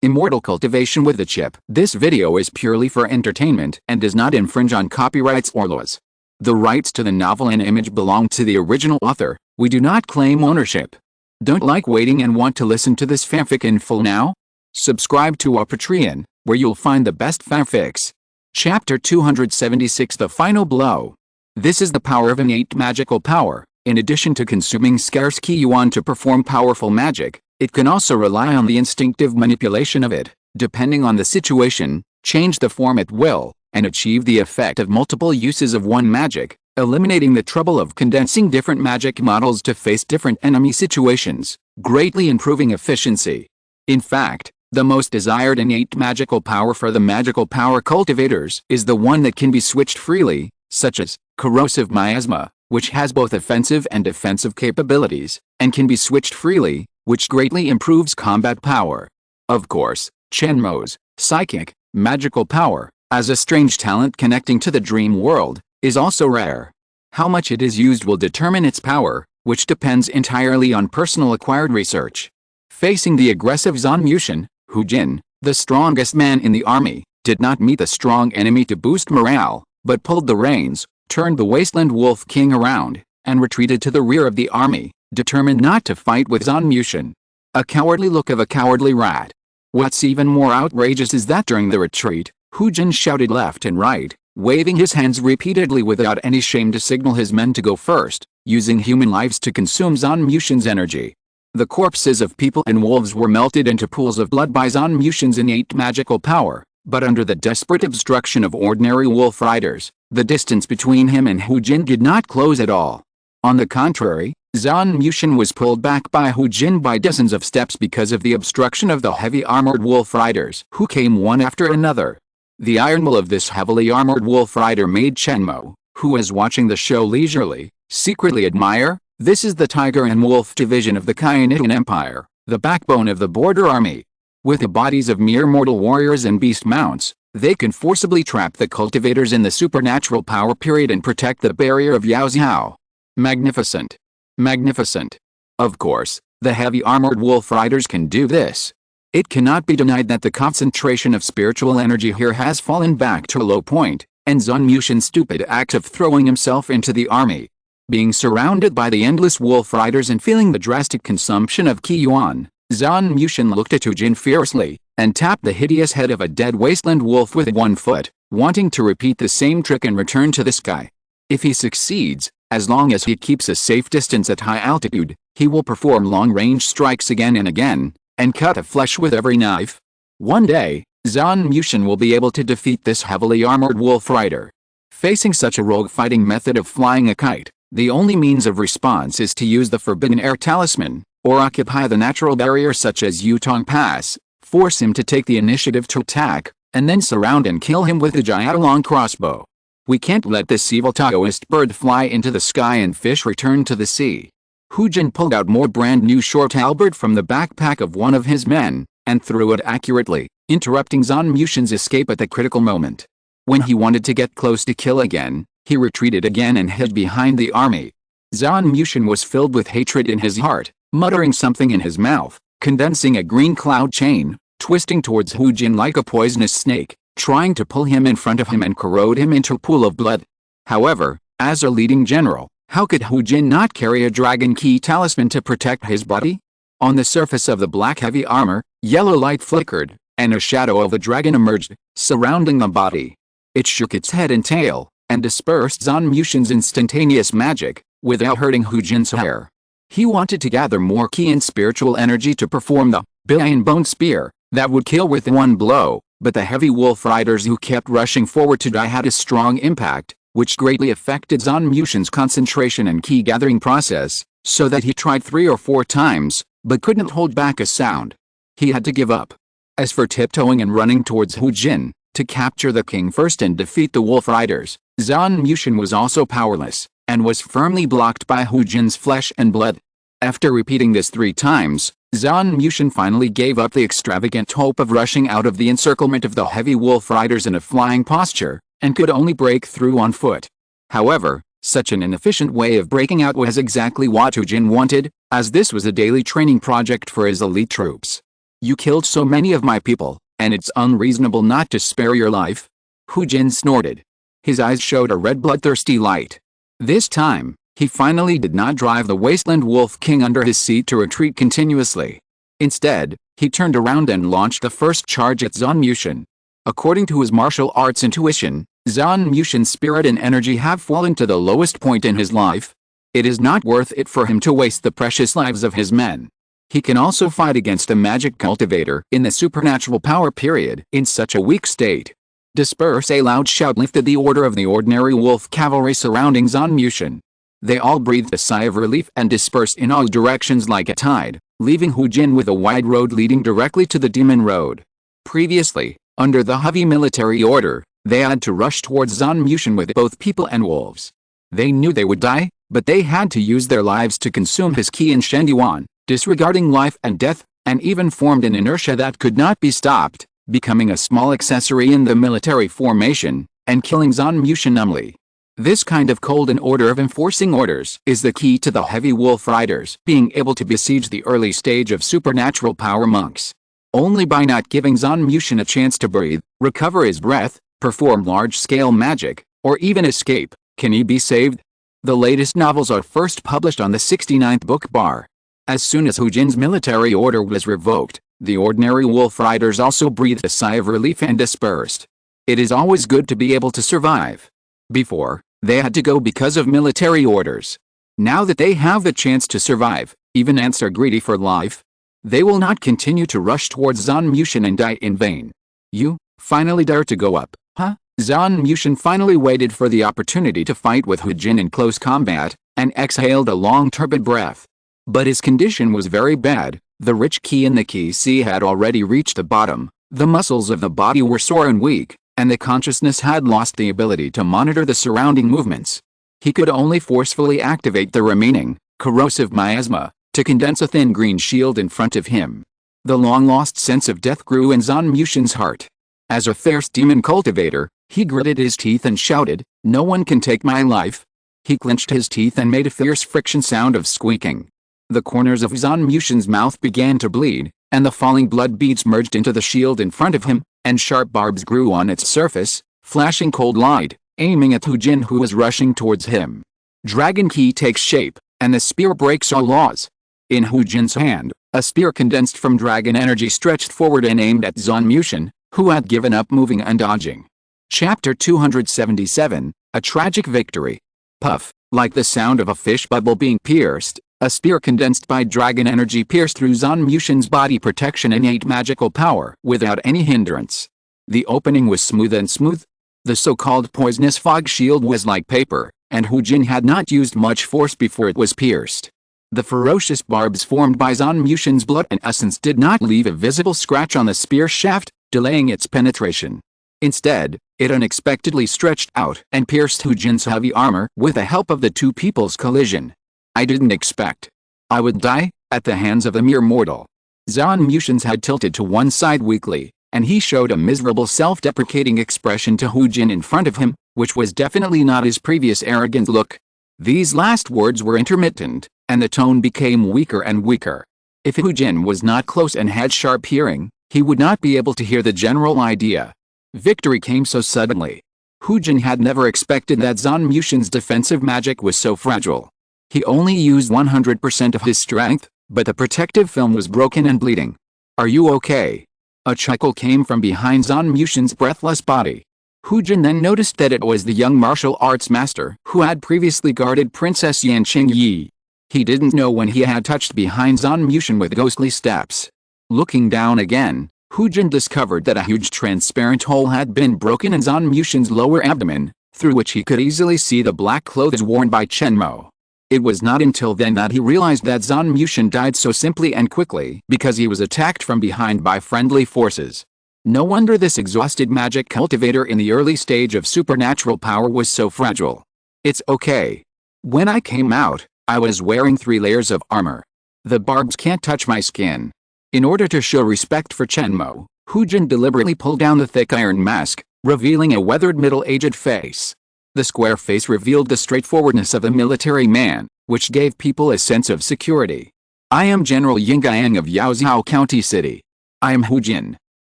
Immortal Cultivation with the chip. This video is purely for entertainment and does not infringe on copyrights or laws. The rights to the novel and image belong to the original author. We do not claim ownership. Don't like waiting and want to listen to this fanfic in full now? Subscribe to our Patreon, where you'll find the best fanfics. Chapter 276, The Final Blow. This is the power of innate magical power. In addition to consuming scarce Qi Yuan to perform powerful magic, it can also rely on the instinctive manipulation of it, depending on the situation, change the form at will, and achieve the effect of multiple uses of one magic, eliminating the trouble of condensing different magic models to face different enemy situations, greatly improving efficiency. In fact, the most desired innate magical power for the magical power cultivators is the one that can be switched freely, such as corrosive miasma, which has both offensive and defensive capabilities, and can be switched freely, which greatly improves combat power. Of course, Chen Mo's psychic, magical power, as a strange talent connecting to the dream world, is also rare. How much it is used will determine its power, which depends entirely on personal acquired research. Facing the aggressive Zhao Mushan, Hu Jin, the strongest man in the army, did not meet the strong enemy to boost morale, but pulled the reins, turned the Wasteland Wolf King around, and retreated to the rear of the army, determined not to fight with Zhao Mushan. A cowardly look of a cowardly rat. What's even more outrageous is that during the retreat, Hu Jin shouted left and right, waving his hands repeatedly without any shame to signal his men to go first, using human lives to consume Zhao Mushan's energy. The corpses of people and wolves were melted into pools of blood by Zhao Mushan's innate magical power, but under the desperate obstruction of ordinary wolf riders, the distance between him and Hu Jin did not close at all. On the contrary, Zhao Mushan was pulled back by Hu Jin by dozens of steps because of the obstruction of the heavy armored wolf riders who came one after another. The iron will of this heavily armored wolf rider made Chen Mo, who was watching the show leisurely, secretly admire. This is the tiger and wolf division of the Khianitan Empire, the backbone of the border army. With the bodies of mere mortal warriors and beast mounts, they can forcibly trap the cultivators in the supernatural power period and protect the barrier of Yao Xiao. Magnificent. Magnificent. Of course, the heavy armored wolf riders can do this. It cannot be denied that the concentration of spiritual energy here has fallen back to a low point, and Zhao Mushan's stupid act of throwing himself into the army. Being surrounded by the endless wolf riders and feeling the drastic consumption of Qi Yuan, Zhao Mushan looked at Hu Jin fiercely, and tapped the hideous head of a dead wasteland wolf with one foot, wanting to repeat the same trick and return to the sky. If he succeeds, as long as he keeps a safe distance at high altitude, he will perform long-range strikes again and again, and cut the flesh with every knife. One day, Zhao Mushan will be able to defeat this heavily armored wolf rider. Facing such a rogue fighting method of flying a kite, the only means of response is to use the Forbidden Air Talisman, or occupy the natural barrier such as Yutong Pass, force him to take the initiative to attack, and then surround and kill him with a Jiaolong crossbow. We can't let this evil Taoist bird fly into the sky and fish return to the sea. Hu Jin pulled out more brand new short halberd from the backpack of one of his men, and threw it accurately, interrupting Zhao Mushan's escape at the critical moment. When he wanted to get close to kill again, he retreated again and hid behind the army. Zhao Mushan was filled with hatred in his heart, muttering something in his mouth, condensing a green cloud chain, twisting towards Hu Jin like a poisonous snake, trying to pull him in front of him and corrode him into a pool of blood. However, as a leading general, how could Hu Jin not carry a dragon key talisman to protect his body? On the surface of the black heavy armor, yellow light flickered, and a shadow of a dragon emerged, surrounding the body. It shook its head and tail, and dispersed Zhao Mushan's instantaneous magic, without hurting Hu Jin's hair. He wanted to gather more Qi and spiritual energy to perform the Billion Bone Spear, that would kill with one blow, but the heavy wolf riders who kept rushing forward to die had a strong impact, which greatly affected Zhao Mushan's concentration and Qi gathering process, so that he tried 3 or 4 times, but couldn't hold back a sound. He had to give up. As for tiptoeing and running towards Hu Jin, to capture the king first and defeat the wolf riders, Zhao Mushan was also powerless, and was firmly blocked by Hu Jin's flesh and blood. After repeating this 3 times, Zhao Mushan finally gave up the extravagant hope of rushing out of the encirclement of the heavy wolf riders in a flying posture, and could only break through on foot. However, such an inefficient way of breaking out was exactly what Hu Jin wanted, as this was a daily training project for his elite troops. You killed so many of my people, and it's unreasonable not to spare your life? Hu Jin snorted. His eyes showed a red bloodthirsty light. This time, he finally did not drive the Wasteland Wolf King under his seat to retreat continuously. Instead, he turned around and launched the first charge at Zhao Mushin. According to his martial arts intuition, Zhao Mushin's spirit and energy have fallen to the lowest point in his life. It is not worth it for him to waste the precious lives of his men. He can also fight against a magic cultivator in the supernatural power period in such a weak state. Disperse! A loud shout lifted the order of the ordinary wolf cavalry surrounding Zhao Mushin. They all breathed a sigh of relief and dispersed in all directions like a tide, leaving Hu Jin with a wide road leading directly to the Demon Road. Previously, under the heavy military order, they had to rush towards Zhao Mushin with both people and wolves. They knew they would die, but they had to use their lives to consume his qi and Shendyuan, disregarding life and death, and even formed an inertia that could not be stopped, becoming a small accessory in the military formation, and killing Zhao Mushin numbly. This kind of cold and order of enforcing orders is the key to the heavy wolf riders being able to besiege the early stage of supernatural power monks. Only by not giving Zhao Mushin a chance to breathe, recover his breath, perform large-scale magic, or even escape, can he be saved. The latest novels are first published on the 69th book bar. As soon as Hu Jin's military order was revoked, the ordinary wolf riders also breathed a sigh of relief and dispersed. It is always good to be able to survive. Before, they had to go because of military orders. Now that they have the chance to survive, even ants are greedy for life. They will not continue to rush towards Zhao Mushin and die in vain. You finally dare to go up, huh? Zhao Mushin finally waited for the opportunity to fight with Hu Jin in close combat, and exhaled a long turbid breath. But his condition was very bad. The rich qi in the qi sea had already reached the bottom, the muscles of the body were sore and weak, and the consciousness had lost the ability to monitor the surrounding movements. He could only forcefully activate the remaining, corrosive miasma, to condense a thin green shield in front of him. The long-lost sense of death grew in Zhao Mushin's heart. As a fierce demon cultivator, he gritted his teeth and shouted, "No one can take my life." He clenched his teeth and made a fierce friction sound of squeaking. The corners of Zhao Mushin's mouth began to bleed, and the falling blood beads merged into the shield in front of him, and sharp barbs grew on its surface, flashing cold light, aiming at Hu Jin who was rushing towards him. Dragon Qi takes shape, and the spear breaks all laws. In Hu Jin's hand, a spear condensed from dragon energy stretched forward and aimed at Zhao Mushin, who had given up moving and dodging. Chapter 277, A Tragic Victory. Puff, like the sound of a fish bubble being pierced, a spear condensed by dragon energy pierced through Zhao Mushin's body protection innate magical power without any hindrance. The opening was smooth and smooth. The so-called poisonous fog shield was like paper, and Hu Jin had not used much force before it was pierced. The ferocious barbs formed by Zhao Mushin's blood and essence did not leave a visible scratch on the spear shaft, delaying its penetration. Instead, it unexpectedly stretched out and pierced Hu Jin's heavy armor with the help of the two people's collision. I didn't expect I would die at the hands of a mere mortal. Zhao Mushin's head tilted to one side weakly, and he showed a miserable self-deprecating expression to Hu Jin in front of him, which was definitely not his previous arrogant look. These last words were intermittent, and the tone became weaker and weaker. If Hu Jin was not close and had sharp hearing, he would not be able to hear the general idea. Victory came so suddenly. Hu Jin had never expected that Zhao Mushin's defensive magic was so fragile. He only used 100% of his strength, but the protective film was broken and bleeding. Are you okay? A chuckle came from behind Zhao Mushin's breathless body. Hu Jin then noticed that it was the young martial arts master who had previously guarded Princess Yan Qingyi. He didn't know when he had touched behind Zhao Mushin with ghostly steps. Looking down again, Hu Jin discovered that a huge transparent hole had been broken in Zhao Mushin's lower abdomen, through which he could easily see the black clothes worn by Chen Mo. It was not until then that he realized that Zhao Mushin died so simply and quickly because he was attacked from behind by friendly forces. No wonder this exhausted magic cultivator in the early stage of supernatural power was so fragile. It's okay. When I came out, I was wearing 3 layers of armor. The barbs can't touch my skin. In order to show respect for Chen Mo, Hu Jin deliberately pulled down the thick iron mask, revealing a weathered middle-aged face. The square face revealed the straightforwardness of a military man, which gave people a sense of security. I am General Yinggang of Yaoxiao County City. I am Hu Jin.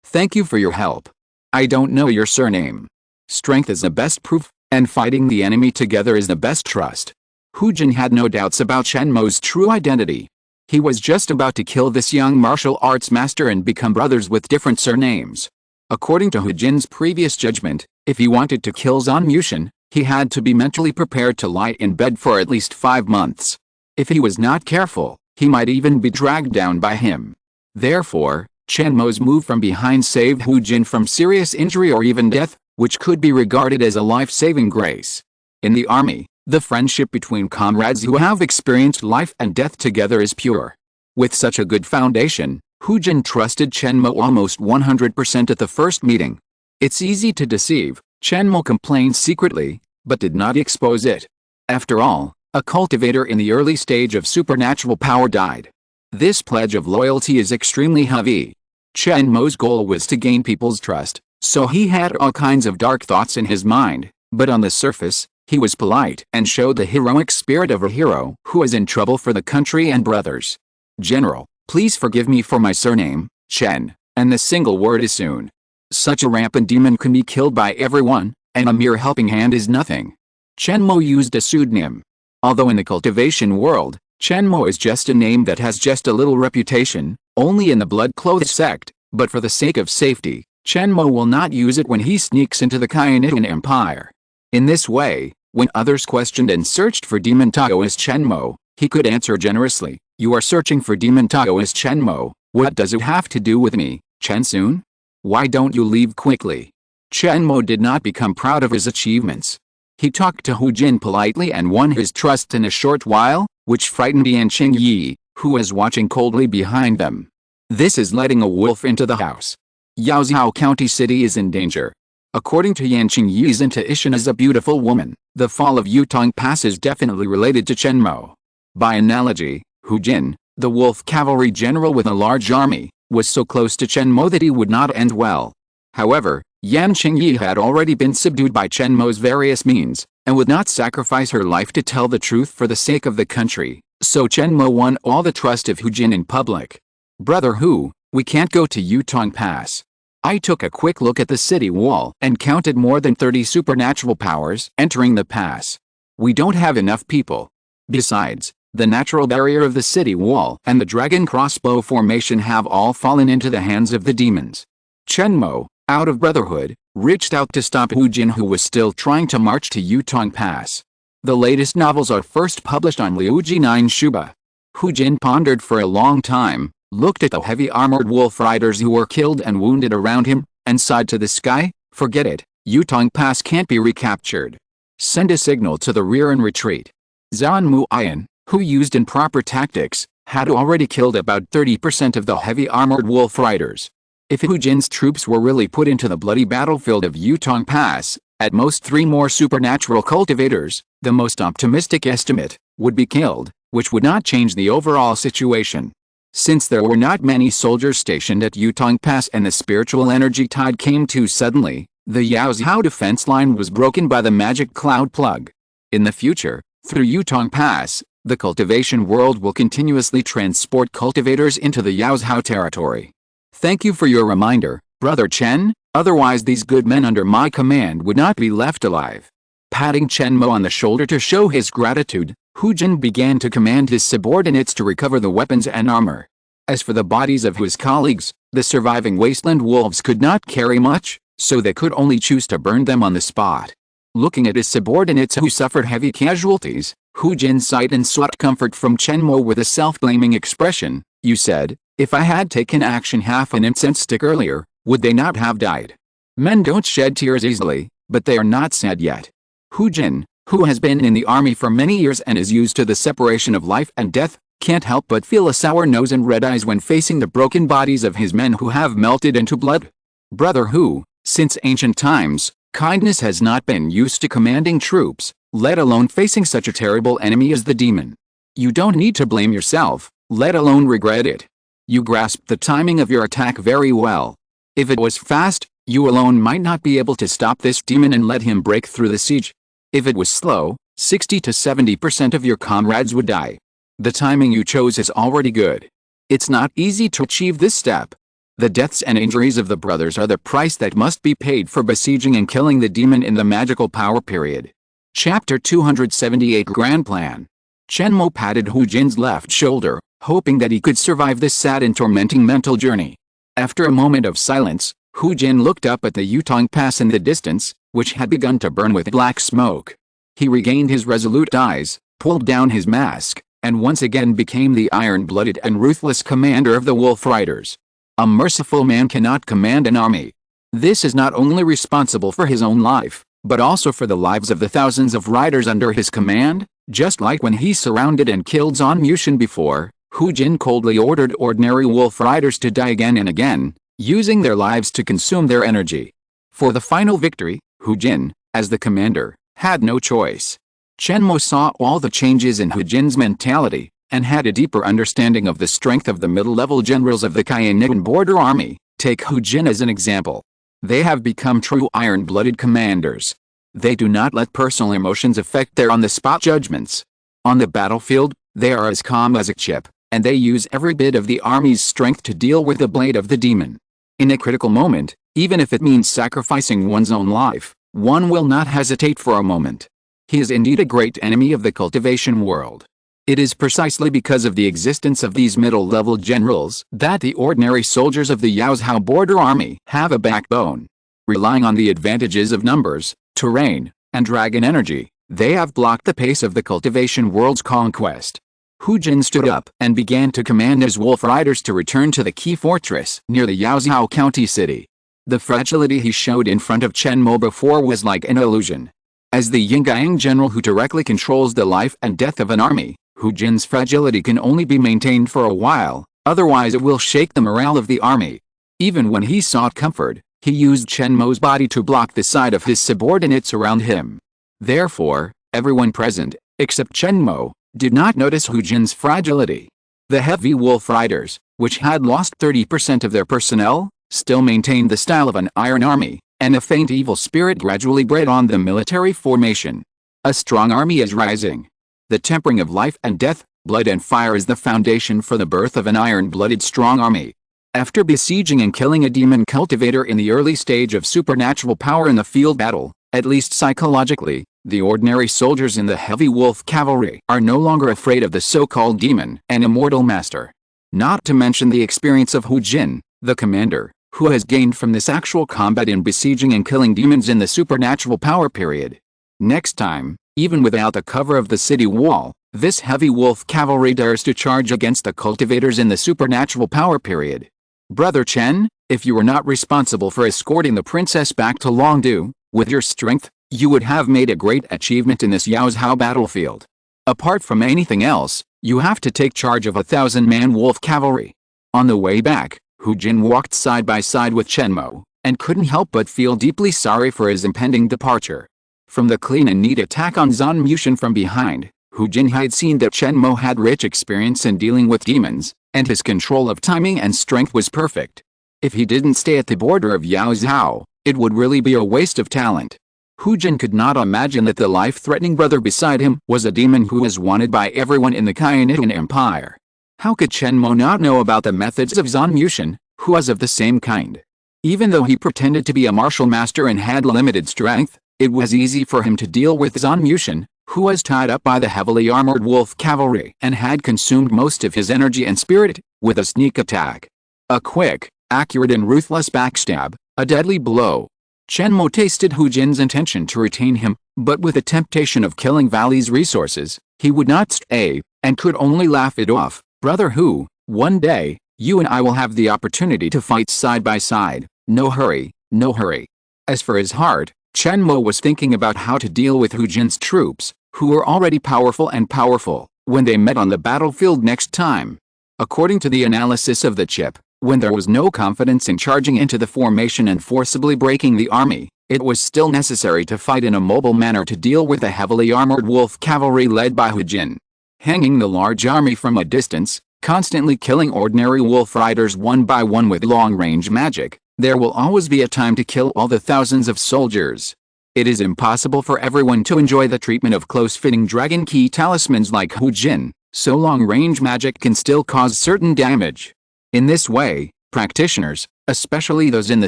Thank you for your help. I don't know your surname. Strength is the best proof, and fighting the enemy together is the best trust. Hu Jin had no doubts about Chen Mo's true identity. He was just about to kill this young martial arts master and become brothers with different surnames. According to Hu Jin's previous judgment, if he wanted to kill Zhang Mushan, he had to be mentally prepared to lie in bed for at least 5 months. If he was not careful, he might even be dragged down by him. Therefore, Chen Mo's move from behind saved Hu Jin from serious injury or even death, which could be regarded as a life-saving grace. In the army, the friendship between comrades who have experienced life and death together is pure. With such a good foundation, Hu Jin trusted Chen Mo almost 100% at the first meeting. It's easy to deceive. Chen Mo complained secretly, but did not expose it. After all, a cultivator in the early stage of supernatural power died. This pledge of loyalty is extremely heavy. Chen Mo's goal was to gain people's trust, so he had all kinds of dark thoughts in his mind, but on the surface, he was polite and showed the heroic spirit of a hero who is in trouble for the country and brothers. General, please forgive me for my surname, Chen, and the single word is soon. Such a rampant demon can be killed by everyone, and a mere helping hand is nothing. Chen Mo used a pseudonym. Although in the cultivation world, Chen Mo is just a name that has just a little reputation, only in the blood-clothed sect, but for the sake of safety, Chen Mo will not use it when he sneaks into the Kyanitian Empire. In this way, when others questioned and searched for demon Taoist Chen Mo, he could answer generously, "You are searching for demon Taoist Chen Mo, what does it have to do with me, Chen Soon? Why don't you leave quickly?" Chen Mo did not become proud of his achievements. He talked to Hu Jin politely and won his trust in a short while, which frightened Yan Qingyi, who was watching coldly behind them. This is letting a wolf into the house. Yaozhou County City is in danger. According to Yan Qingyi's intuition as a beautiful woman, the fall of Yutong Pass is definitely related to Chen Mo. By analogy, Hu Jin, the wolf cavalry general with a large army, was so close to Chen Mo that he would not end well. However, Yan Qingyi had already been subdued by Chen Mo's various means, and would not sacrifice her life to tell the truth for the sake of the country, so Chen Mo won all the trust of Hu Jin in public. "Brother Hu, we can't go to Yutong Pass." I took a quick look at the city wall and counted more than 30 supernatural powers entering the pass. We don't have enough people. Besides, the natural barrier of the city wall and the dragon crossbow formation have all fallen into the hands of the demons. Chen Mo, out of brotherhood, reached out to stop Hu Jin, who was still trying to march to Yutong Pass. The latest novels are first published on Liuji 9 Shuba. Hu Jin pondered for a long time, looked at the heavy armored wolf riders who were killed and wounded around him, and sighed to the sky, "Forget it, Yutong Pass can't be recaptured. Send a signal to the rear and retreat." Zhao Muyan, who used improper tactics, had already killed about 30% of the heavy armored wolf riders. If Hu Jin's troops were really put into the bloody battlefield of Yutong Pass, at most 3 more supernatural cultivators, the most optimistic estimate, would be killed, which would not change the overall situation. Since there were not many soldiers stationed at Yutong Pass and the spiritual energy tide came too suddenly, the Yaozhou defense line was broken by the magic cloud plug. In the future, through Yutong Pass, the cultivation world will continuously transport cultivators into the Yaozhou territory. Thank you for your reminder, Brother Chen, otherwise these good men under my command would not be left alive. Patting Chen Mo on the shoulder to show his gratitude, Hu Jin began to command his subordinates to recover the weapons and armor. As for the bodies of his colleagues, the surviving wasteland wolves could not carry much, so they could only choose to burn them on the spot. Looking at his subordinates who suffered heavy casualties, Hu Jin sighed and sought comfort from Chen Mo with a self-blaming expression. "You said, if I had taken action half an incense stick earlier, would they not have died? Men don't shed tears easily, but they are not sad yet." Hu Jin, who has been in the army for many years and is used to the separation of life and death, can't help but feel a sour nose and red eyes when facing the broken bodies of his men who have melted into blood. "Brother Hu, since ancient times, kindness has not been used to commanding troops, let alone facing such a terrible enemy as the demon. You don't need to blame yourself, let alone regret it. You grasped the timing of your attack very well. If it was fast, you alone might not be able to stop this demon and let him break through the siege. If it was slow, 60 to 70% of your comrades would die. The timing you chose is already good. It's not easy to achieve this step. The deaths and injuries of the brothers are the price that must be paid for besieging and killing the demon in the magical power period. Chapter 278 Grand Plan. Chen Mo patted Hu Jin's left shoulder, hoping that he could survive this sad and tormenting mental journey. After a moment of silence, Hu Jin looked up at the Yutong Pass in the distance, which had begun to burn with black smoke. He regained his resolute eyes, pulled down his mask, and once again became the iron-blooded and ruthless commander of the Wolf Riders. A merciful man cannot command an army. This is not only responsible for his own life, but also for the lives of the thousands of riders under his command. Just like when he surrounded and killed Zhao Mushan before, Hu Jin coldly ordered ordinary wolf riders to die again and again, using their lives to consume their energy. For the final victory, Hu Jin, as the commander, had no choice. Chen Mo saw all the changes in Hu Jin's mentality, and had a deeper understanding of the strength of the middle-level generals of the Kainitan border army. Take Hu Jin as an example. They have become true iron-blooded commanders. They do not let personal emotions affect their on-the-spot judgments. On the battlefield, they are as calm as a chip, and they use every bit of the army's strength to deal with the blade of the demon. In a critical moment, even if it means sacrificing one's own life, one will not hesitate for a moment. He is indeed a great enemy of the cultivation world. It is precisely because of the existence of these middle-level generals that the ordinary soldiers of the Yaozhou border army have a backbone. Relying on the advantages of numbers, terrain, and dragon energy, they have blocked the pace of the cultivation world's conquest. Hu Jin stood up and began to command his wolf riders to return to the key fortress near the Yaozhou county city. The fragility he showed in front of Chen Mo before was like an illusion. As the Yingyang general who directly controls the life and death of an army, Hu Jin's fragility can only be maintained for a while, otherwise it will shake the morale of the army. Even when he sought comfort, he used Chen Mo's body to block the sight of his subordinates around him. Therefore, everyone present, except Chen Mo, did not notice Hu Jin's fragility. The heavy wolf riders, which had lost 30% of their personnel, still maintained the style of an iron army, and a faint evil spirit gradually bred on the military formation. A strong army is rising. The tempering of life and death, blood and fire is the foundation for the birth of an iron-blooded strong army. After besieging and killing a demon cultivator in the early stage of supernatural power in the field battle, at least psychologically, the ordinary soldiers in the heavy wolf cavalry are no longer afraid of the so-called demon and immortal master. Not to mention the experience of Hu Jin, the commander, who has gained from this actual combat in besieging and killing demons in the supernatural power period. Next time, even without the cover of the city wall, this heavy wolf cavalry dares to charge against the cultivators in the supernatural power period. Brother Chen, if you were not responsible for escorting the princess back to Longdu, with your strength, you would have made a great achievement in this Yaozhou battlefield. Apart from anything else, you have to take charge of 1,000-man wolf cavalry. On the way back, Hu Jin walked side by side with Chen Mo, and couldn't help but feel deeply sorry for his impending departure. From the clean and neat attack on Zhao Mushan from behind, Hu Jin had seen that Chen Mo had rich experience in dealing with demons, and his control of timing and strength was perfect. If he didn't stay at the border of Yaozhou, it would really be a waste of talent. Hu Jin could not imagine that the life-threatening brother beside him was a demon who was wanted by everyone in the Kainitan Empire. How could Chen Mo not know about the methods of Zhao Mushan, who was of the same kind? Even though he pretended to be a martial master and had limited strength, it was easy for him to deal with Zhao Mushan, who was tied up by the heavily armored wolf cavalry and had consumed most of his energy and spirit, with a sneak attack. A quick, accurate and ruthless backstab, a deadly blow. Chen Mo tasted Hu Jin's intention to retain him, but with the temptation of killing Valley's resources, he would not stay, and could only laugh it off. Brother Hu, one day, you and I will have the opportunity to fight side by side. No hurry, no hurry. As for his heart, Chen Mo was thinking about how to deal with Hu Jin's troops, who were already powerful, when they met on the battlefield next time. According to the analysis of the chip, when there was no confidence in charging into the formation and forcibly breaking the army, it was still necessary to fight in a mobile manner to deal with the heavily armored wolf cavalry led by Hu Jin. Hanging the large army from a distance, constantly killing ordinary wolf riders one by one with long-range magic, there will always be a time to kill all the thousands of soldiers. It is impossible for everyone to enjoy the treatment of close-fitting dragon key talismans like Hu Jin, so long-range magic can still cause certain damage. In this way, Practitioners, especially those in the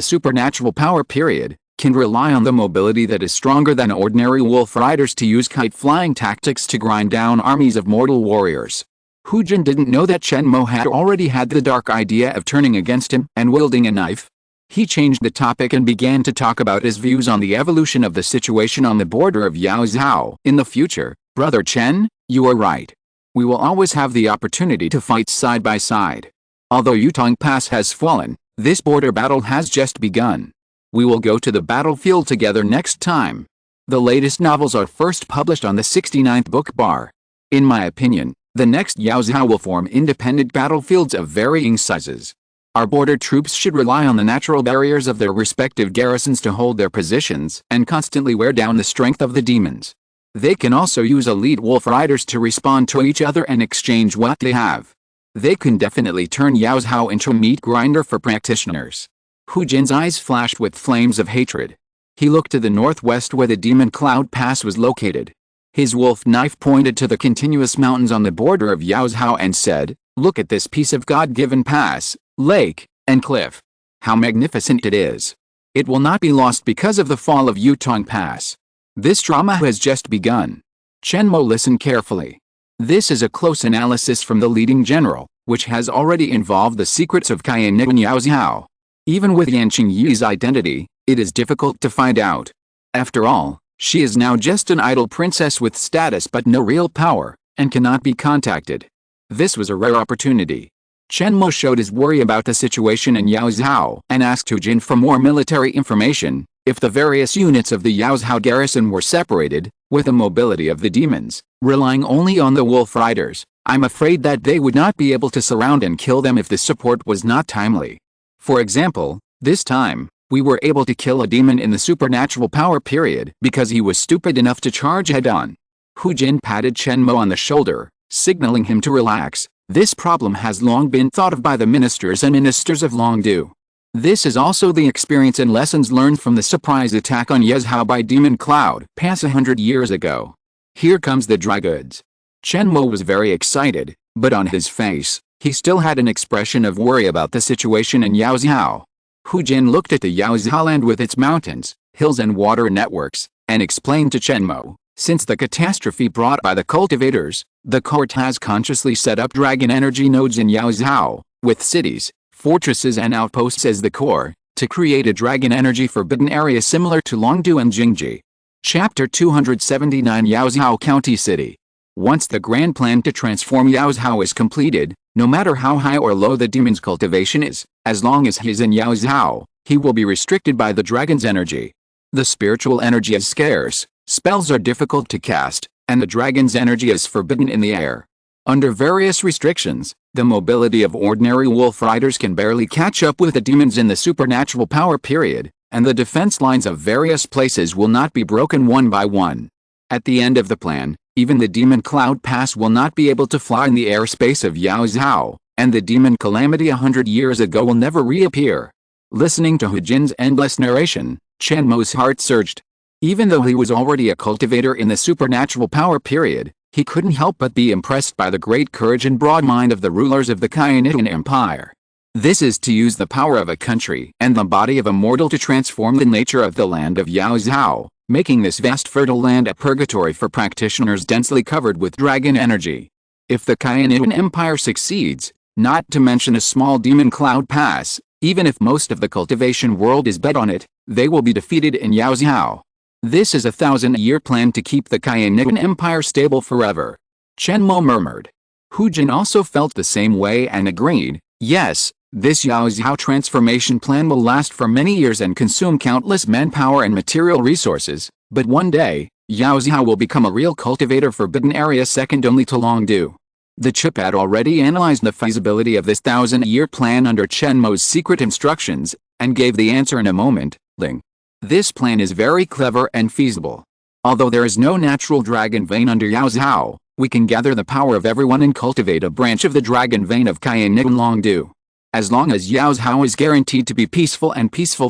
supernatural power period, can rely on the mobility that is stronger than ordinary wolf riders to use kite-flying tactics to grind down armies of mortal warriors. Hu Jin didn't know that Chen Mo had already had the dark idea of turning against him and wielding a knife. He changed the topic and began to talk about his views on the evolution of the situation on the border of Yaozhou. In the future, Brother Chen, you are right. We will always have the opportunity to fight side by side. Although Yutong Pass has fallen, this border battle has just begun. We will go to the battlefield together next time. The latest novels are first published on the 69th book bar. In my opinion, the next Yaozhou will form independent battlefields of varying sizes. Our border troops should rely on the natural barriers of their respective garrisons to hold their positions and constantly wear down the strength of the demons. They can also use elite wolf riders to respond to each other and exchange what they have. They can definitely turn Yaozhou into a meat grinder for practitioners. Hu Jin's eyes flashed with flames of hatred. He looked to the northwest where the Demon Cloud Pass was located. His wolf knife pointed to the continuous mountains on the border of Yaozhou and said, "Look at this piece of God-given pass, lake, and cliff. How magnificent it is. It will not be lost because of the fall of Yutong Pass. This drama has just begun." Chen Mo listened carefully. This is a close analysis from the leading general, which has already involved the secrets of Cayenne and Yaozhou. Even with Yan Qingyi's identity, it is difficult to find out. After all, she is now just an idle princess with status but no real power, and cannot be contacted. This was a rare opportunity. Chen Mo showed his worry about the situation in Yaozhou and asked Hu Jin for more military information. If the various units of the Yaozhou garrison were separated, with the mobility of the demons, relying only on the wolf riders, I'm afraid that they would not be able to surround and kill them if the support was not timely. For example, this time, we were able to kill a demon in the supernatural power period because he was stupid enough to charge head-on. Hu Jin patted Chen Mo on the shoulder, signaling him to relax. This problem has long been thought of by the ministers and ministers of Longdu. This is also the experience and lessons learned from the surprise attack on Yaozhou by Demon Cloud Pass 100 years ago. Here comes the dry goods. Chen Mo was very excited, but on his face, he still had an expression of worry about the situation in Yaozhou. Hu Jin looked at the Yaozhou land with its mountains, hills and water networks, and explained to Chen Mo, since the catastrophe brought by the cultivators, the court has consciously set up dragon energy nodes in Yaozhou, with cities, fortresses and outposts as the core, to create a dragon energy forbidden area similar to Longdu and Jingji. Chapter 279 Yaozhou County City. Once the grand plan to transform Yaozhou is completed, no matter how high or low the demon's cultivation is, as long as he is in Yaozhou, he will be restricted by the dragon's energy. The spiritual energy is scarce, spells are difficult to cast, and the dragon's energy is forbidden in the air. Under various restrictions, the mobility of ordinary wolf riders can barely catch up with the demons in the supernatural power period, and the defense lines of various places will not be broken one by one. At the end of the plan, even the Demon Cloud Pass will not be able to fly in the airspace of Yaozhou, and the demon calamity 100 years ago will never reappear. Listening to Hu Jin's endless narration, Chen Mo's heart surged. Even though he was already a cultivator in the supernatural power period, he couldn't help but be impressed by the great courage and broad mind of the rulers of the Cayenne Empire. This is to use the power of a country and the body of a mortal to transform the nature of the land of Yaozhou, making this vast fertile land a purgatory for practitioners densely covered with dragon energy. If the Cayenne Empire succeeds, not to mention a small Demon Cloud Pass, even if most of the cultivation world is bet on it, they will be defeated in Yaozhou. This is a 1,000-year plan to keep the Cayenne Empire stable forever. Chen Mo murmured. Hu Jin also felt the same way and agreed, yes, this Yaozhou transformation plan will last for many years and consume countless manpower and material resources, but one day, Yaozhou will become a real cultivator forbidden area second only to Longdu. The chip had already analyzed the feasibility of this 1,000-year plan under Chen Mo's secret instructions, and gave the answer in a moment, Ling. This plan is very clever and feasible. Although there is no natural dragon vein under Yaozhou, we can gather the power of everyone and cultivate a branch of the dragon vein of Cayenne and Longdu. As long as Yaozhou is guaranteed to be peaceful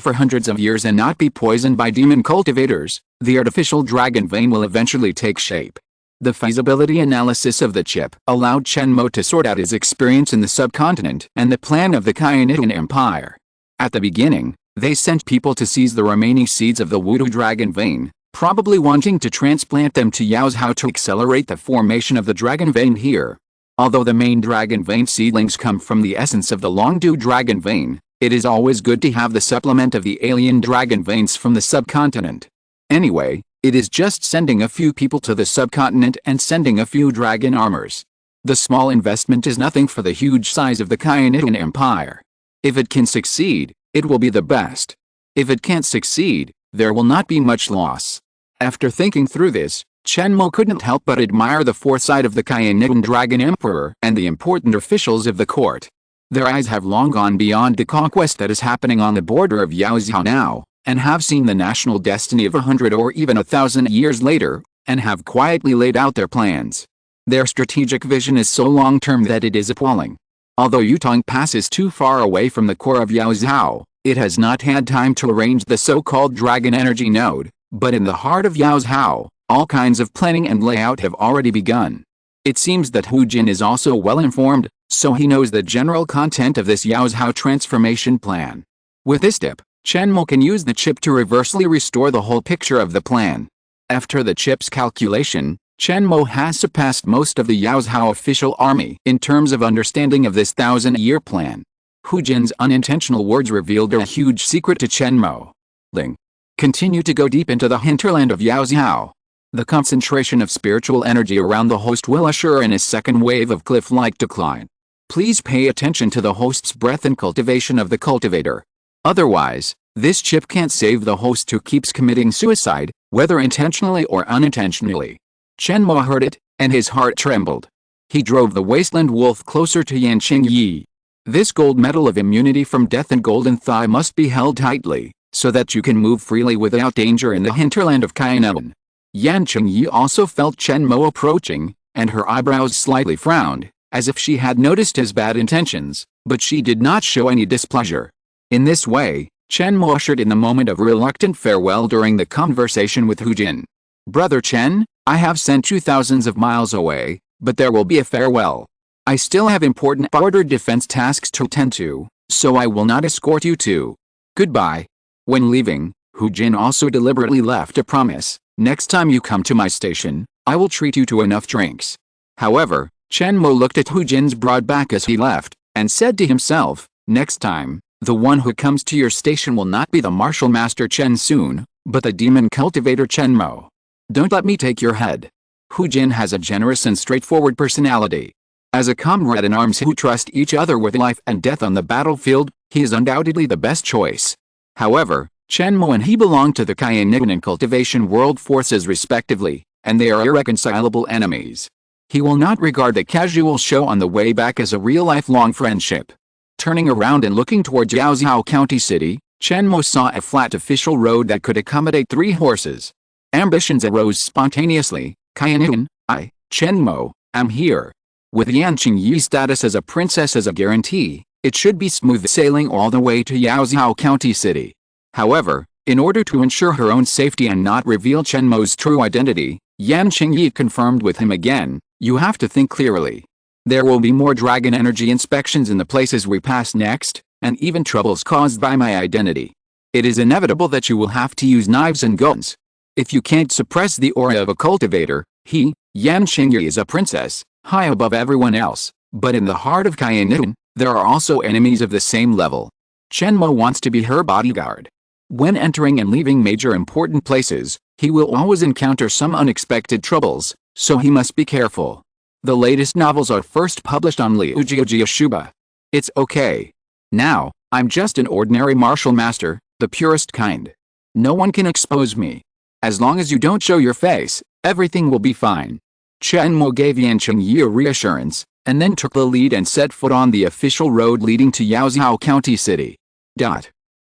for hundreds of years and not be poisoned by demon cultivators, the artificial dragon vein will eventually take shape. The feasibility analysis of the chip allowed Chen Mo to sort out his experience in the subcontinent and the plan of the Kayanitan Empire. At the beginning, they sent people to seize the remaining seeds of the Wudu dragon vein, probably wanting to transplant them to Yaozhao to accelerate the formation of the dragon vein here. Although the main dragon vein seedlings come from the essence of the Longdu dragon vein, it is always good to have the supplement of the alien dragon veins from the subcontinent. Anyway, it is just sending a few people to the subcontinent and sending a few dragon armors. The small investment is nothing for the huge size of the Kayanitan Empire. If it can succeed, it will be the best. If it can't succeed, there will not be much loss. After thinking through this, Chen Mo couldn't help but admire the foresight of the Kayanitan Dragon Emperor and the important officials of the court. Their eyes have long gone beyond the conquest that is happening on the border of Yaozhao now, and have seen the national destiny of 100 or even 1,000 years later, and have quietly laid out their plans. Their strategic vision is so long-term that it is appalling. Although Yutong Pass is too far away from the core of Yaozhao, it has not had time to arrange the so-called Dragon Energy Node, but in the heart of Yaozhao, all kinds of planning and layout have already begun. It seems that Hu Jin is also well informed, so he knows the general content of this Yaozhao transformation plan. With this tip, Chen Mo can use the chip to reversely restore the whole picture of the plan. After the chip's calculation, Chen Mo has surpassed most of the Yaozhao official army in terms of understanding of this 1,000-year plan. Hu Jin's unintentional words revealed a huge secret to Chen Mo. Ling. Continue to go deep into the hinterland of Yaozhao. The concentration of spiritual energy around the host will usher in a second wave of cliff-like decline. Please pay attention to the host's breath and cultivation of the cultivator. Otherwise, this chip can't save the host who keeps committing suicide, whether intentionally or unintentionally. Chen Mo heard it, and his heart trembled. He drove the wasteland wolf closer to Yan Qingyi. This gold medal of immunity from death and golden thigh must be held tightly, so that you can move freely without danger in the hinterland of Kainan. Yan Qingyi also felt Chen Mo approaching, and her eyebrows slightly frowned, as if she had noticed his bad intentions, but she did not show any displeasure. In this way, Chen Mo ushered in the moment of reluctant farewell during the conversation with Hu Jin. Brother Chen, I have sent you thousands of miles away, but there will be a farewell. I still have important border defense tasks to attend to, so I will not escort you to. Goodbye. When leaving, Hu Jin also deliberately left a promise. Next time you come to my station, I will treat you to enough drinks. However, Chen Mo looked at Hu Jin's broad back as he left, and said to himself, next time, the one who comes to your station will not be the martial master Chen Sun, but the demon cultivator Chen Mo. Don't let me take your head. Hu Jin has a generous and straightforward personality. As a comrade in arms who trust each other with life and death on the battlefield, he is undoubtedly the best choice. However, Chen Mo and he belong to the Kayanitan and Cultivation World Forces respectively, and they are irreconcilable enemies. He will not regard the casual show on the way back as a real lifelong friendship. Turning around and looking towards Yaozhao County City, Chen Mo saw a flat official road that could accommodate 3 horses. Ambitions arose spontaneously. Kayanitan, I, Chen Mo, am here. With Yan Qingyi's status as a princess as a guarantee, it should be smooth sailing all the way to Yaozhao County City. However, in order to ensure her own safety and not reveal Chen Mo's true identity, Yan Qingyi confirmed with him again, you have to think clearly. There will be more dragon energy inspections in the places we pass next, and even troubles caused by my identity. It is inevitable that you will have to use knives and guns. If you can't suppress the aura of a cultivator, Yan Qingyi is a princess, high above everyone else, but in the heart of Kayanitan, there are also enemies of the same level. Chen Mo wants to be her bodyguard. When entering and leaving major important places, he will always encounter some unexpected troubles, so he must be careful. The latest novels are first published on Liujiuji Shuba. It's okay. Now, I'm just an ordinary martial master, the purest kind. No one can expose me. As long as you don't show your face, everything will be fine. Chen Mo gave Yan Qingyi a reassurance, and then took the lead and set foot on the official road leading to Yaozhao County City.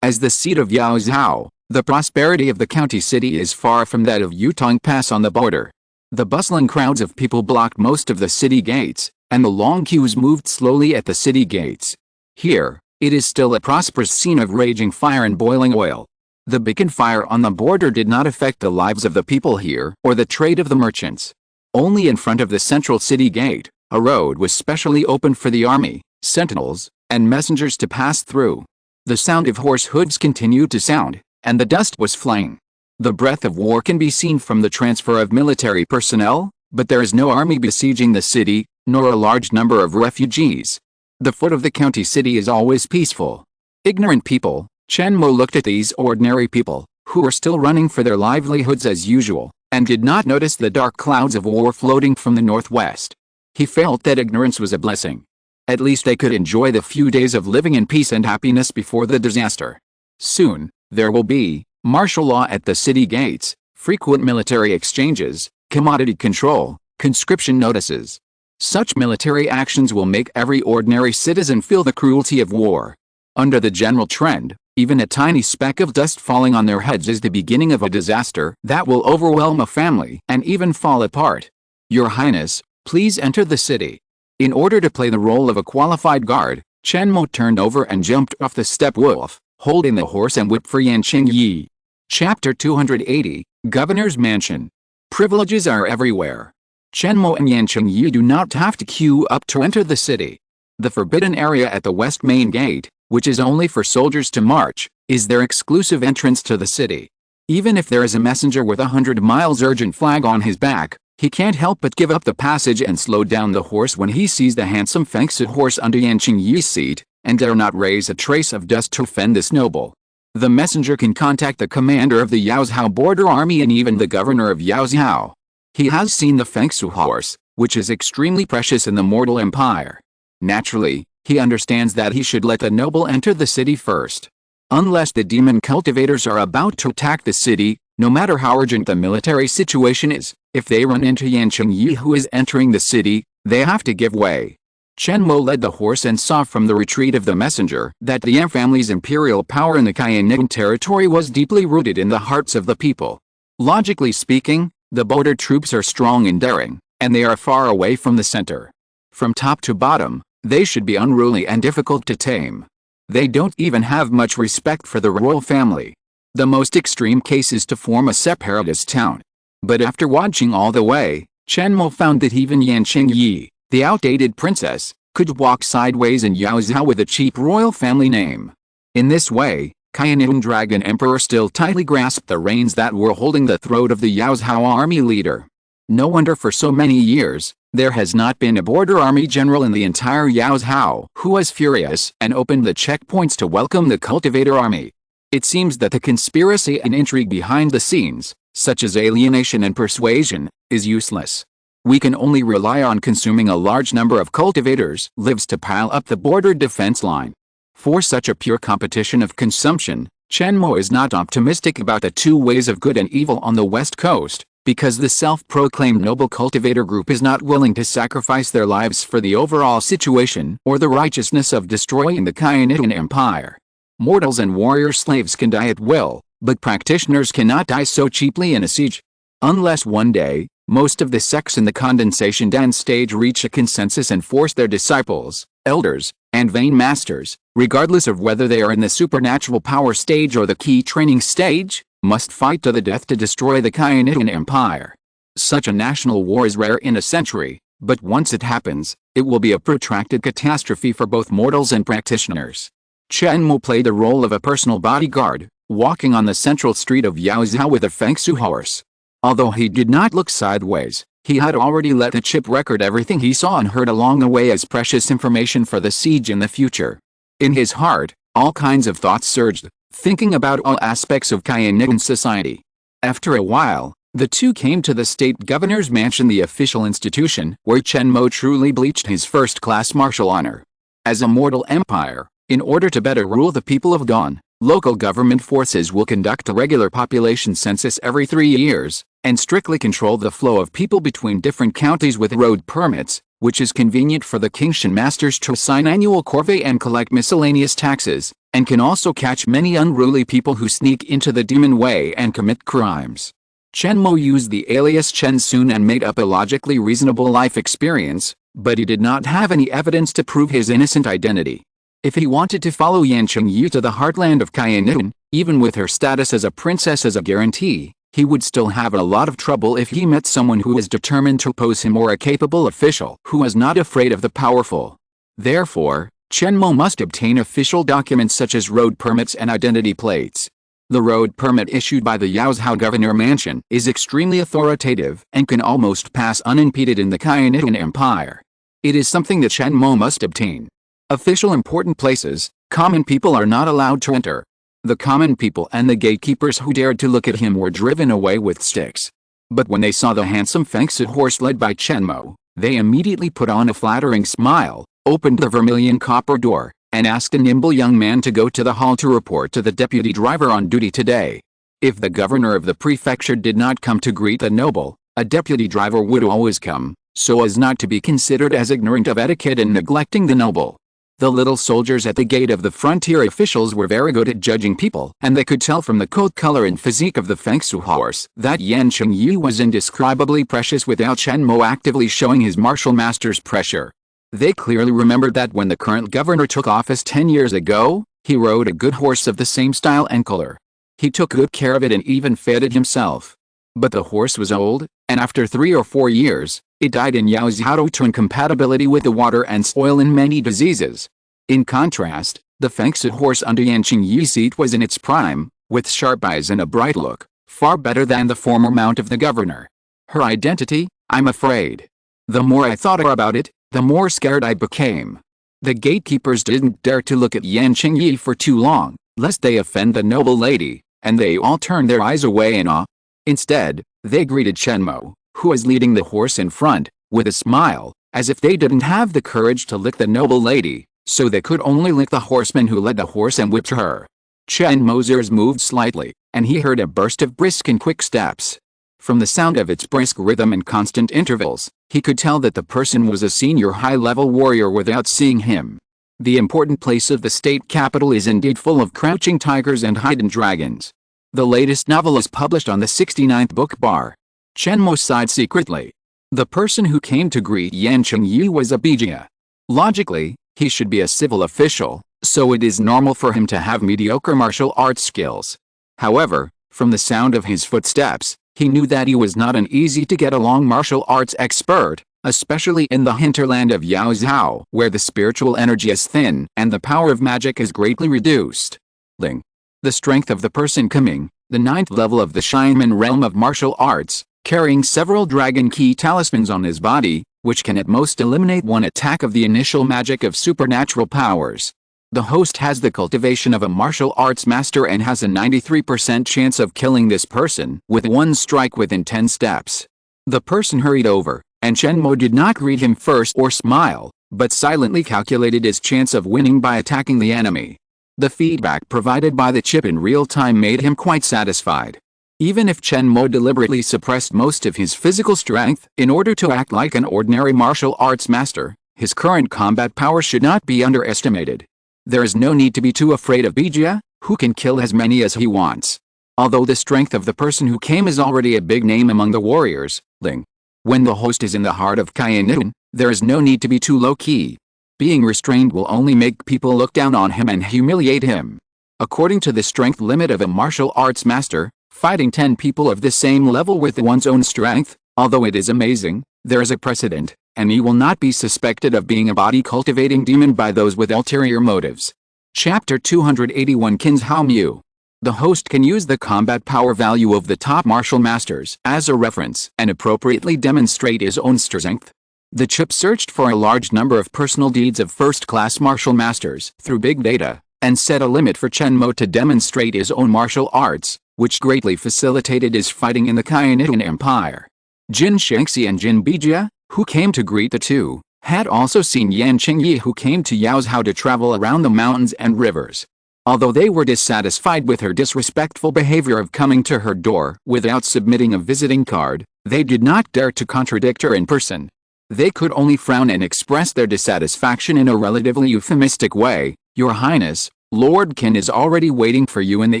As the seat of Yaozhao, the prosperity of the county city is far from that of Yutong Pass on the border. The bustling crowds of people blocked most of the city gates, and the long queues moved slowly at the city gates. Here, it is still a prosperous scene of raging fire and boiling oil. The beacon fire on the border did not affect the lives of the people here or the trade of the merchants. Only in front of the central city gate, a road was specially opened for the army, sentinels, and messengers to pass through. The sound of horse hooves continued to sound, and the dust was flying. The breath of war can be seen from the transfer of military personnel, but there is no army besieging the city, nor a large number of refugees. The foot of the county city is always peaceful. Ignorant people, Chen Mo looked at these ordinary people, who were still running for their livelihoods as usual, and did not notice the dark clouds of war floating from the northwest. He felt that ignorance was a blessing. At least they could enjoy the few days of living in peace and happiness before the disaster. Soon, there will be martial law at the city gates, frequent military exchanges, commodity control, conscription notices. Such military actions will make every ordinary citizen feel the cruelty of war. Under the general trend, even a tiny speck of dust falling on their heads is the beginning of a disaster that will overwhelm a family and even fall apart. Your Highness, please enter the city. In order to play the role of a qualified guard, Chen Mo turned over and jumped off the step wolf, holding the horse and whip for Yan Qingyi. Chapter 280, Governor's Mansion. Privileges are everywhere. Chen Mo and Yan Qingyi do not have to queue up to enter the city. The forbidden area at the west main gate, which is only for soldiers to march, is their exclusive entrance to the city. Even if there is a messenger with 100 miles urgent flag on his back, he can't help but give up the passage and slow down the horse when he sees the handsome Fengsu horse under Yan Qingyi's seat, and dare not raise a trace of dust to offend this noble. The messenger can contact the commander of the Yaozhou border army and even the governor of Yaozhou. He has seen the Fengsu horse, which is extremely precious in the mortal empire. Naturally, he understands that he should let the noble enter the city first. Unless the demon cultivators are about to attack the city, no matter how urgent the military situation is, if they run into Yan Qingyi who is entering the city, they have to give way. Chen Mo led the horse and saw from the retreat of the messenger that the Yan family's imperial power in the Kaiyanian territory was deeply rooted in the hearts of the people. Logically speaking, the border troops are strong and daring, and they are far away from the center. From top to bottom, they should be unruly and difficult to tame. They don't even have much respect for the royal family. The most extreme case is to form a separatist town. But after watching all the way, Chen Mo found that even Yan Qingyi, the outdated princess, could walk sideways in Yaozhou with a cheap royal family name. In this way, Kaiyanian Dragon Emperor still tightly grasped the reins that were holding the throat of the Yaozhou army leader. No wonder for so many years, there has not been a border army general in the entire Yaozhou who was furious and opened the checkpoints to welcome the cultivator army. It seems that the conspiracy and intrigue behind the scenes, such as alienation and persuasion, is useless. We can only rely on consuming a large number of cultivators' lives to pile up the border defense line. For such a pure competition of consumption, Chen Mo is not optimistic about the two ways of good and evil on the west coast, because the self-proclaimed noble cultivator group is not willing to sacrifice their lives for the overall situation or the righteousness of destroying the Kaiyanian Empire. Mortals and warrior slaves can die at will, but practitioners cannot die so cheaply in a siege. Unless one day, most of the sects in the condensation dance stage reach a consensus and force their disciples, elders, and vain masters, regardless of whether they are in the supernatural power stage or the key training stage, must fight to the death to destroy the Kaiyanian Empire. Such a national war is rare in a century, but once it happens, it will be a protracted catastrophe for both mortals and practitioners. Chen Mo played the role of a personal bodyguard, walking on the central street of Yaozhou with a Fengsu horse. Although he did not look sideways, he had already let the chip record everything he saw and heard along the way as precious information for the siege in the future. In his heart, all kinds of thoughts surged, thinking about all aspects of Kaiyanian society. After a while, the two came to the state governor's mansion, the official institution where Chen Mo truly bleached his first-class martial honor. As a mortal empire, in order to better rule the people of Dawn, local government forces will conduct a regular population census every 3 years, and strictly control the flow of people between different counties with road permits, which is convenient for the Qingshan masters to assign annual corvée and collect miscellaneous taxes, and can also catch many unruly people who sneak into the demon way and commit crimes. Chen Mo used the alias Chen Sun and made up a logically reasonable life experience, but he did not have any evidence to prove his innocent identity. If he wanted to follow Yan Qingyi to the heartland of Kaiyanian, even with her status as a princess as a guarantee, He would still have a lot of trouble if he met someone who was determined to oppose him or a capable official who was not afraid of the powerful. Therefore, Chen Mo must obtain official documents such as road permits and identity plates. The road permit issued by the Yaozhou governor mansion is extremely authoritative and can almost pass unimpeded in the Khianitan Empire. It is something that Chen Mo must obtain. Official important places, common people are not allowed to enter. The common people and the gatekeepers who dared to look at him were driven away with sticks. But when they saw the handsome Fengsu horse led by Chen Mo, they immediately put on a flattering smile, opened the vermilion copper door, and asked a nimble young man to go to the hall to report to the deputy driver on duty today. If the governor of the prefecture did not come to greet the noble, a deputy driver would always come, so as not to be considered as ignorant of etiquette and neglecting the noble. The little soldiers at the gate of the frontier officials were very good at judging people, and they could tell from the coat color and physique of the Fengsu horse that Yan Qingyi was indescribably precious without Chen Mo actively showing his martial master's pressure. They clearly remembered that when the current governor took office 10 years ago, he rode a good horse of the same style and color. He took good care of it and even fed it himself. But the horse was old, and after 3 or 4 years, it died in Yaozhou to incompatibility with the water and soil and many diseases. In contrast, the Fengsu horse under Yan Qingyi's seat was in its prime, with sharp eyes and a bright look, far better than the former mount of the governor. Her identity, I'm afraid. The more I thought about it, the more scared I became. The gatekeepers didn't dare to look at Yan Qingyi for too long, lest they offend the noble lady, and they all turned their eyes away in awe. Instead, they greeted Chen Mo, who was leading the horse in front, with a smile, as if they didn't have the courage to lick the noble lady, so they could only lick the horseman who led the horse and whipped her. Chen Mo's ears moved slightly, and he heard a burst of brisk and quick steps. From the sound of its brisk rhythm and constant intervals, he could tell that the person was a senior high-level warrior without seeing him. The important place of the state capital is indeed full of crouching tigers and hidden dragons. The latest novel is published on the 69th book bar. Chen Mo sighed secretly. The person who came to greet Yan Qingyi was a Bijia. Logically, he should be a civil official, so it is normal for him to have mediocre martial arts skills. However, from the sound of his footsteps, he knew that he was not an easy-to-get-along martial arts expert, especially in the hinterland of Yaozhou, where the spiritual energy is thin and the power of magic is greatly reduced. Ling. The strength of the person coming, the 9th level of the Shineman realm of martial arts, carrying several dragon key talismans on his body, which can at most eliminate one attack of the initial magic of supernatural powers. The host has the cultivation of a martial arts master and has a 93% chance of killing this person with one strike within 10 steps. The person hurried over, and Chen Mo did not greet him first or smile, but silently calculated his chance of winning by attacking the enemy. The feedback provided by the chip in real time made him quite satisfied. Even if Chen Mo deliberately suppressed most of his physical strength in order to act like an ordinary martial arts master, his current combat power should not be underestimated. There is no need to be too afraid of Bijia, who can kill as many as he wants. Although the strength of the person who came is already a big name among the warriors, Ling. When the host is in the heart of Khianitan, there is no need to be too low-key. Being restrained will only make people look down on him and humiliate him. According to the strength limit of a martial arts master, fighting 10 people of the same level with one's own strength, although it is amazing, there is a precedent, and he will not be suspected of being a body-cultivating demon by those with ulterior motives. Chapter 281 Qin's Hao Mu. The host can use the combat power value of the top martial masters as a reference and appropriately demonstrate his own strength. The chip searched for a large number of personal deeds of first-class martial masters through big data, and set a limit for Chen Mo to demonstrate his own martial arts, which greatly facilitated his fighting in the Khianitan Empire. Jin Shengxi and Jin Bijia, who came to greet the two, had also seen Yan Qingyi, who came to Yaozhou to travel around the mountains and rivers. Although they were dissatisfied with her disrespectful behavior of coming to her door without submitting a visiting card, they did not dare to contradict her in person. They could only frown and express their dissatisfaction in a relatively euphemistic way. Your Highness, Lord Qin is already waiting for you in the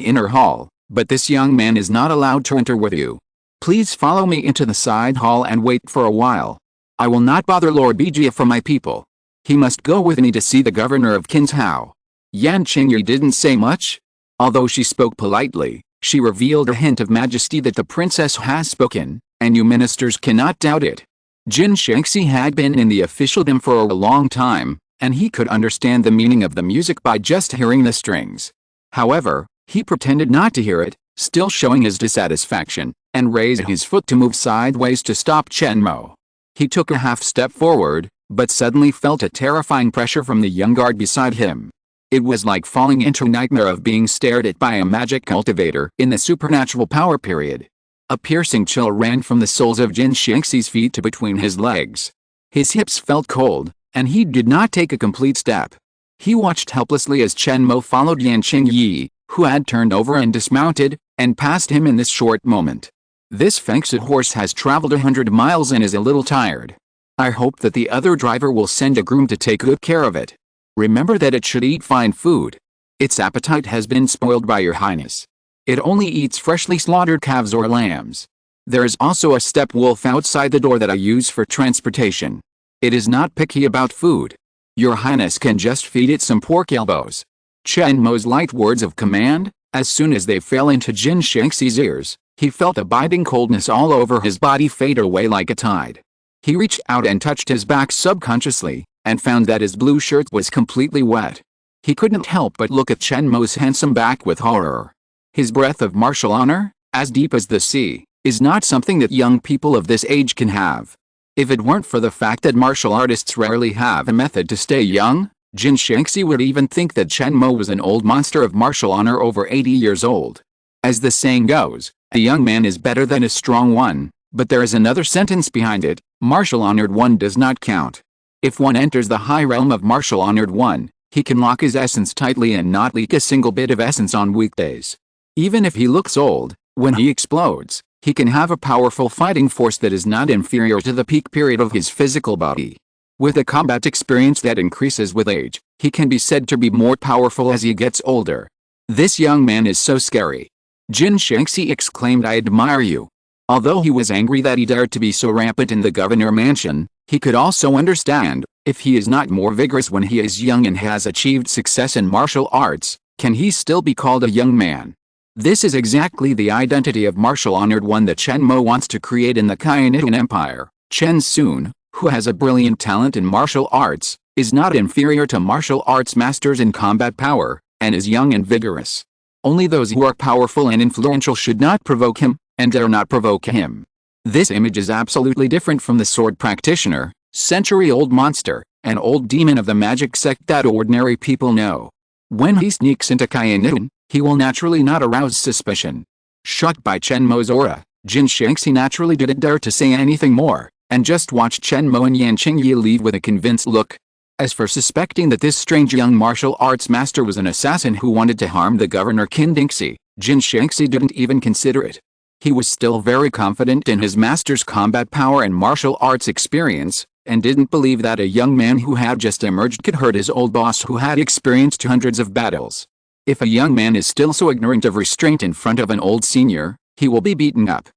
inner hall, but this young man is not allowed to enter with you. Please follow me into the side hall and wait for a while. I will not bother Lord Bijia for my people. He must go with me to see the governor of Qin's Hao. Yan Qingyi didn't say much. Although she spoke politely, She revealed a hint of majesty that the princess has spoken, and you ministers cannot doubt it. Yan Qingyi had been in the officialdom for a long time, and he could understand the meaning of the music by just hearing the strings. However, he pretended not to hear it, still showing his dissatisfaction, and raised his foot to move sideways to stop Chen Mo. He took a half step forward, but suddenly felt a terrifying pressure from the young guard beside him. It was like falling into a nightmare of being stared at by a magic cultivator in the supernatural power period. A piercing chill ran from the soles of Yan Qingyi's feet to between his legs. His hips felt cold, and he did not take a complete step. He watched helplessly as Chen Mo followed Yan Qingyi, who had turned over and dismounted, and passed him in this short moment. This fengxed horse has traveled 100 miles and is a little tired. I hope that the other driver will send a groom to take good care of it. Remember that it should eat fine food. Its appetite has been spoiled by your highness. It only eats freshly slaughtered calves or lambs. There is also a steppe wolf outside the door that I use for transportation. It is not picky about food. Your highness can just feed it some pork elbows. Chen Mo's light words of command, as soon as they fell into Yan Qingyi's ears, he felt a biting coldness all over his body fade away like a tide. He reached out and touched his back subconsciously, and found that his blue shirt was completely wet. He couldn't help but look at Chen Mo's handsome back with horror. His breath of martial honor, as deep as the sea, is not something that young people of this age can have. If it weren't for the fact that martial artists rarely have a method to stay young, Yan Qingyi would even think that Chen Mo was an old monster of martial honor over 80 years old. As the saying goes, a young man is better than a strong one, but there is another sentence behind it: martial honored one does not count. If one enters the high realm of martial honored one, he can lock his essence tightly and not leak a single bit of essence on weekdays. Even if he looks old, when he explodes, he can have a powerful fighting force that is not inferior to the peak period of his physical body. With a combat experience that increases with age, he can be said to be more powerful as he gets older. This young man is so scary. Yan Qingyi exclaimed, I admire you. Although he was angry that he dared to be so rampant in the governor mansion, he could also understand, if he is not more vigorous when he is young and has achieved success in martial arts, can he still be called a young man? This is exactly the identity of martial honored one that Chen Mo wants to create in the Khianian Empire. Chen Sun, who has a brilliant talent in martial arts, is not inferior to martial arts masters in combat power, and is young and vigorous. Only those who are powerful and influential should not provoke him, and dare not provoke him. This image is absolutely different from the sword practitioner, century-old monster, an old demon of the magic sect that ordinary people know. When he sneaks into Khianian, he will naturally not arouse suspicion. Shocked by Chen Mo's aura, Yan Qingyi naturally didn't dare to say anything more, and just watched Chen Mo and Yan Qingyi leave with a convinced look. As for suspecting that this strange young martial arts master was an assassin who wanted to harm the governor Qingyi, Yan Qingyi didn't even consider it. He was still very confident in his master's combat power and martial arts experience, and didn't believe that a young man who had just emerged could hurt his old boss who had experienced hundreds of battles. If a young man is still so ignorant of restraint in front of an old senior, he will be beaten up.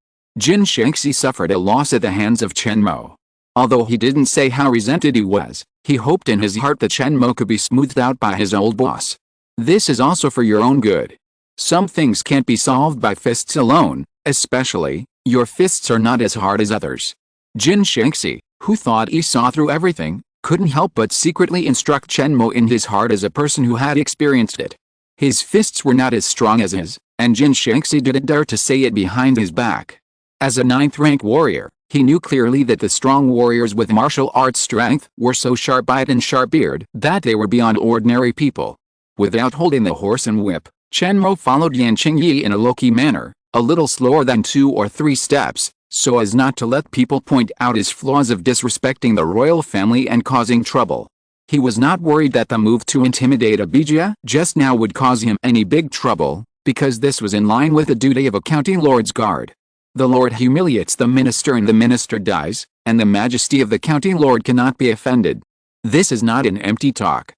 Yan Qingyi suffered a loss at the hands of Chen Mo. Although he didn't say how resented he was, he hoped in his heart that Chen Mo could be smoothed out by his old boss. This is also for your own good. Some things can't be solved by fists alone, especially, your fists are not as hard as others. Yan Qingyi, who thought he saw through everything, couldn't help but secretly instruct Chen Mo in his heart as a person who had experienced it. His fists were not as strong as his, and Yan Qingyi didn't dare to say it behind his back. As a 9th-rank warrior, he knew clearly that the strong warriors with martial arts strength were so sharp-eyed and sharp-eared that they were beyond ordinary people. Without holding the horse and whip, Chen Mo followed Yan Qingyi in a low-key manner, a little slower than 2 or 3 steps, so as not to let people point out his flaws of disrespecting the royal family and causing trouble. He was not worried that the move to intimidate Abijah just now would cause him any big trouble, because this was in line with the duty of a county lord's guard. The lord humiliates the minister and the minister dies, and the majesty of the county lord cannot be offended. This is not an empty talk.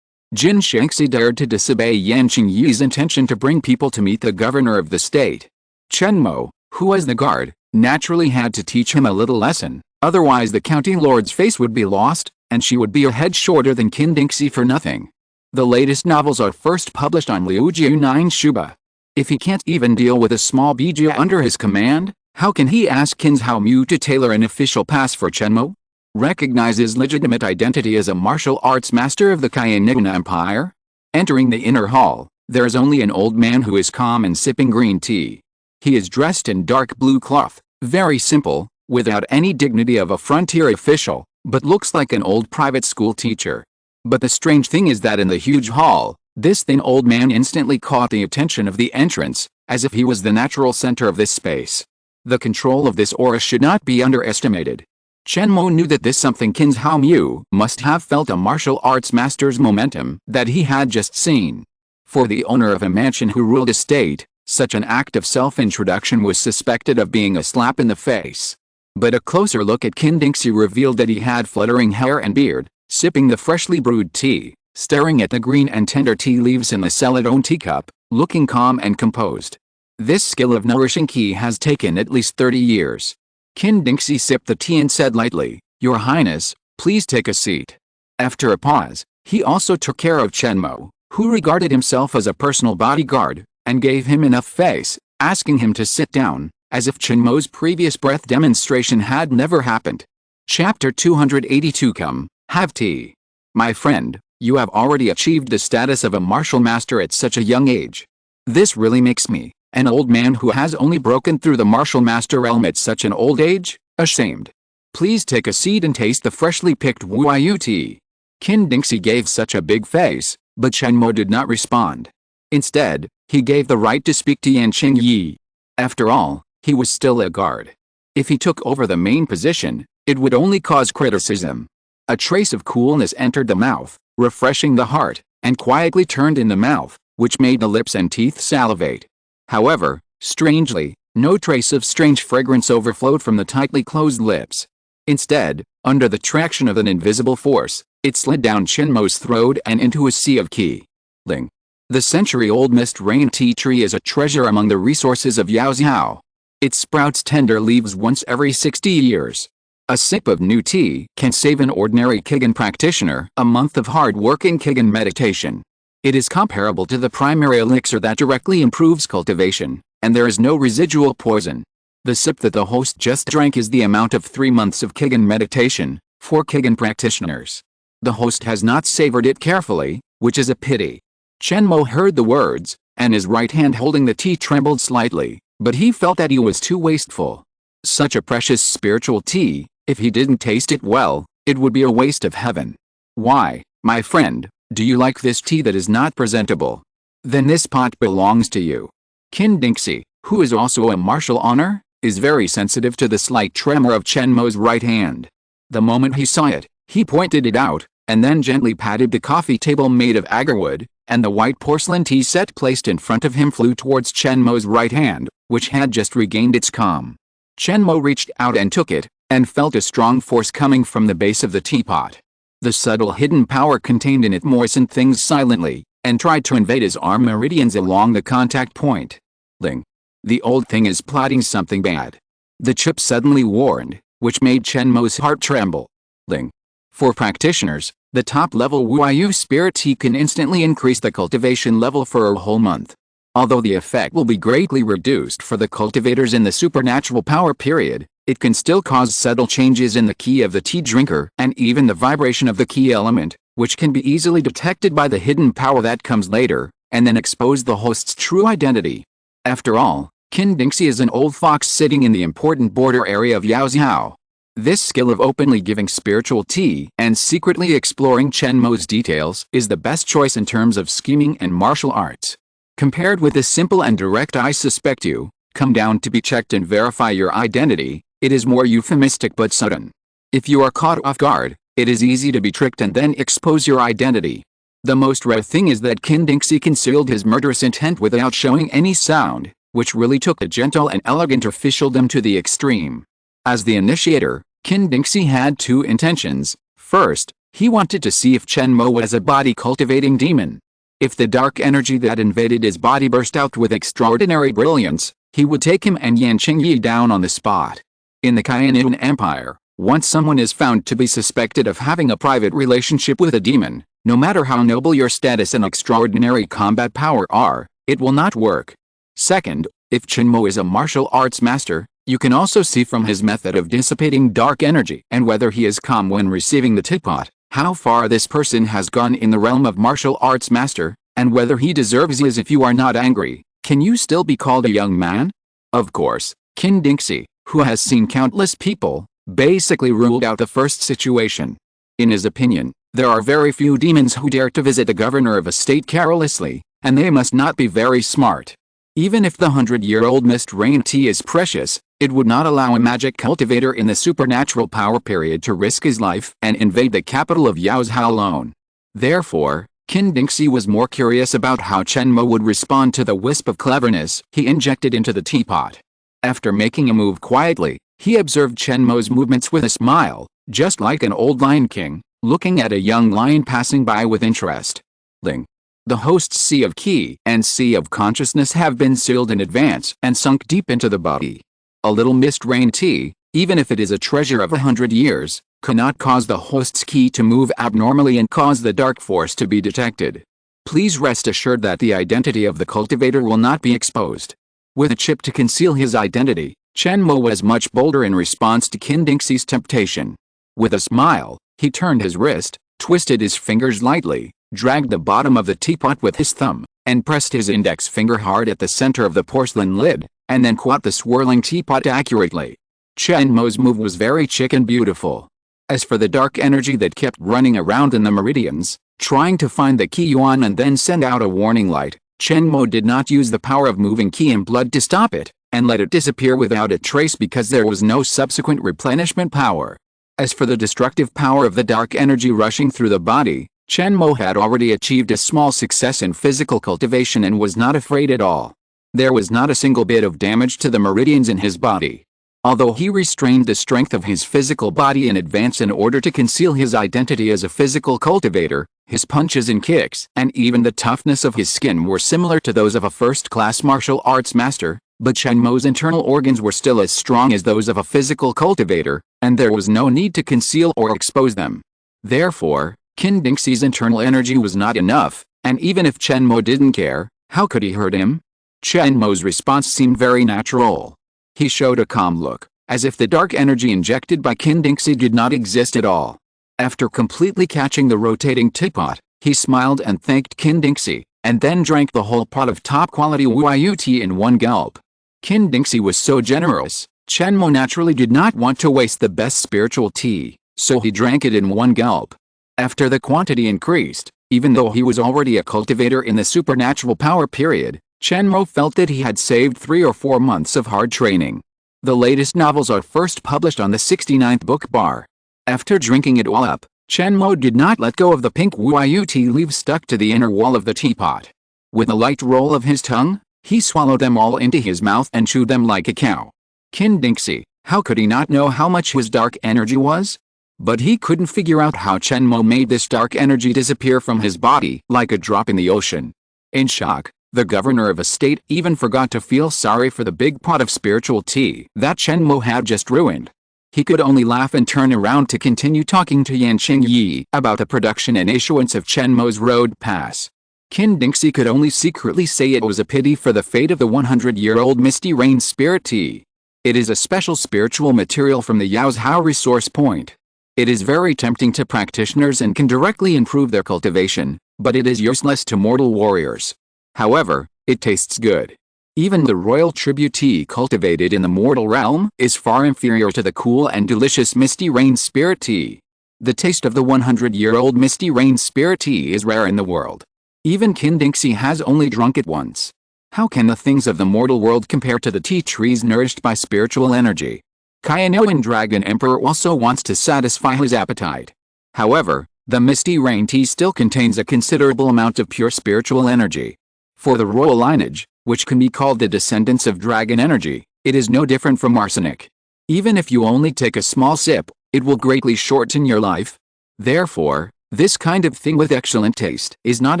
Yan Qingyi dared to disobey Yan Qingyi's intention to bring people to meet the governor of the state. Chen Mo, who was the guard, naturally had to teach him a little lesson, otherwise the county lord's face would be lost, and she would be a head shorter than Qingyi for nothing. The latest novels are first published on Liujiu 9 Shuba. If he can't even deal with a small bija under his command, how can he ask Qin Zhao Mu to tailor an official pass for Chen Mo? Recognize his legitimate identity as a martial arts master of the Qiannian Empire? Entering the inner hall, there is only an old man who is calm and sipping green tea. He is dressed in dark blue cloth, very simple, without any dignity of a frontier official, but looks like an old private school teacher. But the strange thing is that in the huge hall, this thin old man instantly caught the attention of the entrance, as if he was the natural center of this space. The control of this aura should not be underestimated. Chen Mo knew that this something Qin Zhao Mu must have felt a martial arts master's momentum that he had just seen. For the owner of a mansion who ruled a state, such an act of self-introduction was suspected of being a slap in the face. But a closer look at Qin Dingxi revealed that he had fluttering hair and beard, sipping the freshly brewed tea, staring at the green and tender tea leaves in the celadone teacup, looking calm and composed. This skill of nourishing qi has taken at least 30 years. Qin Dingxi sipped the tea and said lightly, "Your Highness, please take a seat." After a pause, he also took care of Chen Mo, who regarded himself as a personal bodyguard, and gave him enough face, asking him to sit down, as if Chen Mo's previous breath demonstration had never happened. Chapter 282 Come, have tea. My friend, you have already achieved the status of a martial master at such a young age. This really makes me, an old man who has only broken through the martial master realm at such an old age, ashamed. Please take a seat and taste the freshly picked Wuyu tea. Qin Dingxi gave such a big face, but Chen Mo did not respond. Instead, he gave the right to speak to Yan Qingyi. After all, he was still a guard. If he took over the main position, it would only cause criticism. A trace of coolness entered the mouth, refreshing the heart, and quietly turned in the mouth, which made the lips and teeth salivate. However, strangely, no trace of strange fragrance overflowed from the tightly closed lips. Instead, under the traction of an invisible force, it slid down Chen Mo's throat and into a sea of qi. Ling. The century-old mist rain tea tree is a treasure among the resources of Yaoxiao. It sprouts tender leaves once every 60 years. A sip of new tea can save an ordinary Qigong practitioner a month of hard-working Qigong meditation. It is comparable to the primary elixir that directly improves cultivation, and there is no residual poison. The sip that the host just drank is the amount of 3 months of Qigong meditation for Qigong practitioners. The host has not savored it carefully, which is a pity. Chen Mo heard the words, and his right hand holding the tea trembled slightly, but he felt that he was too wasteful. Such a precious spiritual tea, if he didn't taste it well, it would be a waste of heaven. Why, my friend, do you like this tea that is not presentable? Then this pot belongs to you. Qin Dingxi, who is also a martial honor, is very sensitive to the slight tremor of Chen Mo's right hand. The moment he saw it, he pointed it out, and then gently patted the coffee table made of agarwood, and the white porcelain tea set placed in front of him flew towards Chen Mo's right hand, which had just regained its calm. Chen Mo reached out and took it, and felt a strong force coming from the base of the teapot. The subtle hidden power contained in it moistened things silently, and tried to invade his arm meridians along the contact point. Ling. The old thing is plotting something bad. The chip suddenly warned, which made Chen Mo's heart tremble. Ling. For practitioners, the top-level Wuyu spirit tea can instantly increase the cultivation level for a whole month. Although the effect will be greatly reduced for the cultivators in the supernatural power period, it can still cause subtle changes in the qi of the tea drinker and even the vibration of the qi element, which can be easily detected by the hidden power that comes later, and then expose the host's true identity. After all, Qin Dingxi is an old fox sitting in the important border area of Yaoxiao. This skill of openly giving spiritual tea and secretly exploring Chen Mo's details is the best choice in terms of scheming and martial arts. Compared with the simple and direct "I suspect you, come down to be checked and verify your identity," it is more euphemistic but sudden. If you are caught off guard, it is easy to be tricked and then expose your identity. The most rare thing is that Qin Dingxi concealed his murderous intent without showing any sound, which really took the gentle and elegant officialdom to the extreme. As the initiator, Qin Dingxi had two intentions. First, he wanted to see if Chen Mo was a body-cultivating demon. If the dark energy that invaded his body burst out with extraordinary brilliance, he would take him and Yan Qingyi down on the spot. In the Qiannian Empire, once someone is found to be suspected of having a private relationship with a demon, no matter how noble your status and extraordinary combat power are, it will not work. Second, if Chen Mo is a martial arts master, you can also see from his method of dissipating dark energy and whether he is calm when receiving the teapot, how far this person has gone in the realm of martial arts master, and whether he deserves it. If you are not angry, can you still be called a young man? Of course, Qin Dingxi, who has seen countless people, basically ruled out the first situation. In his opinion, there are very few demons who dare to visit the governor of a state carelessly, and they must not be very smart. Even if the 100-year-old mist rain tea is precious, it would not allow a magic cultivator in the supernatural power period to risk his life and invade the capital of Yaozhou alone. Therefore, Qin Dingxi was more curious about how Chen Mo would respond to the wisp of cleverness he injected into the teapot. After making a move quietly, he observed Chen Mo's movements with a smile, just like an old lion king, looking at a young lion passing by with interest. Ling. The host's sea of qi and sea of consciousness have been sealed in advance and sunk deep into the body. A little mist rain tea, even if it is a treasure of 100 years, cannot cause the host's qi to move abnormally and cause the dark force to be detected. Please rest assured that the identity of the cultivator will not be exposed. With a chip to conceal his identity, Chen Mo was much bolder in response to Qin Dingxi's temptation. With a smile, he turned his wrist, twisted his fingers lightly, dragged the bottom of the teapot with his thumb, and pressed his index finger hard at the center of the porcelain lid, and then caught the swirling teapot accurately. Chen Mo's move was very chic and beautiful. As for the dark energy that kept running around in the meridians, trying to find the qi yuan and then send out a warning light, Chen Mo did not use the power of moving qi and blood to stop it, and let it disappear without a trace because there was no subsequent replenishment power. As for the destructive power of the dark energy rushing through the body, Chen Mo had already achieved a small success in physical cultivation and was not afraid at all. There was not a single bit of damage to the meridians in his body. Although he restrained the strength of his physical body in advance in order to conceal his identity as a physical cultivator, his punches and kicks and even the toughness of his skin were similar to those of a first-class martial arts master, but Chen Mo's internal organs were still as strong as those of a physical cultivator, and there was no need to conceal or expose them. Therefore, Qin Dingxi's internal energy was not enough, and even if Chen Mo didn't care, how could he hurt him? Chen Mo's response seemed very natural. He showed a calm look, as if the dark energy injected by Qin Dingxi did not exist at all. After completely catching the rotating teapot, he smiled and thanked Qin Dingxi, and then drank the whole pot of top-quality Wuyu tea in one gulp. Qin Dingxi was so generous, Chen Mo naturally did not want to waste the best spiritual tea, so he drank it in one gulp. After the quantity increased, even though he was already a cultivator in the supernatural power period, Chen Mo felt that he had saved 3 or 4 months of hard training. The latest novels are first published on the 69th book bar. After drinking it all up, Chen Mo did not let go of the pink Wuyu tea leaves stuck to the inner wall of the teapot. With a light roll of his tongue, he swallowed them all into his mouth and chewed them like a cow. Qin Dingxi, how could he not know how much his dark energy was? But he couldn't figure out how Chen Mo made this dark energy disappear from his body like a drop in the ocean. In shock, the governor of a state even forgot to feel sorry for the big pot of spiritual tea that Chen Mo had just ruined. He could only laugh and turn around to continue talking to Yan Qingyi about the production and issuance of Chen Mo's road pass. Qin Dingxi could only secretly say it was a pity for the fate of the 100-year-old Misty Rain Spirit Tea. It is a special spiritual material from the Yaozhou resource point. It is very tempting to practitioners and can directly improve their cultivation, but it is useless to mortal warriors. However, it tastes good. Even the royal tribute tea cultivated in the mortal realm is far inferior to the cool and delicious Misty Rain Spirit Tea. The taste of the 100-year-old Misty Rain Spirit Tea is rare in the world. Even Qin Dingxi has only drunk it once. How can the things of the mortal world compare to the tea trees nourished by spiritual energy? Kainoan Dragon Emperor also wants to satisfy his appetite. However, the Misty Rain tea still contains a considerable amount of pure spiritual energy. For the royal lineage, which can be called the descendants of dragon energy, it is no different from arsenic. Even if you only take a small sip, it will greatly shorten your life. Therefore, this kind of thing with excellent taste is not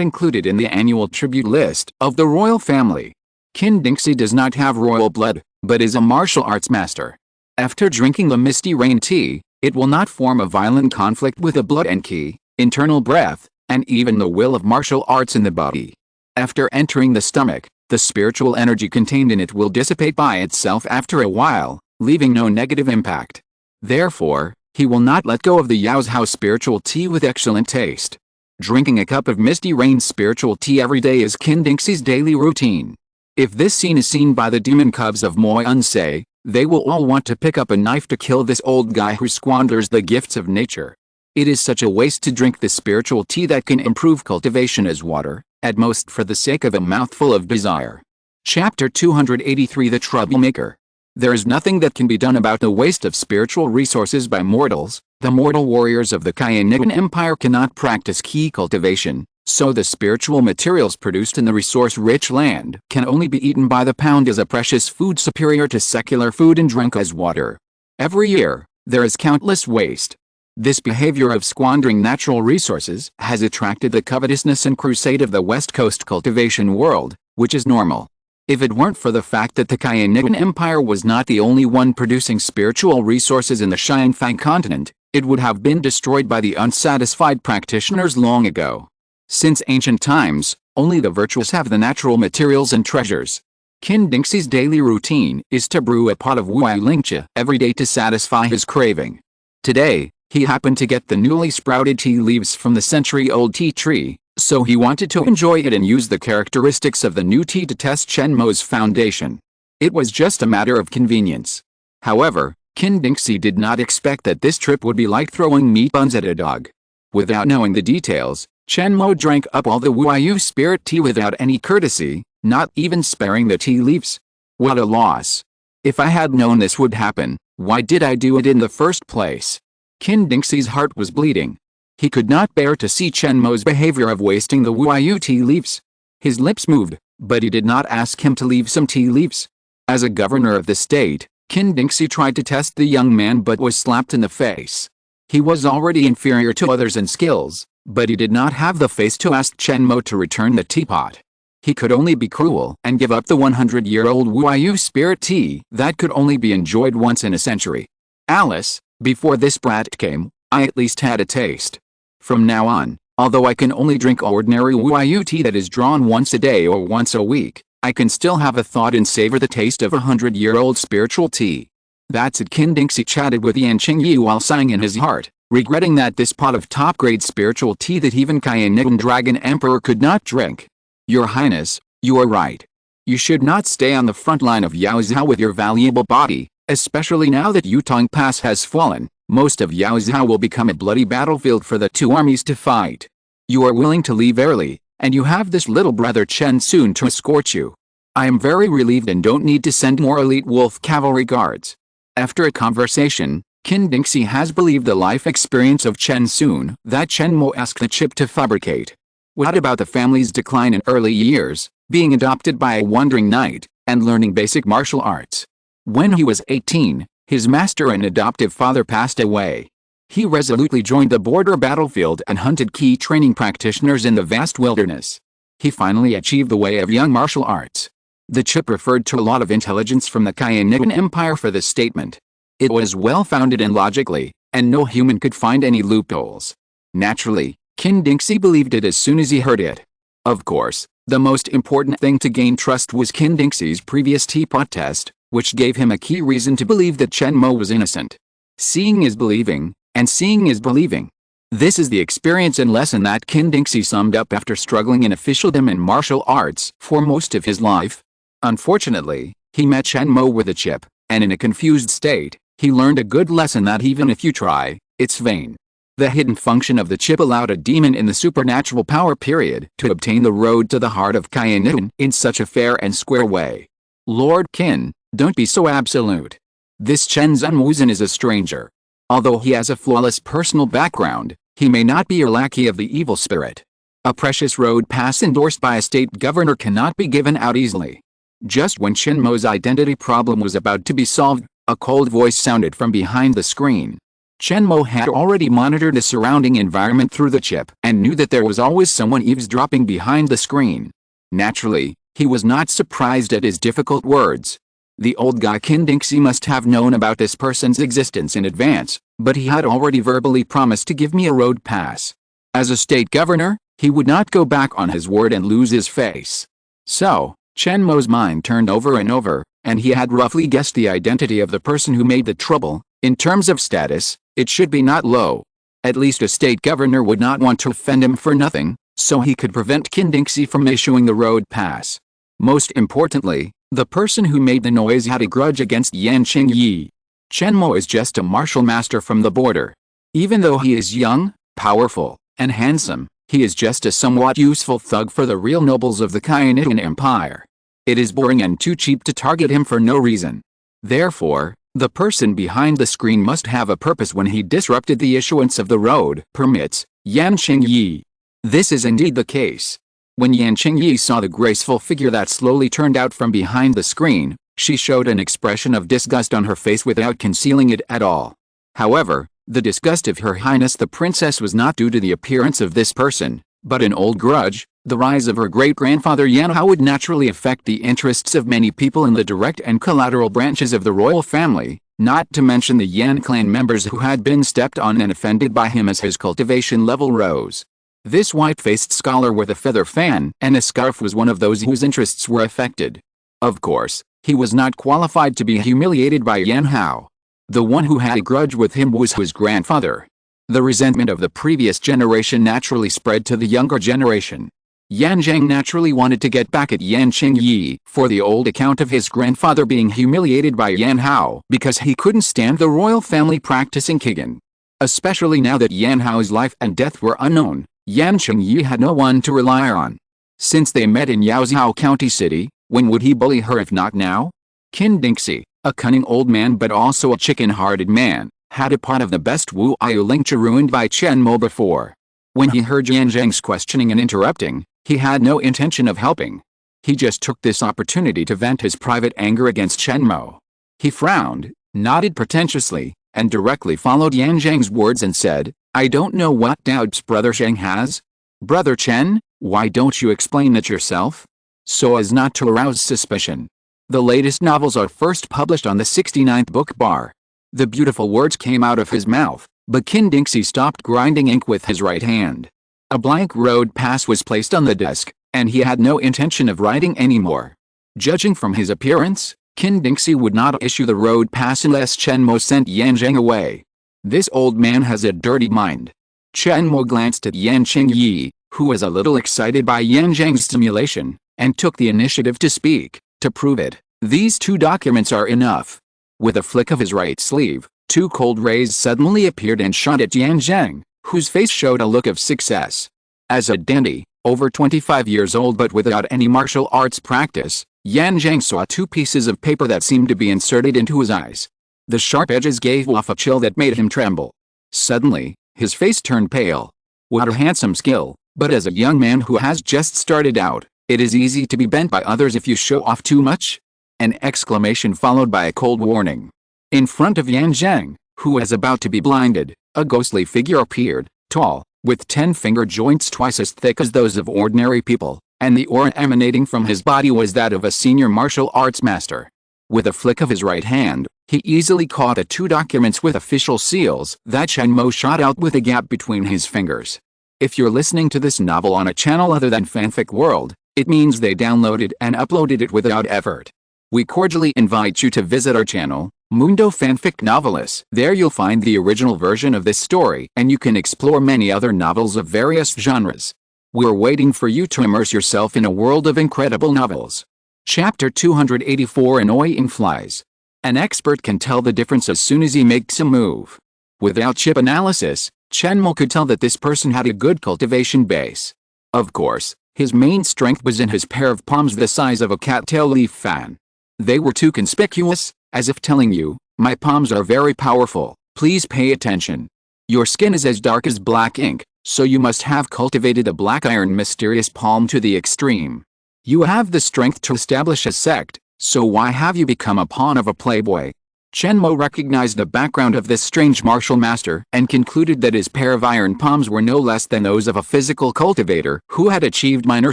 included in the annual tribute list of the royal family. Qin Dingxi does not have royal blood, but is a martial arts master. After drinking the Misty Rain tea, it will not form a violent conflict with the blood and qi, internal breath, and even the will of martial arts in the body. After entering the stomach, The spiritual energy contained in it will dissipate by itself after a while, leaving no negative impact. Therefore, he will not let go of the Yaozhao spiritual tea with excellent taste. Drinking a cup of Misty Rain spiritual tea every day is Qin Dingxi's daily routine. If this scene is seen by the demon cubs of Moi Unsei, they will all want to pick up a knife to kill this old guy who squanders the gifts of nature. It is such a waste to drink the spiritual tea that can improve cultivation as water, at most for the sake of a mouthful of desire. Chapter 283 The Troublemaker. There is nothing that can be done about the waste of spiritual resources by mortals. The mortal warriors of the Kainigan Empire cannot practice key cultivation, so the spiritual materials produced in the resource-rich land can only be eaten by the pound as a precious food superior to secular food and drunk as water. Every year, there is countless waste. This behavior of squandering natural resources has attracted the covetousness and crusade of the West Coast cultivation world, which is normal. If it weren't for the fact that the Kainigan Empire was not the only one producing spiritual resources in the Xiangfang continent, it would have been destroyed by the unsatisfied practitioners long ago. Since ancient times, only the virtuous have the natural materials and treasures. Qin Dingxi's daily routine is to brew a pot of Wuai Lingcha every day to satisfy his craving. Today, he happened to get the newly sprouted tea leaves from the century-old tea tree, so he wanted to enjoy it and use the characteristics of the new tea to test Chen Mo's foundation. It was just a matter of convenience. However, Qin Dingxi did not expect that this trip would be like throwing meat buns at a dog. Without knowing the details, Chen Mo drank up all the Wuayu spirit tea without any courtesy, not even sparing the tea leaves. What a loss. If I had known this would happen, why did I do it in the first place? Qin Dingxi's heart was bleeding. He could not bear to see Chen Mo's behavior of wasting the Wuayu tea leaves. His lips moved, but he did not ask him to leave some tea leaves. As a governor of the state, Qin Dingxi tried to test the young man but was slapped in the face. He was already inferior to others in skills, but he did not have the face to ask Chen Mo to return the teapot. He could only be cruel and give up the 100-year-old Wuayu spirit tea that could only be enjoyed once in a century. Alice, before this brat came, I at least had a taste. From now on, although I can only drink ordinary Wuayu tea that is drawn once a day or once a week, I can still have a thought and savor the taste of 100-year-old spiritual tea. That's it. Qin Dingxi chatted with Yan Qingyi while sighing in his heart, regretting that this pot of top-grade spiritual tea that even Kainigan Dragon Emperor could not drink. Your Highness, you are right. You should not stay on the front line of Yaozhao with your valuable body, especially now that Yutong Pass has fallen. Most of Yaozhao will become a bloody battlefield for the two armies to fight. You are willing to leave early, and you have this little brother Chen soon to escort you. I am very relieved and don't need to send more elite wolf cavalry guards. After a conversation, Qin Dingxi has believed the life experience of Chen Soon that Chen Mo asked the chip to fabricate. What about the family's decline in early years, being adopted by a wandering knight, and learning basic martial arts? When he was 18, his master and adoptive father passed away. He resolutely joined the border battlefield and hunted key training practitioners in the vast wilderness. He finally achieved the way of young martial arts. The chip referred to a lot of intelligence from the Kainigan Empire for this statement. It was well-founded and logically, and no human could find any loopholes. Naturally, Qin Dingxi believed it as soon as he heard it. Of course, the most important thing to gain trust was Qin Dingxi's previous teapot test, which gave him a key reason to believe that Chen Mo was innocent. Seeing is believing, and seeing is believing. This is the experience and lesson that Qin Dingxi summed up after struggling in officialdom and martial arts for most of his life. Unfortunately, he met Chen Mo with a chip, and in a confused state, he learned a good lesson that even if you try, it's vain. The hidden function of the chip allowed a demon in the supernatural power period to obtain the road to the heart of Kainigan in such a fair and square way. Lord Qin, don't be so absolute. This Chen Zunwuzhen is a stranger. Although he has a flawless personal background, he may not be your lackey of the evil spirit. A precious road pass endorsed by a state governor cannot be given out easily. Just when Chen Mo's identity problem was about to be solved, a cold voice sounded from behind the screen. Chen Mo had already monitored the surrounding environment through the chip and knew that there was always someone eavesdropping behind the screen. Naturally, he was not surprised at his difficult words. The old guy Qin Dingxi must have known about this person's existence in advance, but he had already verbally promised to give me a road pass. As a state governor, he would not go back on his word and lose his face. So, Chen Mo's mind turned over and over, and he had roughly guessed the identity of the person who made the trouble. In terms of status, it should be not low. At least a state governor would not want to offend him for nothing, so he could prevent Qin from issuing the road pass. Most importantly, the person who made the noise had a grudge against Yan Qingyi. Chen Mo is just a martial master from the border. Even though he is young, powerful, and handsome, he is just a somewhat useful thug for the real nobles of the Khianian Empire. It is boring and too cheap to target him for no reason. Therefore, the person behind the screen must have a purpose when he disrupted the issuance of the road permits. Yan Qingyi. This is indeed the case. When Yan Qingyi saw the graceful figure that slowly turned out from behind the screen, she showed an expression of disgust on her face without concealing it at all. However, the disgust of Her Highness the Princess was not due to the appearance of this person, but an old grudge. The rise of her great-grandfather Yan Hao would naturally affect the interests of many people in the direct and collateral branches of the royal family, not to mention the Yan clan members who had been stepped on and offended by him as his cultivation level rose. This white-faced scholar with a feather fan and a scarf was one of those whose interests were affected. Of course, he was not qualified to be humiliated by Yan Hao. The one who had a grudge with him was his grandfather. The resentment of the previous generation naturally spread to the younger generation. Yan Zhang naturally wanted to get back at Yan Qingyi for the old account of his grandfather being humiliated by Yan Hao because he couldn't stand the royal family practicing Qigong. Especially now that Yan Hao's life and death were unknown, Yan Qingyi had no one to rely on. Since they met in Yaozhou County City, when would he bully her if not now? Qin, a cunning old man but also a chicken-hearted man, had a pot of the best Wu Iu Lingcha ruined by Chen Mo before. When he heard Yan Zhang's questioning and interrupting, he had no intention of helping. He just took this opportunity to vent his private anger against Chen Mo. He frowned, nodded pretentiously, and directly followed Yan Zhang's words and said, "I don't know what doubts Brother Zhang has. Brother Chen, why don't you explain it yourself? So as not to arouse suspicion. The latest novels are first published on the 69th book bar." The beautiful words came out of his mouth, but Qin stopped grinding ink with his right hand. A blank road pass was placed on the desk, and he had no intention of writing anymore. Judging from his appearance, Qin would not issue the road pass unless Chen Mo sent Yan Zhang away. This old man has a dirty mind. Chen Mo glanced at Yan Qingyi, who was a little excited by Yan Zhang's stimulation, and took the initiative to speak. To prove it, these 2 documents are enough. With a flick of his right sleeve, 2 cold rays suddenly appeared and shot at Yan Zhang, whose face showed a look of success. As a dandy, over 25 years old but without any martial arts practice, Yan Zhang saw 2 pieces of paper that seemed to be inserted into his eyes. The sharp edges gave off a chill that made him tremble. Suddenly, his face turned pale. What a handsome skill, but as a young man who has just started out, it is easy to be bent by others if you show off too much? An exclamation followed by a cold warning. In front of Yan Zhang, who was about to be blinded, a ghostly figure appeared, tall, with 10 finger joints twice as thick as those of ordinary people, and the aura emanating from his body was that of a senior martial arts master. With a flick of his right hand, he easily caught the 2 documents with official seals that Chen Mo shot out with a gap between his fingers. If you're listening to this novel on a channel other than Fanfic World, it means they downloaded and uploaded it without effort. We cordially invite you to visit our channel, Mundo Fanfic Novelis. There you'll find the original version of this story and you can explore many other novels of various genres. We're waiting for you to immerse yourself in a world of incredible novels. Chapter 284 Annoying Flies. An expert can tell the difference as soon as he makes a move. Without chip analysis, Chen Mo could tell that this person had a good cultivation base. Of course, his main strength was in his pair of palms the size of a cattail leaf fan. They were too conspicuous, as if telling you, "My palms are very powerful, please pay attention." Your skin is as dark as black ink, so you must have cultivated a black iron mysterious palm to the extreme. You have the strength to establish a sect, so why have you become a pawn of a playboy? Chen Mo recognized the background of this strange martial master and concluded that his pair of iron palms were no less than those of a physical cultivator who had achieved minor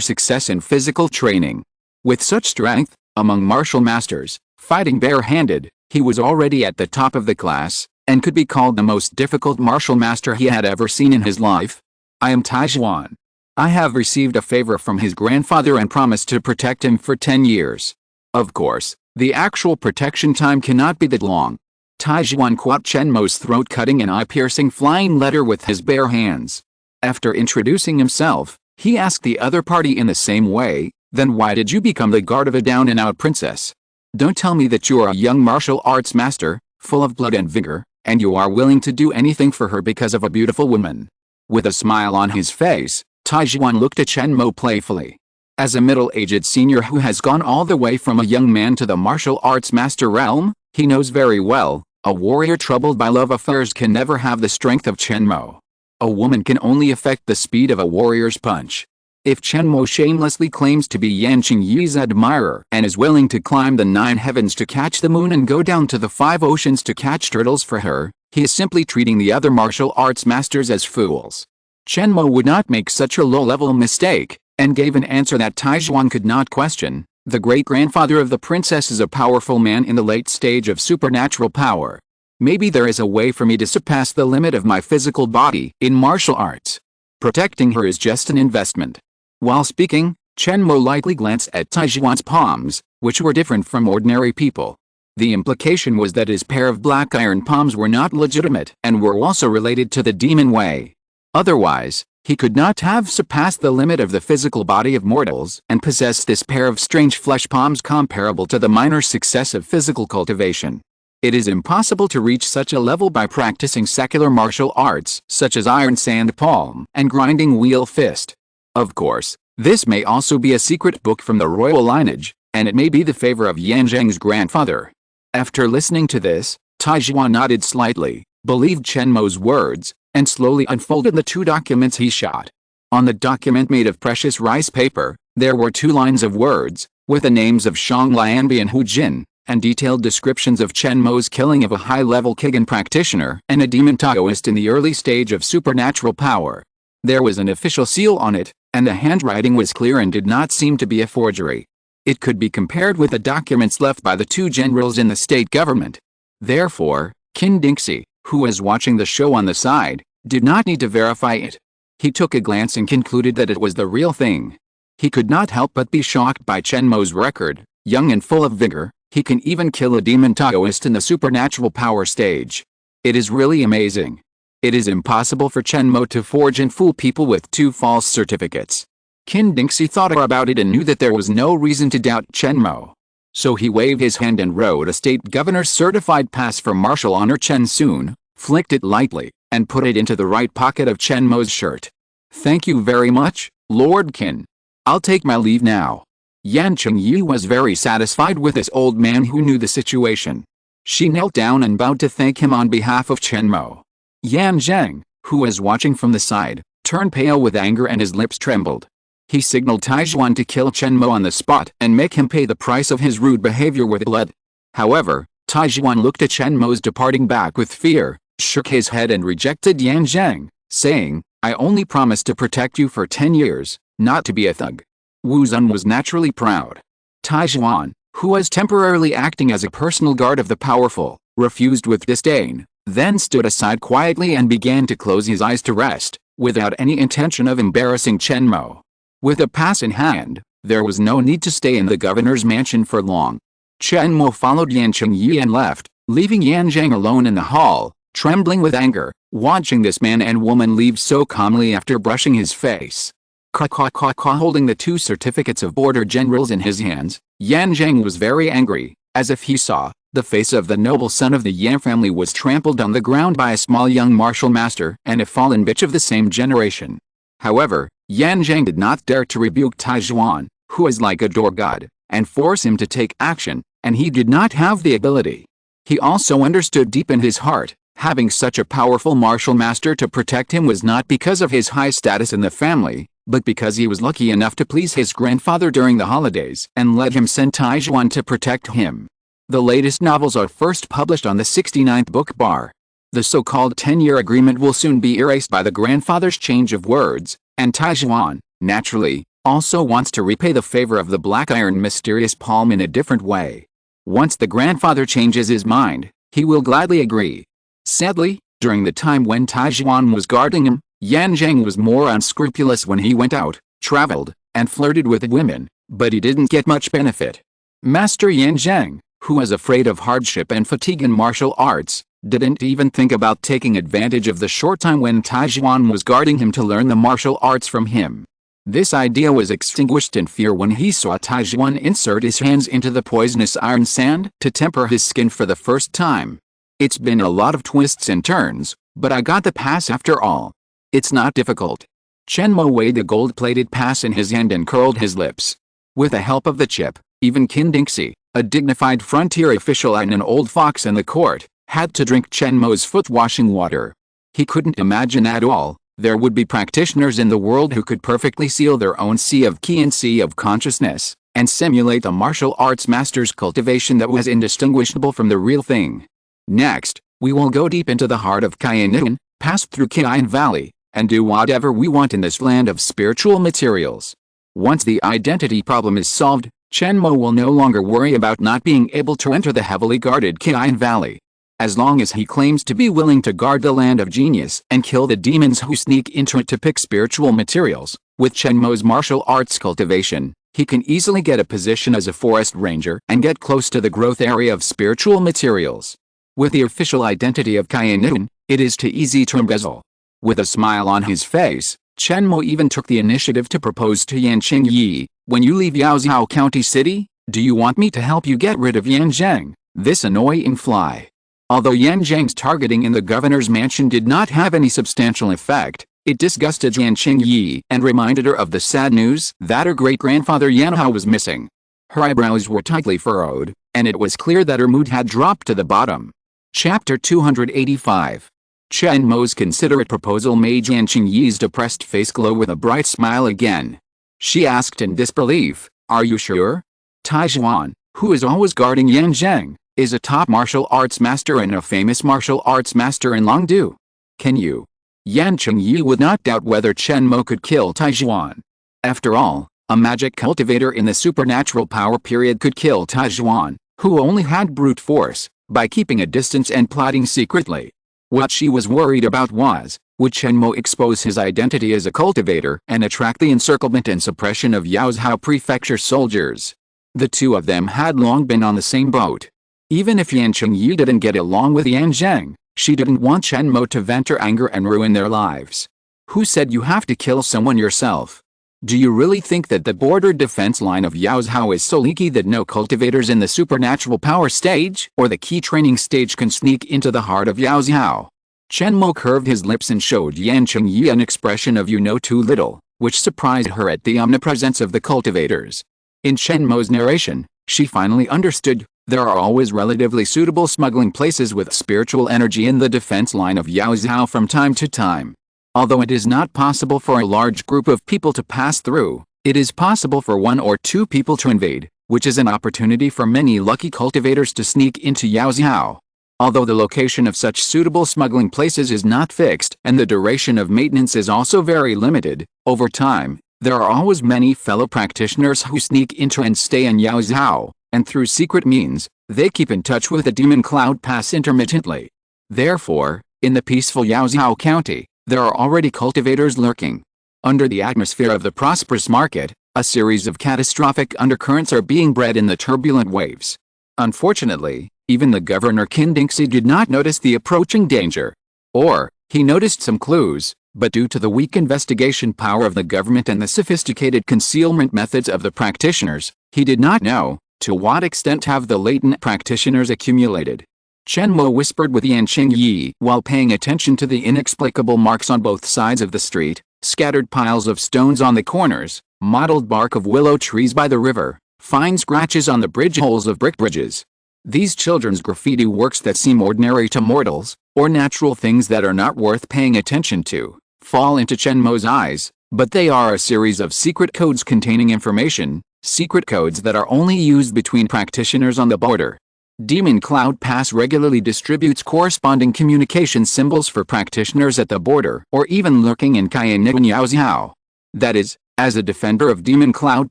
success in physical training. With such strength, among martial masters, fighting bare-handed, he was already at the top of the class, and could be called the most difficult martial master he had ever seen in his life. "I am Taijuan. I have received a favor from his grandfather and promised to protect him for 10 years. Of course, the actual protection time cannot be that long. Taijuan caught Chen Mo's throat-cutting and eye-piercing flying letter with his bare hands. After introducing himself, he asked the other party in the same way, "Then why did you become the guard of a down-and-out princess? Don't tell me that you are a young martial arts master, full of blood and vigor, and you are willing to do anything for her because of a beautiful woman." With a smile on his face, Taijuan looked at Chen Mo playfully. As a middle-aged senior who has gone all the way from a young man to the martial arts master realm, he knows very well, a warrior troubled by love affairs can never have the strength of Chen Mo. A woman can only affect the speed of a warrior's punch. If Chen Mo shamelessly claims to be Yan Qingyi's admirer and is willing to climb the 9 heavens to catch the moon and go down to the 5 oceans to catch turtles for her, he is simply treating the other martial arts masters as fools. Chen Mo would not make such a low-level mistake, and gave an answer that Taijuan could not question. The great-grandfather of the princess is a powerful man in the late stage of supernatural power. Maybe there is a way for me to surpass the limit of my physical body in martial arts. Protecting her is just an investment. While speaking, Chen Mo lightly glanced at Taijuan's palms, which were different from ordinary people. The implication was that his pair of black iron palms were not legitimate and were also related to the demon way. Otherwise, he could not have surpassed the limit of the physical body of mortals and possessed this pair of strange flesh palms comparable to the minor success of physical cultivation. It is impossible to reach such a level by practicing secular martial arts such as iron sand palm and grinding wheel fist. Of course, this may also be a secret book from the royal lineage, and it may be the favor of Yan Zheng's grandfather. After listening to this, Taijuan nodded slightly, believed Chen Mo's words, and slowly unfolded the 2 documents he shot. On the document made of precious rice paper, there were 2 lines of words, with the names of Shang Lianbi and Hu Jin, and detailed descriptions of Chen Mo's killing of a high-level Kigan practitioner and a demon Taoist in the early stage of supernatural power. There was an official seal on it, and the handwriting was clear and did not seem to be a forgery. It could be compared with the documents left by the 2 generals in the state government. Therefore, Qin Dingxi, who was watching the show on the side, did not need to verify it. He took a glance and concluded that it was the real thing. He could not help but be shocked by Chen Mo's record. Young and full of vigor, he can even kill a demon Taoist in the supernatural power stage. It is really amazing. It is impossible for Chen Mo to forge and fool people with 2 false certificates. Qin Dingxi thought about it and knew that there was no reason to doubt Chen Mo. So he waved his hand and wrote a state governor's certified pass for martial honor Chen Sun, flicked it lightly, and put it into the right pocket of Chen Mo's shirt. "Thank you very much, Lord Qin. I'll take my leave now." Yan Qingyi was very satisfied with this old man who knew the situation. She knelt down and bowed to thank him on behalf of Chen Mo. Yan Zheng, who was watching from the side, turned pale with anger and his lips trembled. He signaled Taijuan to kill Chen Mo on the spot and make him pay the price of his rude behavior with blood. However, Taijuan looked at Chen Mo's departing back with fear, shook his head and rejected Yan Zheng, saying, "I only promised to protect you for 10 years, not to be a thug." Wu Zun was naturally proud. Taijuan, who was temporarily acting as a personal guard of the powerful, refused with disdain, then stood aside quietly and began to close his eyes to rest, without any intention of embarrassing Chen Mo. With a pass in hand, there was no need to stay in the governor's mansion for long. Chen Mo followed Yan Qingyi and left, leaving Yan Zheng alone in the hall, trembling with anger, watching this man and woman leave so calmly after brushing his face. Holding the 2 certificates of border generals in his hands, Yan Zheng was very angry, as if he saw the face of the noble son of the Yan family was trampled on the ground by a small young martial master and a fallen bitch of the same generation. However, Yan Zheng did not dare to rebuke Taijuan, who was like a door god, and force him to take action, and he did not have the ability. He also understood deep in his heart, having such a powerful martial master to protect him was not because of his high status in the family, but because he was lucky enough to please his grandfather during the holidays and let him send Taijuan to protect him. The latest novels are first published on the 69th book bar. The so-called 10-year agreement will soon be erased by the grandfather's change of words, and Taijuan, naturally, also wants to repay the favor of the black iron mysterious palm in a different way. Once the grandfather changes his mind, he will gladly agree. Sadly, during the time when Taijuan was guarding him, Yan Zhang was more unscrupulous when he went out, traveled, and flirted with women, but he didn't get much benefit. Master Yan Zhang, who was afraid of hardship and fatigue in martial arts, didn't even think about taking advantage of the short time when Taizhuan was guarding him to learn the martial arts from him. This idea was extinguished in fear when he saw Taizhuan insert his hands into the poisonous iron sand to temper his skin for the first time. It's been a lot of twists and turns, but I got the pass after all. It's not difficult. Chen Mo weighed the gold-plated pass in his hand and curled his lips. With the help of the chip, even Qin Dingxi, a dignified frontier official and an old fox in the court, had to drink Chen Mo's foot-washing water. He couldn't imagine at all there would be practitioners in the world who could perfectly seal their own sea of qi and sea of consciousness, and simulate a martial arts master's cultivation that was indistinguishable from the real thing. Next, we will go deep into the heart of Cayenne, pass through Qian Valley, and do whatever we want in this land of spiritual materials. Once the identity problem is solved, Chen Mo will no longer worry about not being able to enter the heavily guarded Qian Valley. As long as he claims to be willing to guard the land of genius and kill the demons who sneak into it to pick spiritual materials, with Chen Mo's martial arts cultivation, he can easily get a position as a forest ranger and get close to the growth area of spiritual materials. With the official identity of Cayenne, it is too easy to embezzle. With a smile on his face, Chen Mo even took the initiative to propose to Yan Qingyi, "When you leave Yaozhou County City, do you want me to help you get rid of Yan Zhang, this annoying fly?" Although Yan Zhang's targeting in the governor's mansion did not have any substantial effect, it disgusted Yan Qingyi and reminded her of the sad news that her great-grandfather Yan Hao was missing. Her eyebrows were tightly furrowed, and it was clear that her mood had dropped to the bottom. Chapter 285. Chen Mo's considerate proposal made Yan Qingyi's depressed face glow with a bright smile again. She asked in disbelief, "Are you sure? Taizhuan, who is always guarding Yan Zhang, is a top martial arts master and a famous martial arts master in Longdu. Can you?" Yan Qingyi would not doubt whether Chen Mo could kill Taizhuan. After all, a magic cultivator in the supernatural power period could kill Taizhuan, who only had brute force, by keeping a distance and plotting secretly. What she was worried about was, would Chen Mo expose his identity as a cultivator and attract the encirclement and suppression of Yaozhou Prefecture soldiers? The two of them had long been on the same boat. Even if Yan Qingyi didn't get along with Yan Zhang, she didn't want Chen Mo to vent her anger and ruin their lives. "Who said you have to kill someone yourself? Do you really think that the border defense line of Yaozhou is so leaky that no cultivators in the supernatural power stage or the key training stage can sneak into the heart of Yaozhou?" Chen Mo curved his lips and showed Yan Qingyi an expression of "you know too little," which surprised her at the omnipresence of the cultivators. In Chen Mo's narration, she finally understood. There are always relatively suitable smuggling places with spiritual energy in the defense line of Yaozhou from time to time. Although it is not possible for a large group of people to pass through, it is possible for one or two people to invade, which is an opportunity for many lucky cultivators to sneak into Yaozhou. Although the location of such suitable smuggling places is not fixed and the duration of maintenance is also very limited, over time, there are always many fellow practitioners who sneak into and stay in Yaozhou, and through secret means, they keep in touch with the Demon Cloud Pass intermittently. Therefore, in the peaceful Yaozhou County, there are already cultivators lurking. Under the atmosphere of the prosperous market, a series of catastrophic undercurrents are being bred in the turbulent waves. Unfortunately, even the governor Qin Dingxi did not notice the approaching danger. Or, he noticed some clues, but due to the weak investigation power of the government and the sophisticated concealment methods of the practitioners, he did not know to what extent have the latent practitioners accumulated. Chen Mo whispered with Yan Qingyi while paying attention to the inexplicable marks on both sides of the street, scattered piles of stones on the corners, mottled bark of willow trees by the river, fine scratches on the bridge holes of brick bridges. These children's graffiti works that seem ordinary to mortals, or natural things that are not worth paying attention to, fall into Chen Mo's eyes, but they are a series of secret codes containing information, secret codes that are only used between practitioners on the border. Demon Cloud Pass regularly distributes corresponding communication symbols for practitioners at the border or even lurking in Cayenne and Yaozhou. That is, as a defender of Demon Cloud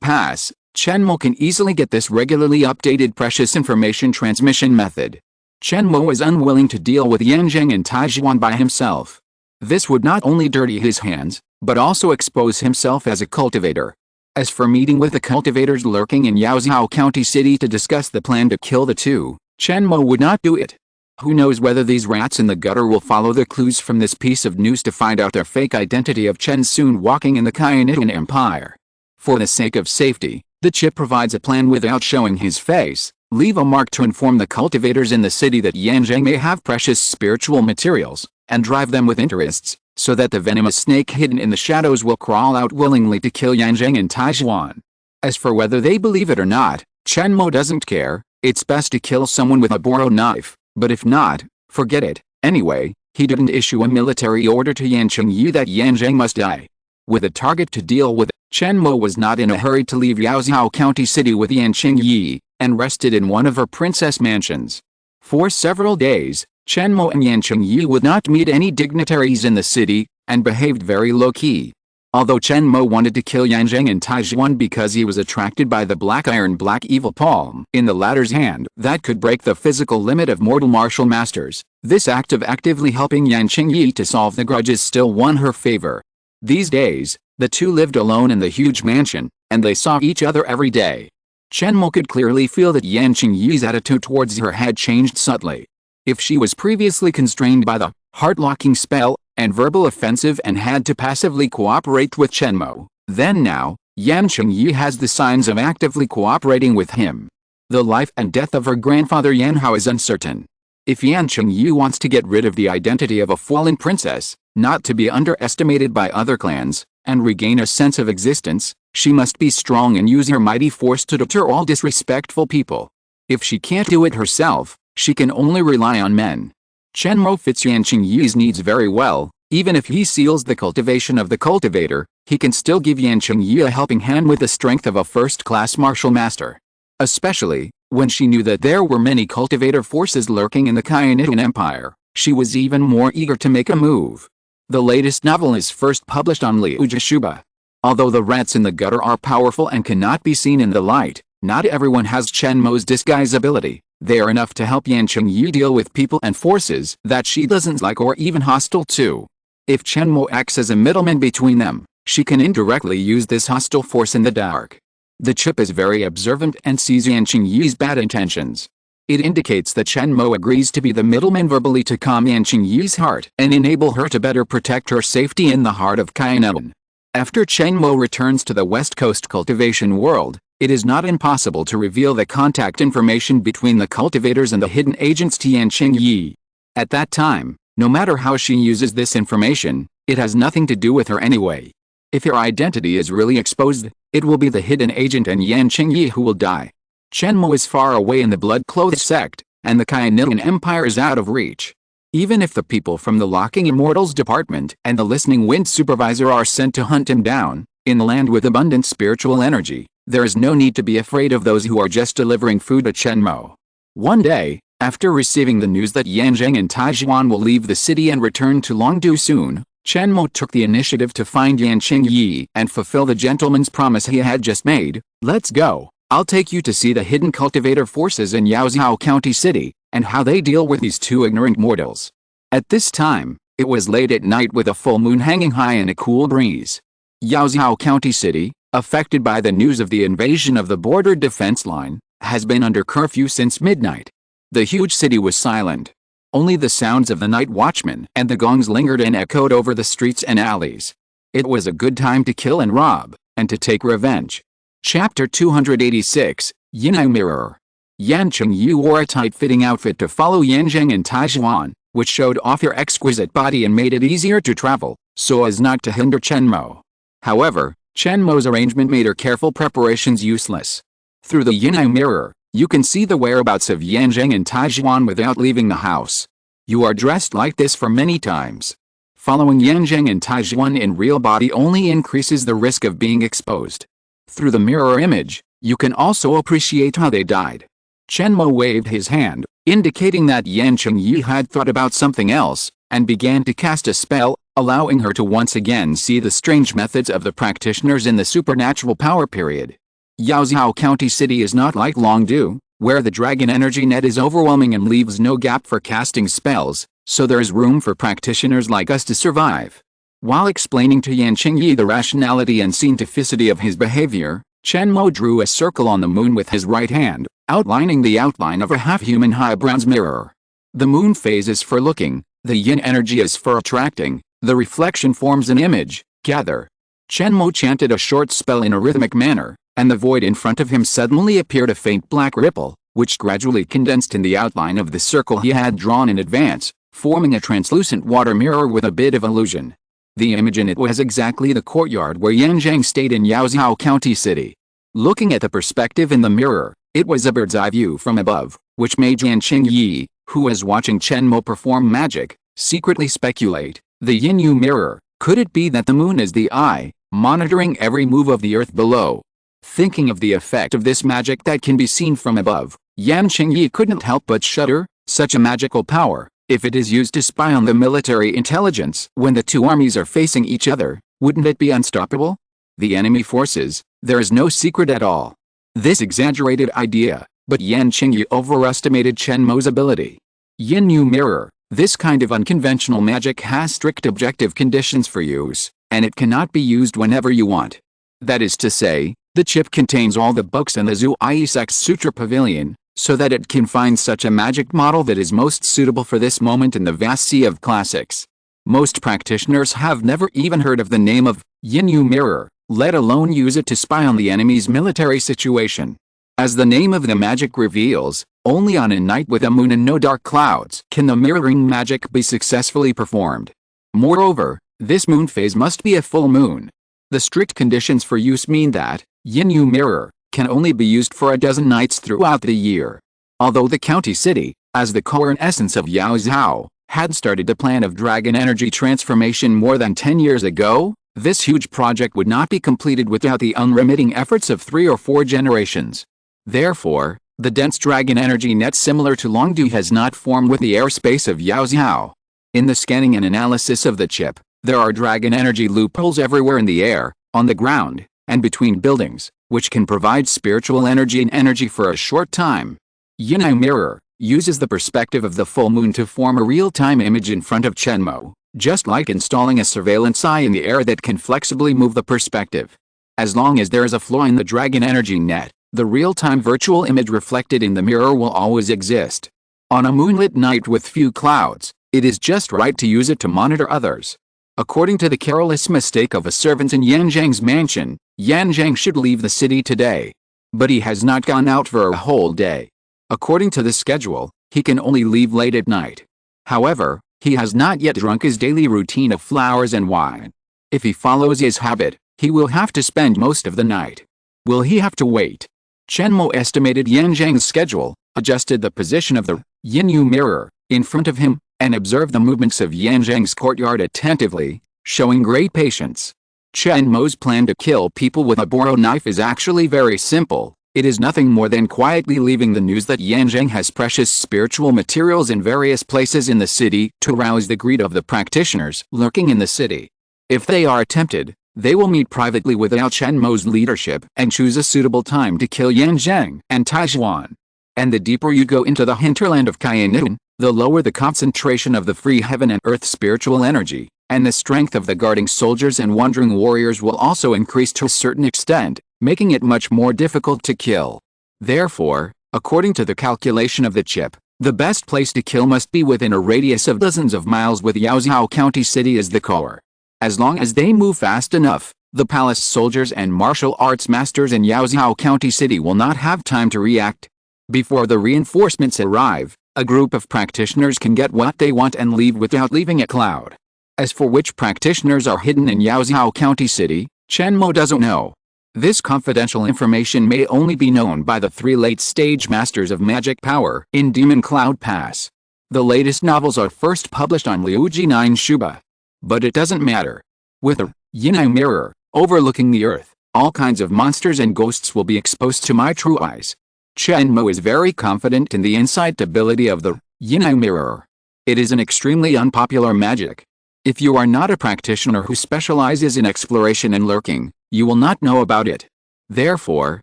Pass, Chen Mo can easily get this regularly updated precious information transmission method. Chen Mo is unwilling to deal with Yan Zhang and Taizhuan by himself. This would not only dirty his hands, but also expose himself as a cultivator. As for meeting with the cultivators lurking in Yaozhou County City to discuss the plan to kill the two, Chen Mo would not do it. Who knows whether these rats in the gutter will follow the clues from this piece of news to find out their fake identity of Chen soon walking in the Kyanitian Empire. For the sake of safety, the chip provides a plan without showing his face. Leave a mark to inform the cultivators in the city that Yanzheng may have precious spiritual materials, and drive them with interests, so that the venomous snake hidden in the shadows will crawl out willingly to kill Yanzheng and Taijuan. As for whether they believe it or not, Chen Mo doesn't care. It's best to kill someone with a borrowed knife, but if not, forget it. Anyway, he didn't issue a military order to Yan Qingyi that Yanzheng must die. With a target to deal with, Chen Mo was not in a hurry to leave Yaozhou County City with Yan Qingyi, and rested in one of her princess mansions. For several days, Chen Mo and Yan Qingyi would not meet any dignitaries in the city, and behaved very low-key. Although Chen Mo wanted to kill Yanzheng and Taijuan because he was attracted by the black iron black evil palm in the latter's hand that could break the physical limit of mortal martial masters, this act of actively helping Yan Qingyi to solve the grudges still won her favor. These days, the two lived alone in the huge mansion, and they saw each other every day. Chen Mo could clearly feel that Yan Qingyi's attitude towards her had changed subtly. If she was previously constrained by the heart-locking spell and verbal offensive and had to passively cooperate with Chen Mo, then now, Yan Qingyi has the signs of actively cooperating with him. The life and death of her grandfather Yan Hao is uncertain. If Yan Qingyi wants to get rid of the identity of a fallen princess, not to be underestimated by other clans, and regain a sense of existence, she must be strong and use her mighty force to deter all disrespectful people. If she can't do it herself, she can only rely on men. Chen Mo fits Yan Qingyi's needs very well. Even if he seals the cultivation of the cultivator, he can still give Yan Qingyi a helping hand with the strength of a first-class martial master. Especially, when she knew that there were many cultivator forces lurking in the Kyanitian Empire, she was even more eager to make a move. The latest novel is first published on Liu Jishuba. Although the rats in the gutter are powerful and cannot be seen in the light, not everyone has Chen Mo's disguise ability. They are enough to help Yan Qingyi deal with people and forces that she doesn't like or even hostile to. If Chen Mo acts as a middleman between them, she can indirectly use this hostile force in the dark. The chip is very observant and sees Yan Qingyi's bad intentions. It indicates that Chen Mo agrees to be the middleman verbally to calm Yan Qingyi's heart and enable her to better protect her safety in the heart of Kyanitian. After Chen Mo returns to the West Coast cultivation world, it is not impossible to reveal the contact information between the cultivators and the hidden agents to Yan Qingyi. At that time, no matter how she uses this information, it has nothing to do with her anyway. If her identity is really exposed, it will be the hidden agent and Yan Qingyi who will die. Chen Mo is far away in the blood-clothed sect, and the Kyanitian Empire is out of reach. Even if the people from the Locking Immortals Department and the Listening Wind Supervisor are sent to hunt him down, in the land with abundant spiritual energy, there is no need to be afraid of those who are just delivering food to Chen Mo. One day, after receiving the news that Yanzheng and Taijuan will leave the city and return to Longdu soon, Chen Mo took the initiative to find Yan Qingyi and fulfill the gentleman's promise he had just made. Let's go. I'll take you to see the hidden cultivator forces in Yaozhou County City, and how they deal with these two ignorant mortals. At this time, it was late at night with a full moon hanging high and a cool breeze. Yaozhou County City, affected by the news of the invasion of the border defense line, has been under curfew since midnight. The huge city was silent. Only the sounds of the night watchman and the gongs lingered and echoed over the streets and alleys. It was a good time to kill and rob, and to take revenge. Chapter 286, Yinai Mirror. Yan Qingyi wore a tight-fitting outfit to follow Yanzheng and Taijuan, which showed off her exquisite body and made it easier to travel, so as not to hinder Chen Mo. However, Chen Mo's arrangement made her careful preparations useless. Through the Yinai mirror, you can see the whereabouts of Yanzheng and Taijuan without leaving the house. You are dressed like this for many times. Following Yanzheng and Taijuan in real body only increases the risk of being exposed. Through the mirror image, you can also appreciate how they died. Chen Mo waved his hand, indicating that Yan Qingyi had thought about something else, and began to cast a spell, allowing her to once again see the strange methods of the practitioners in the supernatural power period. Yaozhou County City is not like Longdu, where the dragon energy net is overwhelming and leaves no gap for casting spells. so there is room for practitioners like us to survive. While explaining to Yan Qingyi the rationality and scientificity of his behavior, Chen Mo drew a circle on the moon with his right hand, outlining the outline of a half-human high-bronze mirror. The moon phase is for looking, the yin energy is for attracting, the reflection forms an image, gather. Chen Mo chanted a short spell in a rhythmic manner, and the void in front of him suddenly appeared a faint black ripple, which gradually condensed in the outline of the circle he had drawn in advance, forming a translucent water mirror with a bit of illusion. The image in it was exactly the courtyard where Yan Zhang stayed in Yaozhou County City. Looking at the perspective in the mirror, it was a bird's-eye view from above, which made Yan Qingyi, who was watching Chen Mo perform magic, secretly speculate, the Yin-Yu mirror, could it be that the moon is the eye, monitoring every move of the earth below? Thinking of the effect of this magic that can be seen from above, Yan Qingyi couldn't help but shudder. Such a magical power, if it is used to spy on the military intelligence when the two armies are facing each other, wouldn't it be unstoppable? The enemy forces, there is no secret at all. This exaggerated idea, but Yan Qingyi overestimated Chen Mo's ability. Yin-Yu mirror, this kind of unconventional magic has strict objective conditions for use, and it cannot be used whenever you want. That is to say, the chip contains all the books in the Zhuai Sex Sutra Pavilion, so that it can find such a magic model that is most suitable for this moment in the vast sea of classics. Most practitioners have never even heard of the name of Yin-Yu mirror, let alone use it to spy on the enemy's military situation. As the name of the magic reveals, only on a night with a moon and no dark clouds can the mirroring magic be successfully performed. Moreover, this moon phase must be a full moon. The strict conditions for use mean that Yin-Yu mirror can only be used for a dozen nights throughout the year. Although the county city, as the core and essence of Yaozhou, had started the plan of dragon energy transformation more than 10 years ago, this huge project would not be completed without the unremitting efforts of 3 or 4 generations. Therefore, the dense dragon energy net similar to Longdu has not formed with the airspace of Yaozhou. In the scanning and analysis of the chip, there are dragon energy loopholes everywhere in the air, on the ground, and between buildings, which can provide spiritual energy and energy for a short time. Yin-Yu mirror uses the perspective of the full moon to form a real-time image in front of Chen Mo, just like installing a surveillance eye in the air that can flexibly move the perspective. As long as there is a flaw in the dragon energy net, the real-time virtual image reflected in the mirror will always exist. On a moonlit night with few clouds, it is just right to use it to monitor others. According to the careless mistake of a servant in Yan Zhang's mansion, Yan Zhang should leave the city today. But he has not gone out for a whole day. According to the schedule, he can only leave late at night. However, he has not yet drunk his daily routine of flowers and wine. If he follows his habit, he will have to spend most of the night. Will he have to wait? Chen Mo estimated Yan Zhang's schedule, adjusted the position of the Yin-Yu mirror in front of him, and observed the movements of Yan Zhang's courtyard attentively, showing great patience. Chen Mo's plan to kill people with a borrowed knife is actually very simple. It is nothing more than quietly leaving the news that Yan Zhang has precious spiritual materials in various places in the city to rouse the greed of the practitioners lurking in the city. If they are tempted, they will meet privately without Chen Mo's leadership and choose a suitable time to kill Yan Zhang and Taishuan. And the deeper you go into the hinterland of Kainan, the lower the concentration of the free heaven and earth spiritual energy, and the strength of the guarding soldiers and wandering warriors will also increase to a certain extent, making it much more difficult to kill. Therefore, according to the calculation of the chip, the best place to kill must be within a radius of dozens of miles with Yaozhou County City as the core. As long as they move fast enough, the palace soldiers and martial arts masters in Yaozhou County City will not have time to react. Before the reinforcements arrive, a group of practitioners can get what they want and leave without leaving a cloud. As for which practitioners are hidden in Yaozhou County City, Chen Mo doesn't know. This confidential information may only be known by the 3 late-stage masters of magic power in Demon Cloud Pass. The latest novels are first published on Liuji 9 Shuba. But it doesn't matter. With a Yin-Yu mirror overlooking the earth, all kinds of monsters and ghosts will be exposed to my true eyes. Chen Mo is very confident in the insight ability of the Yin-Yu mirror. It is an extremely unpopular magic. If you are not a practitioner who specializes in exploration and lurking, you will not know about it. Therefore,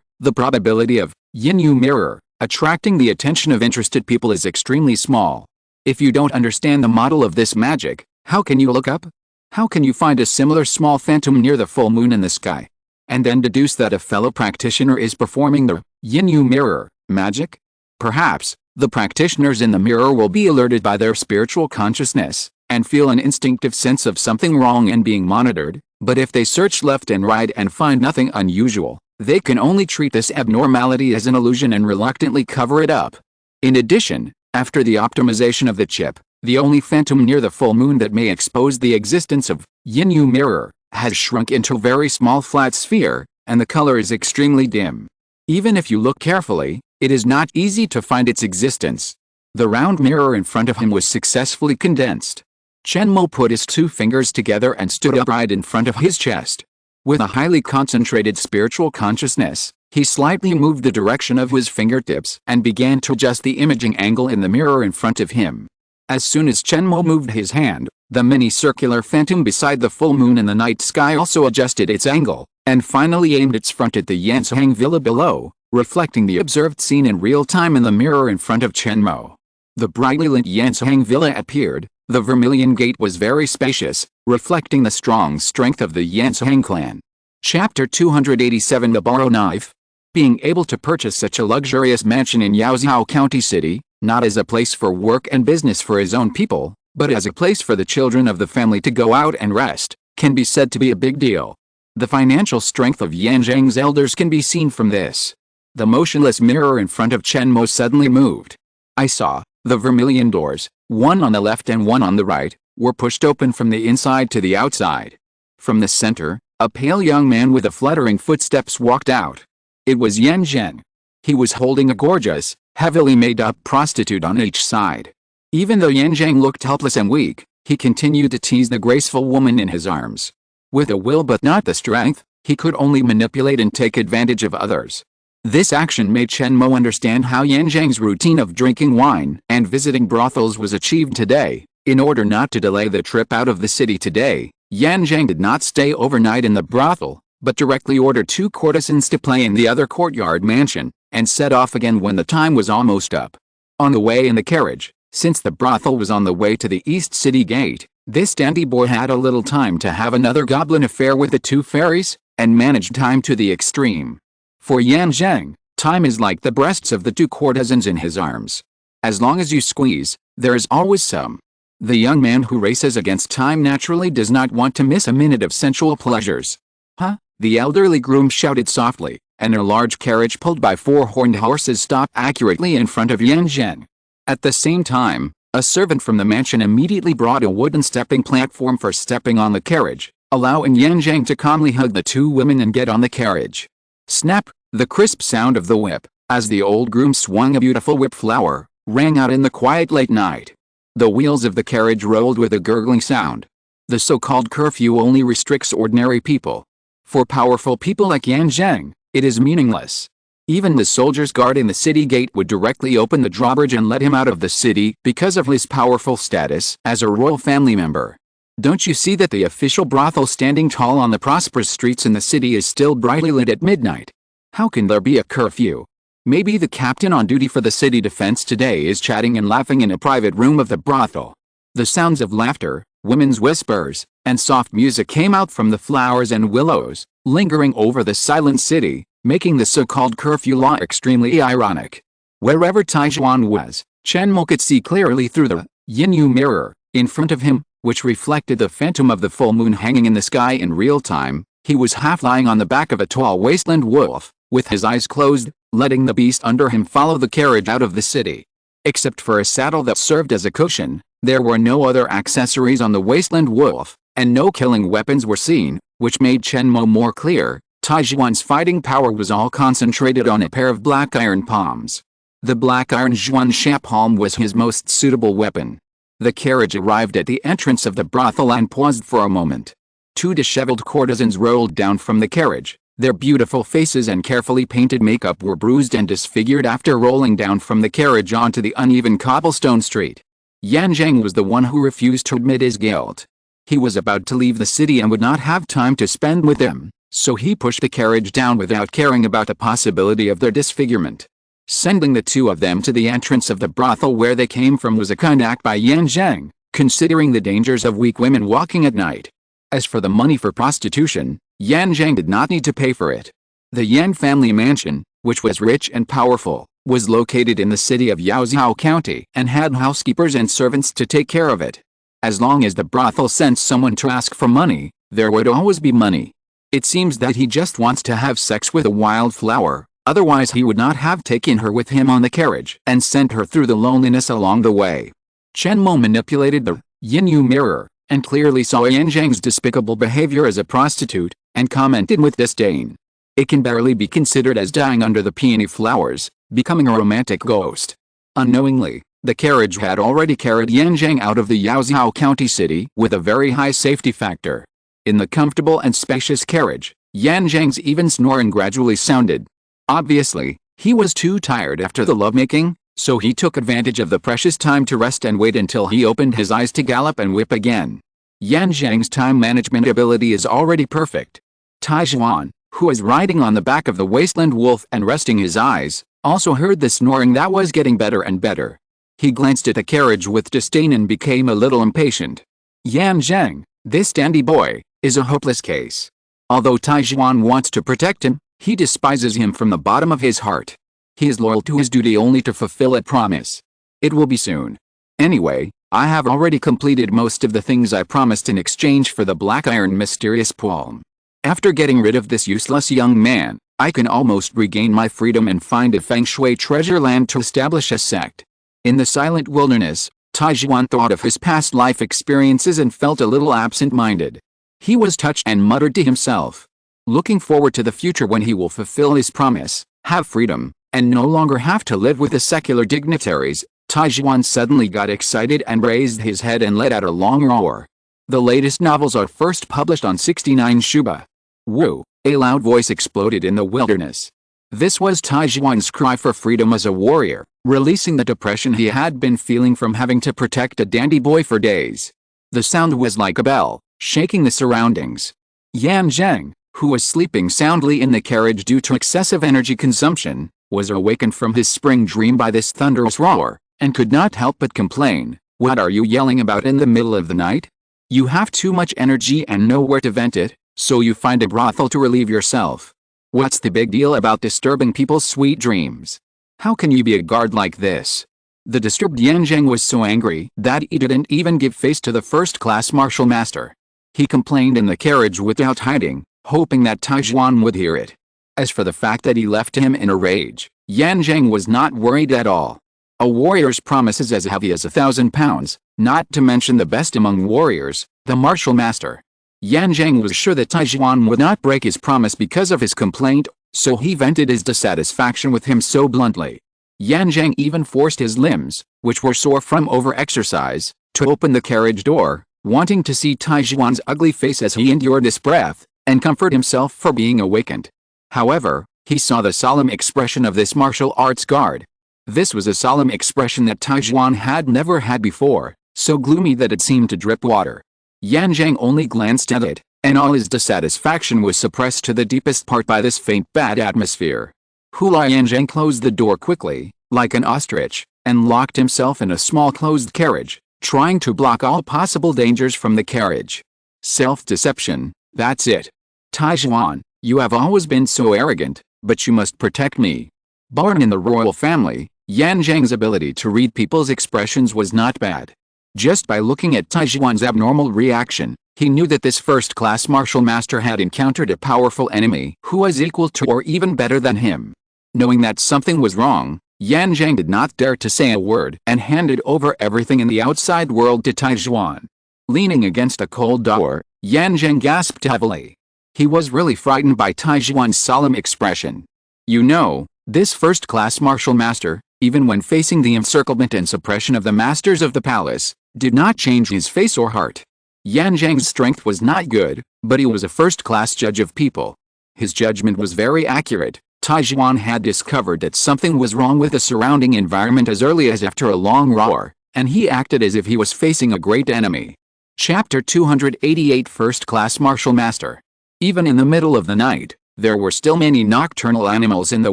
the probability of Yin-Yu mirror attracting the attention of interested people is extremely small. If you don't understand the model of this magic, how can you look up? How can you find a similar small phantom near the full moon in the sky? And then deduce that a fellow practitioner is performing the Yin-Yu mirror magic? Perhaps, the practitioners in the mirror will be alerted by their spiritual consciousness, and feel an instinctive sense of something wrong and being monitored, but if they search left and right and find nothing unusual, they can only treat this abnormality as an illusion and reluctantly cover it up. In addition, after the optimization of the chip, the only phantom near the full moon that may expose the existence of Yin-Yu mirror has shrunk into a very small flat sphere, and the color is extremely dim. Even if you look carefully, it is not easy to find its existence. The round mirror in front of him was successfully condensed. Chen Mo put his 2 fingers together and stood upright in front of his chest. With a highly concentrated spiritual consciousness, he slightly moved the direction of his fingertips and began to adjust the imaging angle in the mirror in front of him. As soon as Chen Mo moved his hand, the mini-circular phantom beside the full moon in the night sky also adjusted its angle, and finally aimed its front at the Yan Qingyi villa below, reflecting the observed scene in real time in the mirror in front of Chen Mo. The brightly lit Yan Qingyi villa appeared. The vermilion gate was very spacious, reflecting the strong strength of the Yan Qingyi clan. Chapter 287 The Borrow Knife. Being able to purchase such a luxurious mansion in Yaozhou County City, not as a place for work and business for his own people, but as a place for the children of the family to go out and rest, can be said to be a big deal. The financial strength of Yan Qingyi's elders can be seen from this. The motionless mirror in front of Chen Mo suddenly moved. I saw. The vermilion doors, one on the left and one on the right, were pushed open from the inside to the outside. From the center, a pale young man with fluttering footsteps walked out. It was Yan Qingyi. He was holding a gorgeous, heavily made-up prostitute on each side. Even though Yan Qingyi looked helpless and weak, he continued to tease the graceful woman in his arms. With a will but not the strength, he could only manipulate and take advantage of others. This action made Chen Mo understand how Yan Qingyi's routine of drinking wine and visiting brothels was achieved today. In order not to delay the trip out of the city today, Yan Qingyi did not stay overnight in the brothel, but directly ordered 2 courtesans to play in the other courtyard mansion, and set off again when the time was almost up. On the way in the carriage, since the brothel was on the way to the East City Gate, this dandy boy had a little time to have another goblin affair with the 2 fairies, and managed time to the extreme. For Yan Qingyi, time is like the breasts of the 2 courtesans in his arms. As long as you squeeze, there is always some. The young man who races against time naturally does not want to miss a minute of sensual pleasures. Huh? The elderly groom shouted softly, and a large carriage pulled by 4 horned horses stopped accurately in front of Yan Qingyi. At the same time, a servant from the mansion immediately brought a wooden stepping platform for stepping on the carriage, allowing Yan Qingyi to calmly hug the 2 women and get on the carriage. Snap! The crisp sound of the whip, as the old groom swung a beautiful whip flower, rang out in the quiet late night. The wheels of the carriage rolled with a gurgling sound. The so-called curfew only restricts ordinary people. For powerful people like Yan Qingyi, it is meaningless. Even the soldiers guarding the city gate would directly open the drawbridge and let him out of the city because of his powerful status as a royal family member. Don't you see that the official brothel standing tall on the prosperous streets in the city is still brightly lit at midnight? How can there be a curfew? Maybe the captain on duty for the city defense today is chatting and laughing in a private room of the brothel. The sounds of laughter, women's whispers, and soft music came out from the flowers and willows, lingering over the silent city, making the so-called curfew law extremely ironic. Wherever Taijuan was, Chen Mo could see clearly through the Yin-Yu mirror in front of him, which reflected the phantom of the full moon hanging in the sky in real time. He was half lying on the back of a tall wasteland wolf, with his eyes closed, letting the beast under him follow the carriage out of the city. Except for a saddle that served as a cushion, there were no other accessories on the wasteland wolf, and no killing weapons were seen, which made Chen Mo more clear. Taijuan's fighting power was all concentrated on a pair of black iron palms. The black iron Zhuansha palm was his most suitable weapon. The carriage arrived at the entrance of the brothel and paused for a moment. 2 disheveled courtesans rolled down from the carriage. Their beautiful faces and carefully painted makeup were bruised and disfigured after rolling down from the carriage onto the uneven cobblestone street. Yan Qingyi was the one who refused to admit his guilt. He was about to leave the city and would not have time to spend with them, so he pushed the carriage down without caring about the possibility of their disfigurement. Sending the two of them to the entrance of the brothel where they came from was a kind act by Yan Zhang, considering the dangers of weak women walking at night. As for the money for prostitution, Yan Zhang did not need to pay for it. The Yan family mansion, which was rich and powerful, was located in the city of Yaozhou County and had housekeepers and servants to take care of it. As long as the brothel sent someone to ask for money, there would always be money. It seems that he just wants to have sex with a wildflower, otherwise he would not have taken her with him on the carriage and sent her through the loneliness along the way. Chen Mo manipulated the Yin-Yu mirror, and clearly saw Yan Zhang's despicable behavior as a prostitute, and commented with disdain. It can barely be considered as dying under the peony flowers, becoming a romantic ghost. Unknowingly, the carriage had already carried Yan Zhang out of the Yaozhou County city with a very high safety factor. In the comfortable and spacious carriage, Yan Zhang's even snoring gradually sounded. Obviously, he was too tired after the lovemaking, so he took advantage of the precious time to rest and wait until he opened his eyes to gallop and whip again. Yan Zhang's time management ability is already perfect. Tai Zhuan, who was riding on the back of the wasteland wolf and resting his eyes, also heard the snoring that was getting better and better. He glanced at the carriage with disdain and became a little impatient. Yan Zhang, this dandy boy, is a hopeless case. Although Tai Zhuan wants to protect him, he despises him from the bottom of his heart. He is loyal to his duty only to fulfill a promise. It will be soon. Anyway, I have already completed most of the things I promised in exchange for the black iron mysterious palm. After getting rid of this useless young man, I can almost regain my freedom and find a feng shui treasure land to establish a sect. In the silent wilderness, Tai Zhuan thought of his past life experiences and felt a little absent-minded. He was touched and muttered to himself. Looking forward to the future when he will fulfill his promise, have freedom, and no longer have to live with the secular dignitaries. Tai Zhuan suddenly got excited and raised his head and let out a long roar. The latest novels are first published on 69 Shuba. Woo! A loud voice exploded in the wilderness. This was Tai Zhuan's cry for freedom as a warrior, releasing the depression he had been feeling from having to protect a dandy boy for days. The sound was like a bell, shaking the surroundings. Yan Zhang, who was sleeping soundly in the carriage due to excessive energy consumption, was awakened from his spring dream by this thunderous roar, and could not help but complain, "What are you yelling about in the middle of the night? You have too much energy and nowhere to vent it, so you find a brothel to relieve yourself. What's the big deal about disturbing people's sweet dreams? How can you be a guard like this?" The disturbed Yan Zhang was so angry that he didn't even give face to the first-class martial master. He complained in the carriage without hiding, hoping that Tai Zhuan would hear it. As for the fact that he left him in a rage, Yan Zhang was not worried at all. A warrior's promise is as heavy as 1,000 pounds, not to mention the best among warriors, the martial master. Yan Zhang was sure that Tai Zhuan would not break his promise because of his complaint, so he vented his dissatisfaction with him so bluntly. Yan Zhang even forced his limbs, which were sore from over-exercise, to open the carriage door, wanting to see Tai Zhuan's ugly face as he endured this breath, and comfort himself for being awakened. However, he saw the solemn expression of this martial arts guard. This was a solemn expression that Tai Zhuan had never had before, so gloomy that it seemed to drip water. Yan Zhang only glanced at it, and all his dissatisfaction was suppressed to the deepest part by this faint bad atmosphere. Hula Yan Zhang closed the door quickly, like an ostrich, and locked himself in a small closed carriage, trying to block all possible dangers from the carriage. Self-deception, that's it. Tai Zhuan, you have always been so arrogant, but you must protect me. Born in the royal family, Yan Zhang's ability to read people's expressions was not bad. Just by looking at Tai Zhuan's abnormal reaction, he knew that this first-class martial master had encountered a powerful enemy who was equal to or even better than him. Knowing that something was wrong, Yan Zhang did not dare to say a word and handed over everything in the outside world to Tai Zhuan. Leaning against a cold door, Yan Zhang gasped heavily. He was really frightened by Tai Zhuan's solemn expression. You know, this first-class martial master, even when facing the encirclement and suppression of the masters of the palace, did not change his face or heart. Yan Zhang's strength was not good, but he was a first-class judge of people. His judgment was very accurate. Tai Zhuan had discovered that something was wrong with the surrounding environment as early as after a long roar, and he acted as if he was facing a great enemy. Chapter 288 First-Class Martial Master. Even in the middle of the night, there were still many nocturnal animals in the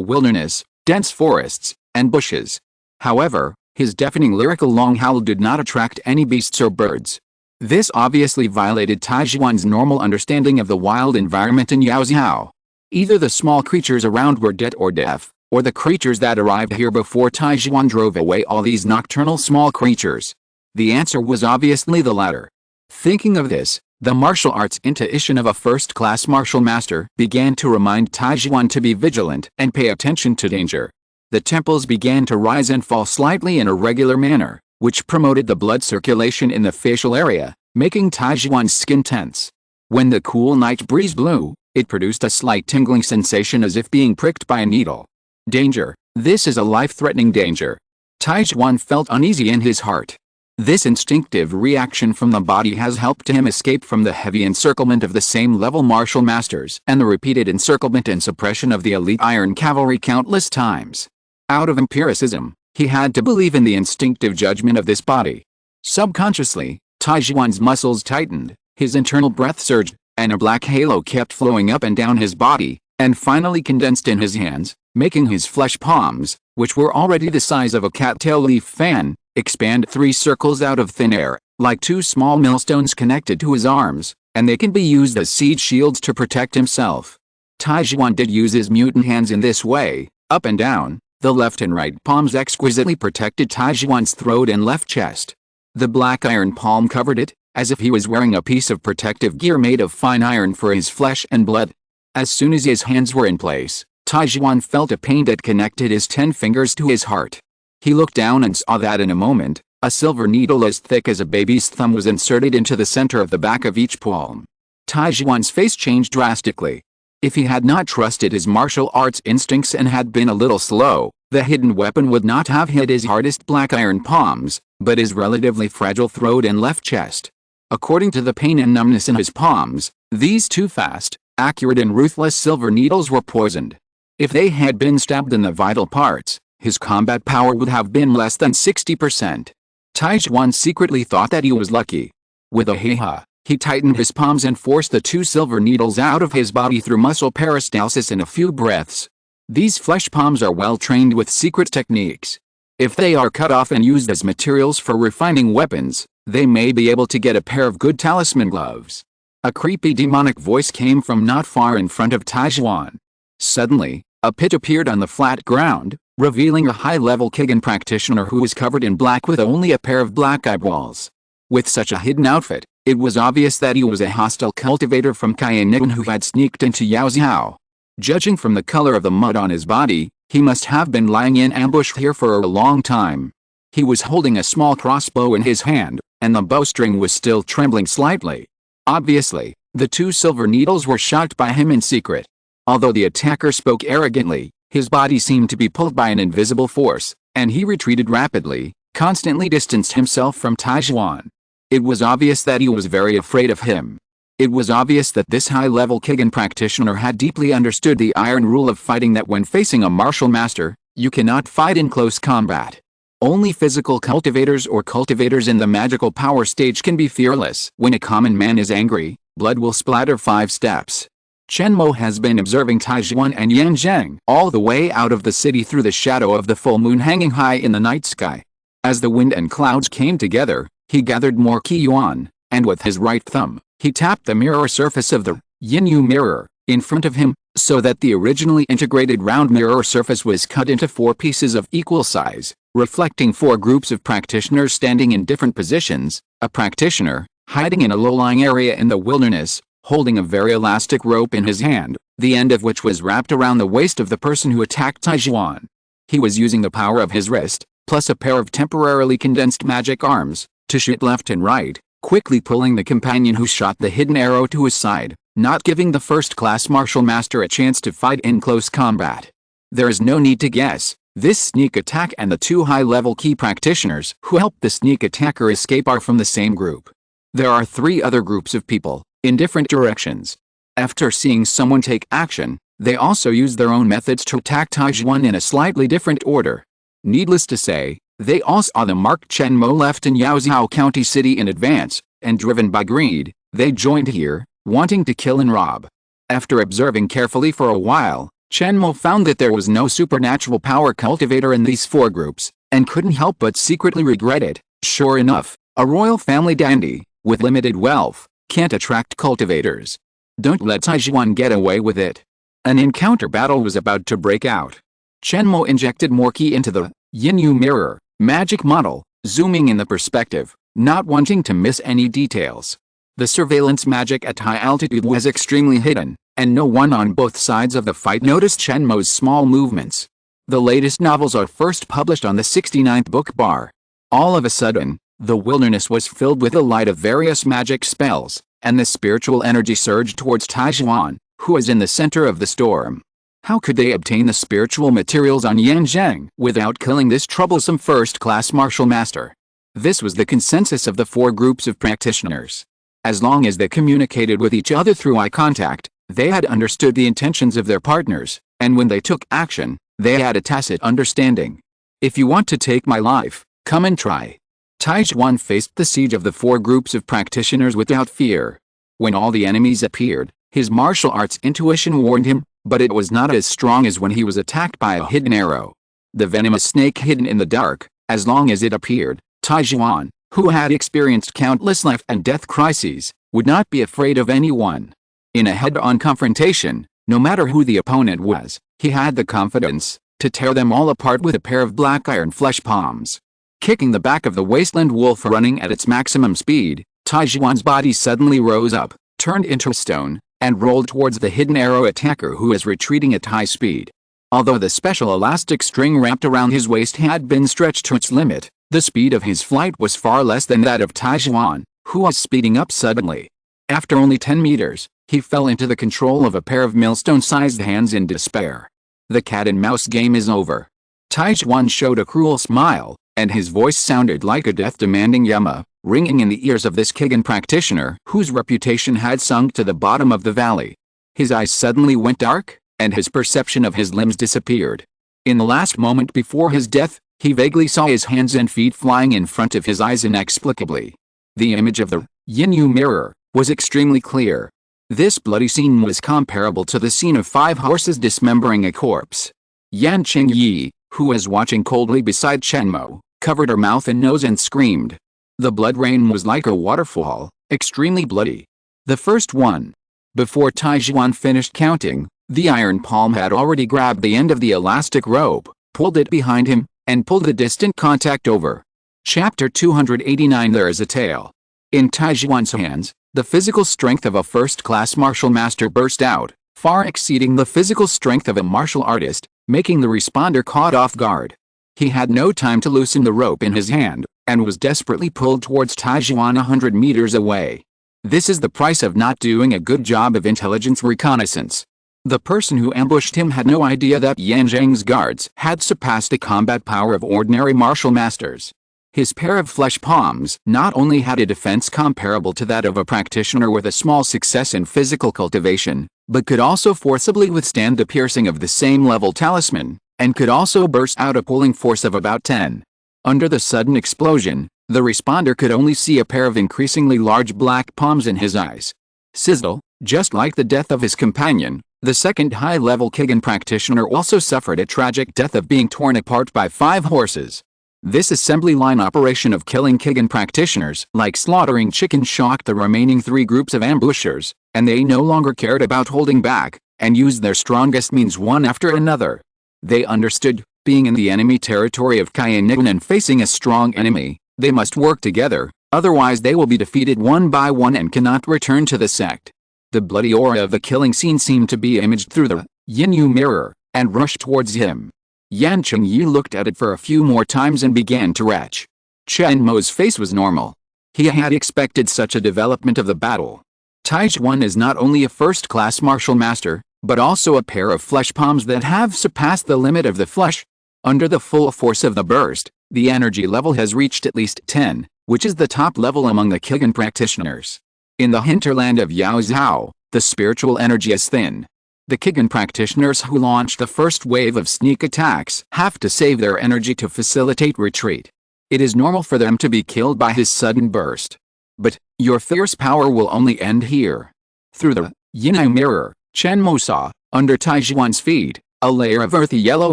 wilderness, dense forests, and bushes. However, his deafening lyrical long howl did not attract any beasts or birds. This obviously violated Taijuan's normal understanding of the wild environment in Yaoxiao. Either the small creatures around were dead or deaf, or the creatures that arrived here before Taijuan drove away all these nocturnal small creatures. The answer was obviously the latter. Thinking of this, the martial arts intuition of a first-class martial master began to remind Taijuan to be vigilant and pay attention to danger. The temples began to rise and fall slightly in a regular manner, which promoted the blood circulation in the facial area, making Taijuan's skin tense. When the cool night breeze blew, it produced a slight tingling sensation as if being pricked by a needle. Danger. This is a life-threatening danger. Taijuan felt uneasy in his heart. This instinctive reaction from the body has helped him escape from the heavy encirclement of the same-level martial masters and the repeated encirclement and suppression of the elite iron cavalry countless times. Out of empiricism, he had to believe in the instinctive judgment of this body. Subconsciously, Taijuan's muscles tightened, his internal breath surged, and a black halo kept flowing up and down his body, and finally condensed in his hands, making his flesh palms, which were already the size of a cattail leaf fan, expand 3 circles out of thin air, like 2 small millstones connected to his arms, and they can be used as siege shields to protect himself. Taijuan did use his mutant hands in this way, up and down. The left and right palms exquisitely protected Taijuan's throat and left chest. The black iron palm covered it, as if he was wearing a piece of protective gear made of fine iron for his flesh and blood. As soon as his hands were in place, Taijuan felt a pain that connected his 10 fingers to his heart. He looked down and saw that in a moment, a silver needle as thick as a baby's thumb was inserted into the center of the back of each palm. Taijuan's face changed drastically. If he had not trusted his martial arts instincts and had been a little slow, the hidden weapon would not have hit his hardest black iron palms, but his relatively fragile throat and left chest. According to the pain and numbness in his palms, these 2 fast, accurate and ruthless silver needles were poisoned. If they had been stabbed in the vital parts, his combat power would have been less than 60%. Taijuan secretly thought that he was lucky. With a hee-ha, he tightened his palms and forced the 2 silver needles out of his body through muscle peristalsis in a few breaths. These flesh palms are well trained with secret techniques. If they are cut off and used as materials for refining weapons, they may be able to get a pair of good talisman gloves. A creepy demonic voice came from not far in front of Taijuan. Suddenly, a pit appeared on the flat ground, revealing a high-level Kigen practitioner who was covered in black with only a pair of black eyeballs. With such a hidden outfit, it was obvious that he was a hostile cultivator from Cayenne who had sneaked into Yaoxiao. Judging from the color of the mud on his body, he must have been lying in ambush here for a long time. He was holding a small crossbow in his hand, and the bowstring was still trembling slightly. Obviously, the 2 silver needles were shot by him in secret. Although the attacker spoke arrogantly, his body seemed to be pulled by an invisible force, and he retreated rapidly, constantly distanced himself from Taijuan. It was obvious that he was very afraid of him. It was obvious that this high-level Kigen practitioner had deeply understood the iron rule of fighting, that when facing a martial master, you cannot fight in close combat. Only physical cultivators or cultivators in the magical power stage can be fearless. When a common man is angry, blood will splatter 5 steps. Chen Mo has been observing Taijuan and Yan Zheng all the way out of the city through the shadow of the full moon hanging high in the night sky. As the wind and clouds came together, he gathered more Qi Yuan, and with his right thumb, he tapped the mirror surface of the Yin-Yu mirror in front of him, so that the originally integrated round mirror surface was cut into 4 pieces of equal size, reflecting 4 groups of practitioners standing in different positions. A practitioner, hiding in a low-lying area in the wilderness, holding a very elastic rope in his hand, the end of which was wrapped around the waist of the person who attacked Taijuan. He was using the power of his wrist, plus a pair of temporarily condensed magic arms, to shoot left and right, quickly pulling the companion who shot the hidden arrow to his side, not giving the first-class martial master a chance to fight in close combat. There is no need to guess. This sneak attack and the 2 high-level key practitioners who helped the sneak attacker escape are from the same group. There are 3 other groups of people, in different directions. After seeing someone take action, they also use their own methods to attack Taijuan in a slightly different order. Needless to say, they all saw the marked Chen Mo left in Yaoxiao County City in advance, and driven by greed, they joined here, wanting to kill and rob. After observing carefully for a while, Chen Mo found that there was no supernatural power cultivator in these four groups, and couldn't help but secretly regret it. Sure enough, a royal family dandy, with limited wealth, can't attract cultivators. Don't let Taijuan get away with it. An encounter battle was about to break out. Chen Mo injected more ki into the Yinyu mirror, magic model, zooming in the perspective, not wanting to miss any details. The surveillance magic at high altitude was extremely hidden, and no one on both sides of the fight noticed Chen Mo's small movements. The latest novels are first published on the 69th book bar. All of a sudden, the wilderness was filled with the light of various magic spells, and the spiritual energy surged towards Taijuan, who was in the center of the storm. How could they obtain the spiritual materials on Yanzheng without killing this troublesome first-class martial master? This was the consensus of the four groups of practitioners. As long as they communicated with each other through eye contact, they had understood the intentions of their partners, and when they took action, they had a tacit understanding. If you want to take my life, come and try. Taijuan faced the siege of the four groups of practitioners without fear. When all the enemies appeared, his martial arts intuition warned him, but it was not as strong as when he was attacked by a hidden arrow. The venomous snake hidden in the dark, as long as it appeared, Taijuan, who had experienced countless life and death crises, would not be afraid of anyone. In a head-on confrontation, no matter who the opponent was, he had the confidence to tear them all apart with a pair of black iron flesh palms. Kicking the back of the wasteland wolf running at its maximum speed, Taijuan's body suddenly rose up, turned into stone, and rolled towards the hidden arrow attacker who was retreating at high speed. Although the special elastic string wrapped around his waist had been stretched to its limit, the speed of his flight was far less than that of Taijuan, who was speeding up suddenly. After only 10 meters, he fell into the control of a pair of millstone-sized hands in despair. The cat-and-mouse game is over. Taijuan showed a cruel smile, and his voice sounded like a death-demanding yama, ringing in the ears of this Kigen practitioner whose reputation had sunk to the bottom of the valley. His eyes suddenly went dark, and his perception of his limbs disappeared. In the last moment before his death, he vaguely saw his hands and feet flying in front of his eyes inexplicably. The image of the Yinyu mirror was extremely clear. This bloody scene was comparable to the scene of 5 horses dismembering a corpse. Yan Qingyi, who was watching coldly beside Chen Mo, covered her mouth and nose and screamed. The blood rain was like a waterfall, extremely bloody. The first one. Before Taijuan finished counting, the iron palm had already grabbed the end of the elastic rope, pulled it behind him, and pulled the distant contact over. Chapter 289. There is a tale. In Taijuan's hands, the physical strength of a first-class martial master burst out, far exceeding the physical strength of a martial artist, making the responder caught off guard. He had no time to loosen the rope in his hand, and was desperately pulled towards Taijuan 100 meters away. This is the price of not doing a good job of intelligence reconnaissance. The person who ambushed him had no idea that Yanzheng's guards had surpassed the combat power of ordinary martial masters. His pair of flesh palms not only had a defense comparable to that of a practitioner with a small success in physical cultivation, but could also forcibly withstand the piercing of the same level talisman, and could also burst out a pulling force of about 10. Under the sudden explosion, the responder could only see a pair of increasingly large black palms in his eyes. Sizzle, just like the death of his companion, the second high-level Kigen practitioner also suffered a tragic death of being torn apart by 5 horses. This assembly line operation of killing Kigen practitioners like slaughtering chicken shocked the remaining 3 groups of ambushers, and they no longer cared about holding back, and used their strongest means one after another. They understood, being in the enemy territory of Kainigan and facing a strong enemy, they must work together, otherwise they will be defeated one by one and cannot return to the sect. The bloody aura of the killing scene seemed to be imaged through the Yinyu mirror, and rushed towards him. Yan Qingyi looked at it for a few more times and began to retch. Chen Mo's face was normal. He had expected such a development of the battle. Taijuan is not only a first-class martial master, but also a pair of flesh palms that have surpassed the limit of the flesh. Under the full force of the burst, the energy level has reached at least 10, which is the top level among the Kigen practitioners. In the hinterland of Yao Zhao, the spiritual energy is thin. The Kigen practitioners who launch the first wave of sneak attacks have to save their energy to facilitate retreat. It is normal for them to be killed by his sudden burst. But, your fierce power will only end here. Through the Yinyu mirror, Chen Mo saw, Under Taijuan's feet, a layer of earthy yellow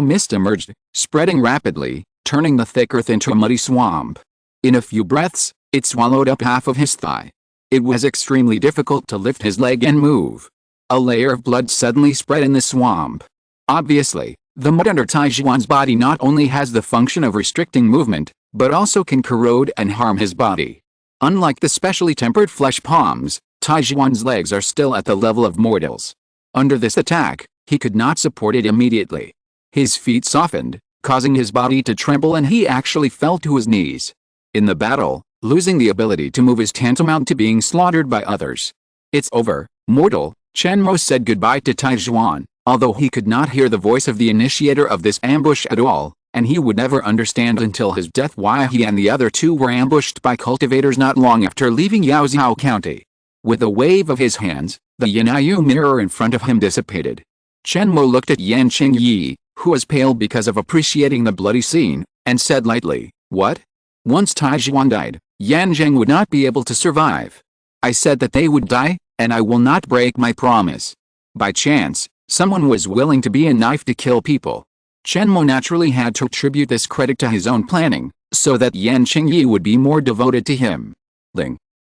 mist emerged, spreading rapidly, turning the thick earth into a muddy swamp. In a few breaths, it swallowed up half of his thigh. It was extremely difficult to lift his leg and move. A layer of blood suddenly spread in the swamp. Obviously, the mud under Taijuan's body not only has the function of restricting movement, but also can corrode and harm his body. Unlike the specially tempered flesh palms, Taijuan's legs are still at the level of mortals. Under this attack, he could not support it immediately. His feet softened, causing his body to tremble, and he actually fell to his knees. In the battle, losing the ability to move is tantamount to being slaughtered by others. "It's over, mortal," Chen Mo said goodbye to Taijuan, although he could not hear the voice of the initiator of this ambush at all, and he would never understand until his death why he and the other two were ambushed by cultivators not long after leaving Yaozhou County. With a wave of his hands, the Yanyu mirror in front of him dissipated. Chen Mo looked at Yan Qingyi, who was pale because of appreciating the bloody scene, and said lightly, "What? Once Taijuan died, Yan Zheng would not be able to survive. I said that they would die, and I will not break my promise." By chance, someone was willing to be a knife to kill people. Chen Mo naturally had to attribute this credit to his own planning, so that Yan Qingyi would be more devoted to him.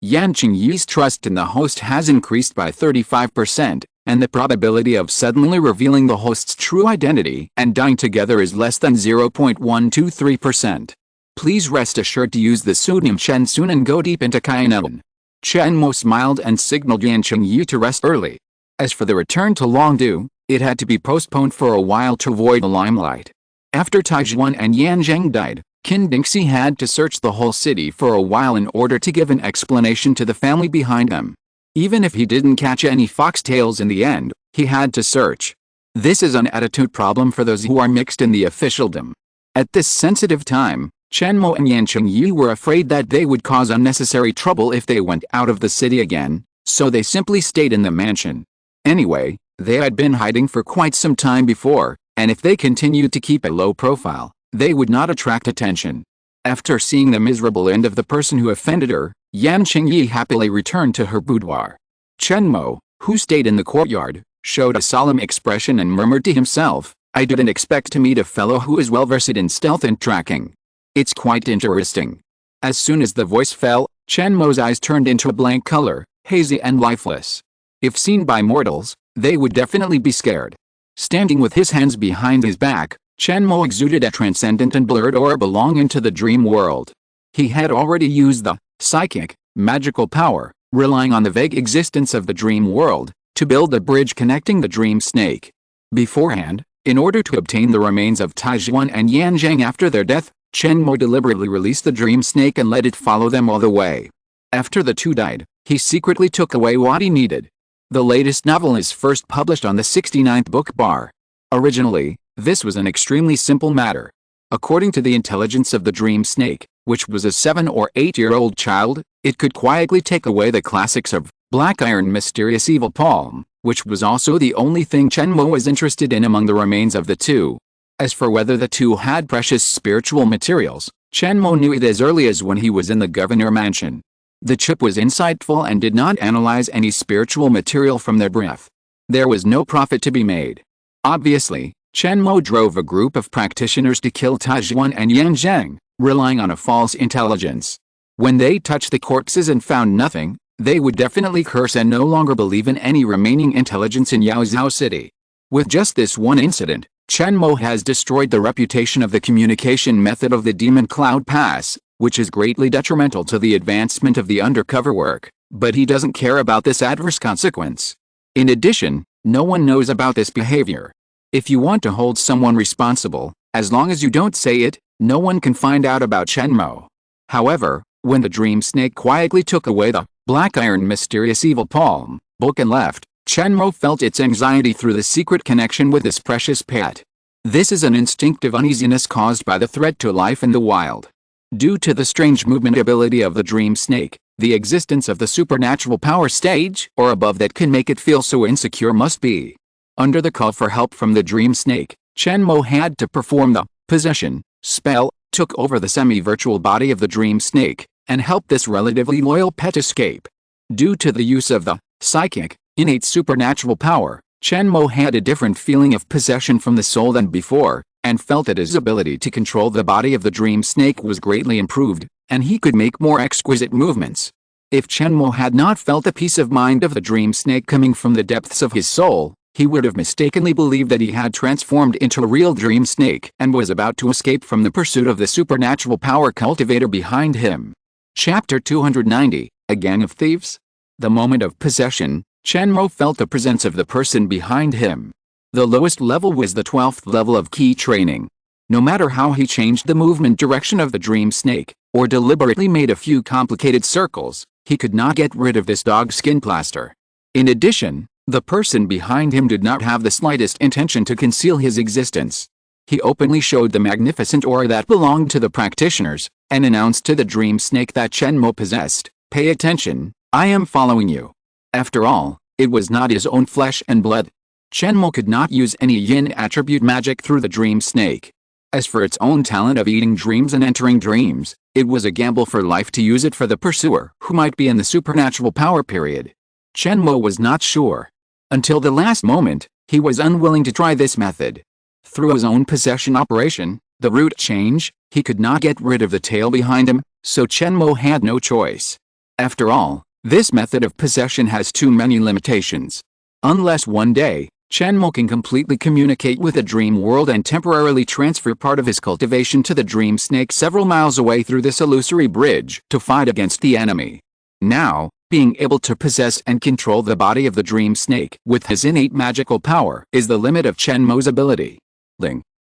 Yan Qingyi's trust in the host has increased by 35%, and the probability of suddenly revealing the host's true identity and dying together is less than 0.123%. Please rest assured to use the pseudonym Chen soon and go deep into Kainan. Chen Mo smiled and signaled Yan Qingyi to rest early. As for the return to Longdu, it had to be postponed for a while to avoid the limelight. After Taijuan and Yan Zheng died, Qin Dingxi had to search the whole city for a while in order to give an explanation to the family behind them. Even if he didn't catch any foxtails in the end, he had to search. This is an attitude problem for those who are mixed in the officialdom. At this sensitive time, Chen Mo and Yan Qingyi were afraid that they would cause unnecessary trouble if they went out of the city again, so they simply stayed in the mansion. Anyway, they had been hiding for quite some time before, and if they continued to keep a low profile, they would not attract attention. After seeing the miserable end of the person who offended her, Yan Qingyi happily returned to her boudoir. Chen Mo, who stayed in the courtyard, showed a solemn expression and murmured to himself, "I didn't expect to meet a fellow who is well versed in stealth and tracking. It's quite interesting." As soon as the voice fell, Chen Mo's eyes turned into a blank color, hazy and lifeless. If seen by mortals, they would definitely be scared. Standing with his hands behind his back, Chen Mo exuded a transcendent and blurred aura belonging to the dream world. He had already used the psychic, magical power, relying on the vague existence of the dream world, to build a bridge connecting the dream snake. Beforehand, in order to obtain the remains of Taijuan and Yan Zheng after their death, Chen Mo deliberately released the dream snake and let it follow them all the way. After the two died, he secretly took away what he needed. The latest novel is first published on the 69th book bar. Originally, this was an extremely simple matter. According to the intelligence of the dream snake, which was a 7 or 8-year-old child, it could quietly take away the classics of Black Iron, Mysterious Evil Palm, which was also the only thing Chen Mo was interested in among the remains of the two. As for whether the two had precious spiritual materials, Chen Mo knew it as early as when he was in the governor mansion. The chip was insightful and did not analyze any spiritual material from their breath. There was no profit to be made. Obviously, Chen Mo drove a group of practitioners to kill Taijuan and Yan Zheng, relying on a false intelligence. When they touched the corpses and found nothing, they would definitely curse and no longer believe in any remaining intelligence in Yaozhou City. With just this one incident, Chen Mo has destroyed the reputation of the communication method of the Demon Cloud Pass, which is greatly detrimental to the advancement of the undercover work, but he doesn't care about this adverse consequence. In addition, no one knows about this behavior. If you want to hold someone responsible, as long as you don't say it, no one can find out about Chen Mo. However, when the dream snake quietly took away the Black Iron Mysterious Evil Palm book and left, Chen Mo felt its anxiety through the secret connection with his precious pet. This is an instinctive uneasiness caused by the threat to life in the wild. Due to the strange movement ability of the dream snake, the existence of the supernatural power stage or above that can make it feel so insecure must be. Under the call for help from the dream snake, Chen Mo had to perform the possession spell, took over the semi-virtual body of the dream snake, and helped this relatively loyal pet escape. Due to the use of the psychic, innate supernatural power, Chen Mo had a different feeling of possession from the soul than before, and felt that his ability to control the body of the dream snake was greatly improved, and he could make more exquisite movements. If Chen Mo had not felt the peace of mind of the dream snake coming from the depths of his soul, he would have mistakenly believed that he had transformed into a real dream snake and was about to escape from the pursuit of the supernatural power cultivator behind him. Chapter 290, A Gang of Thieves? The moment of possession, Chen Mo felt the presence of the person behind him. The lowest level was the 12th level of key training. No matter how he changed the movement direction of the dream snake, or deliberately made a few complicated circles, he could not get rid of this dog skin plaster. In addition, the person behind him did not have the slightest intention to conceal his existence. He openly showed the magnificent aura that belonged to the practitioners, and announced to the dream snake that Chen Mo possessed, "Pay attention, I am following you." After all, it was not his own flesh and blood. Chen Mo could not use any yin attribute magic through the dream snake. As for its own talent of eating dreams and entering dreams, it was a gamble for life to use it for the pursuer who might be in the supernatural power period. Chen Mo was not sure. Until the last moment, he was unwilling to try this method. Through his own possession operation, the route change, he could not get rid of the tail behind him, so Chen Mo had no choice. After all, this method of possession has too many limitations. Unless one day, Chen Mo can completely communicate with the dream world and temporarily transfer part of his cultivation to the dream snake several miles away through this illusory bridge to fight against the enemy. Now, being able to possess and control the body of the dream snake with his innate magical power is the limit of Chen Mo's ability.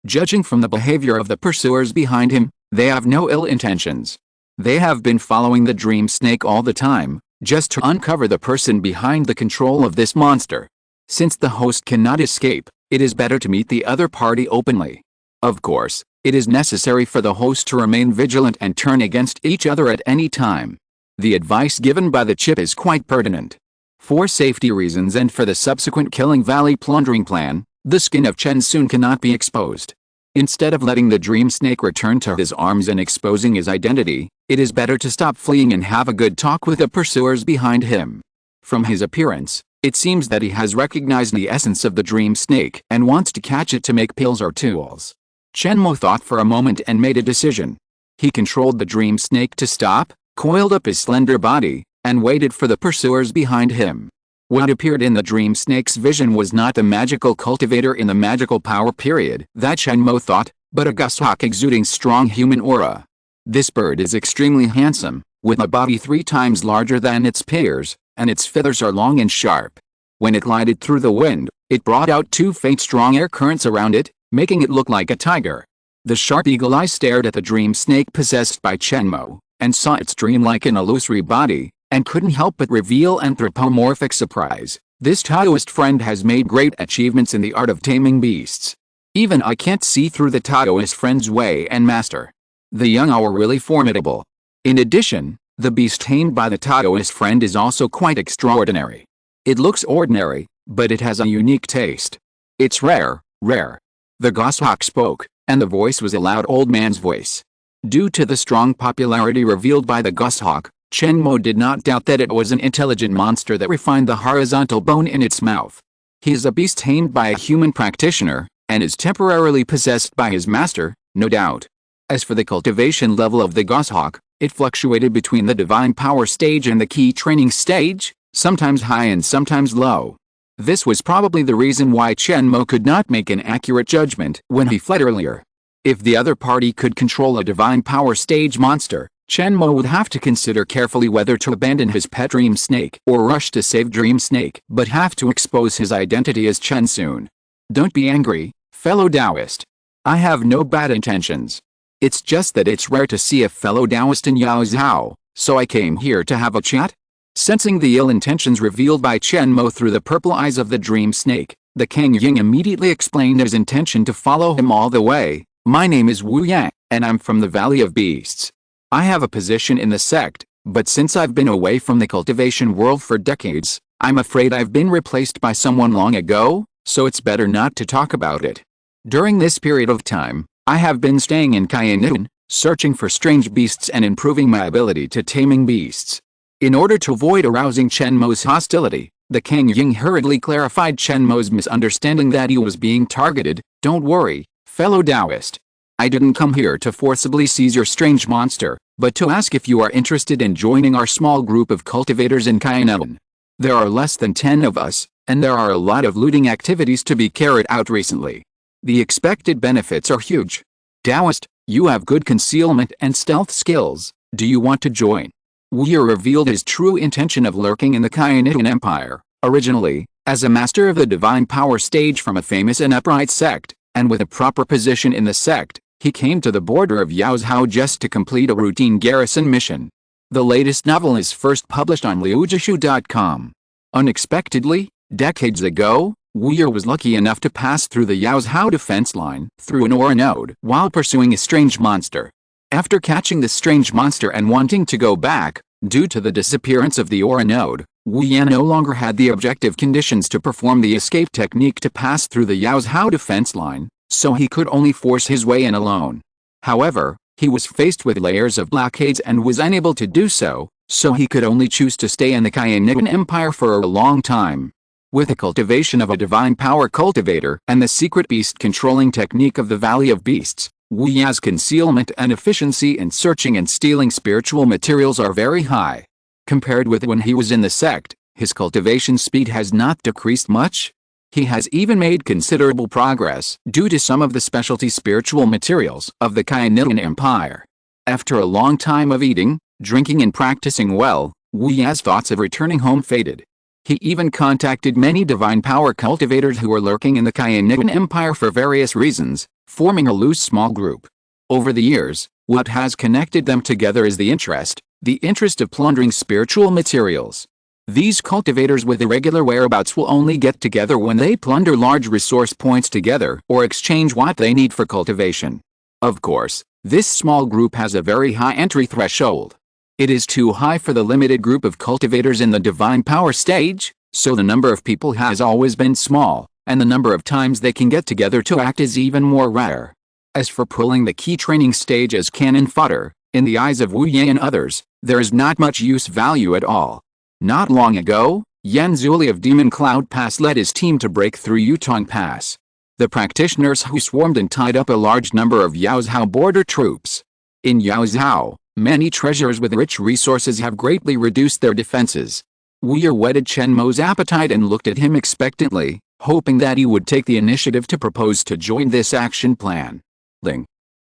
Judging from the behavior of the pursuers behind him, they have no ill intentions. They have been following the dream snake all the time, just to uncover the person behind the control of this monster. Since the host cannot escape, it is better to meet the other party openly. Of course, it is necessary for the host to remain vigilant and turn against each other at any time. The advice given by the chip is quite pertinent. For safety reasons and for the subsequent Killing Valley plundering plan, the skin of Chen soon cannot be exposed. Instead of letting the dream snake return to his arms and exposing his identity, it is better to stop fleeing and have a good talk with the pursuers behind him. From his appearance, it seems that he has recognized the essence of the dream snake and wants to catch it to make pills or tools. Chen Mo thought for a moment and made a decision. He controlled the dream snake to stop, coiled up his slender body, and waited for the pursuers behind him. What appeared in the dream snake's vision was not the magical cultivator in the magical power period that Chen Mo thought, but a goshawk exuding strong human aura. This bird is extremely handsome, with a body 3 times larger than its peers, and its feathers are long and sharp. When it glided through the wind, it brought out 2 faint strong air currents around it, making it look like a tiger. The sharp eagle eye stared at the dream snake possessed by Chen Mo, and saw its dreamlike and illusory body, and couldn't help but reveal anthropomorphic surprise. This Taoist friend has made great achievements in the art of taming beasts. Even I can't see through the Taoist friend's way and master. The young are really formidable. In addition, the beast tamed by the Taoist friend is also quite extraordinary. It looks ordinary, but it has a unique taste. It's rare. The goshawk spoke, and the voice was a loud old man's voice. Due to the strong popularity revealed by the goshawk, Chen Mo did not doubt that it was an intelligent monster that refined the horizontal bone in its mouth. He is a beast tamed by a human practitioner, and is temporarily possessed by his master, no doubt. As for the cultivation level of the goshawk, it fluctuated between the divine power stage and the key training stage, sometimes high and sometimes low. This was probably the reason why Chen Mo could not make an accurate judgment when he fled earlier. If the other party could control a divine power stage monster, Chen Mo would have to consider carefully whether to abandon his pet dream snake or rush to save dream snake, but have to expose his identity as Chen soon. Don't be angry, fellow Taoist. I have no bad intentions. It's just that it's rare to see a fellow Taoist in Yao Zhao, so I came here to have a chat. Sensing the ill intentions revealed by Chen Mo through the purple eyes of the dream snake, the Qingyi immediately explained his intention to follow him all the way. My name is Wu Yang, and I'm from the Valley of Beasts. I have a position in the sect, but since I've been away from the cultivation world for decades, I'm afraid I've been replaced by someone long ago, so it's better not to talk about it. During this period of time, I have been staying in Kaiyuan, searching for strange beasts and improving my ability to taming beasts. In order to avoid arousing Chen Mo's hostility, The Qingyi hurriedly clarified Chen Mo's misunderstanding that he was being targeted. "Don't worry, fellow Taoist. I didn't come here to forcibly seize your strange monster, but to ask if you are interested in joining our small group of cultivators in Kainan. There are less than 10 of us, and there are a lot of looting activities to be carried out recently. The expected benefits are huge. Taoist, you have good concealment and stealth skills. Do you want to join?" Wu Ye revealed his true intention of lurking in the Kainan Empire, originally, as a master of the divine power stage from a famous and upright sect, and with a proper position in the sect, he came to the border of Yaozhou just to complete a routine garrison mission. The latest novel is first published on liujishu.com. Unexpectedly, decades ago, Wu Ye was lucky enough to pass through the Yaozhou defense line through an aura node while pursuing a strange monster. After catching the strange monster and wanting to go back, due to the disappearance of the aura node, Wu Ye no longer had the objective conditions to perform the escape technique to pass through the Yaozhou defense line, so he could only force his way in alone. However, he was faced with layers of blockades and was unable to do so, so he could only choose to stay in the Kainan Empire for a long time. With the cultivation of a divine power cultivator and the secret beast controlling technique of the Valley of Beasts, Wu Ye's concealment and efficiency in searching and stealing spiritual materials are very high. Compared with when he was in the sect, his cultivation speed has not decreased much. He has even made considerable progress due to some of the specialty spiritual materials of the Kainan Empire. After a long time of eating, drinking and practicing well, Wu Ye's thoughts of returning home faded. He even contacted many divine power cultivators who were lurking in the Kainan Empire for various reasons, forming a loose small group. Over the years, what has connected them together is the interest of plundering spiritual materials. These cultivators with irregular whereabouts will only get together when they plunder large resource points together or exchange what they need for cultivation. Of course, this small group has a very high entry threshold. It is too high for the limited group of cultivators in the divine power stage, so the number of people has always been small, and the number of times they can get together to act is even more rare. As for pulling the key training stage as cannon fodder, in the eyes of Wu Ye and others, there is not much use value at all. Not long ago, Yan Qingyi of Demon Cloud Pass led his team to break through Yutong Pass. The practitioners who swarmed and tied up a large number of Yaozhou border troops. In Yaozhou, many treasures with rich resources have greatly reduced their defenses. Wu Ye whetted Chen Mo's appetite and looked at him expectantly, hoping that he would take the initiative to propose to join this action plan.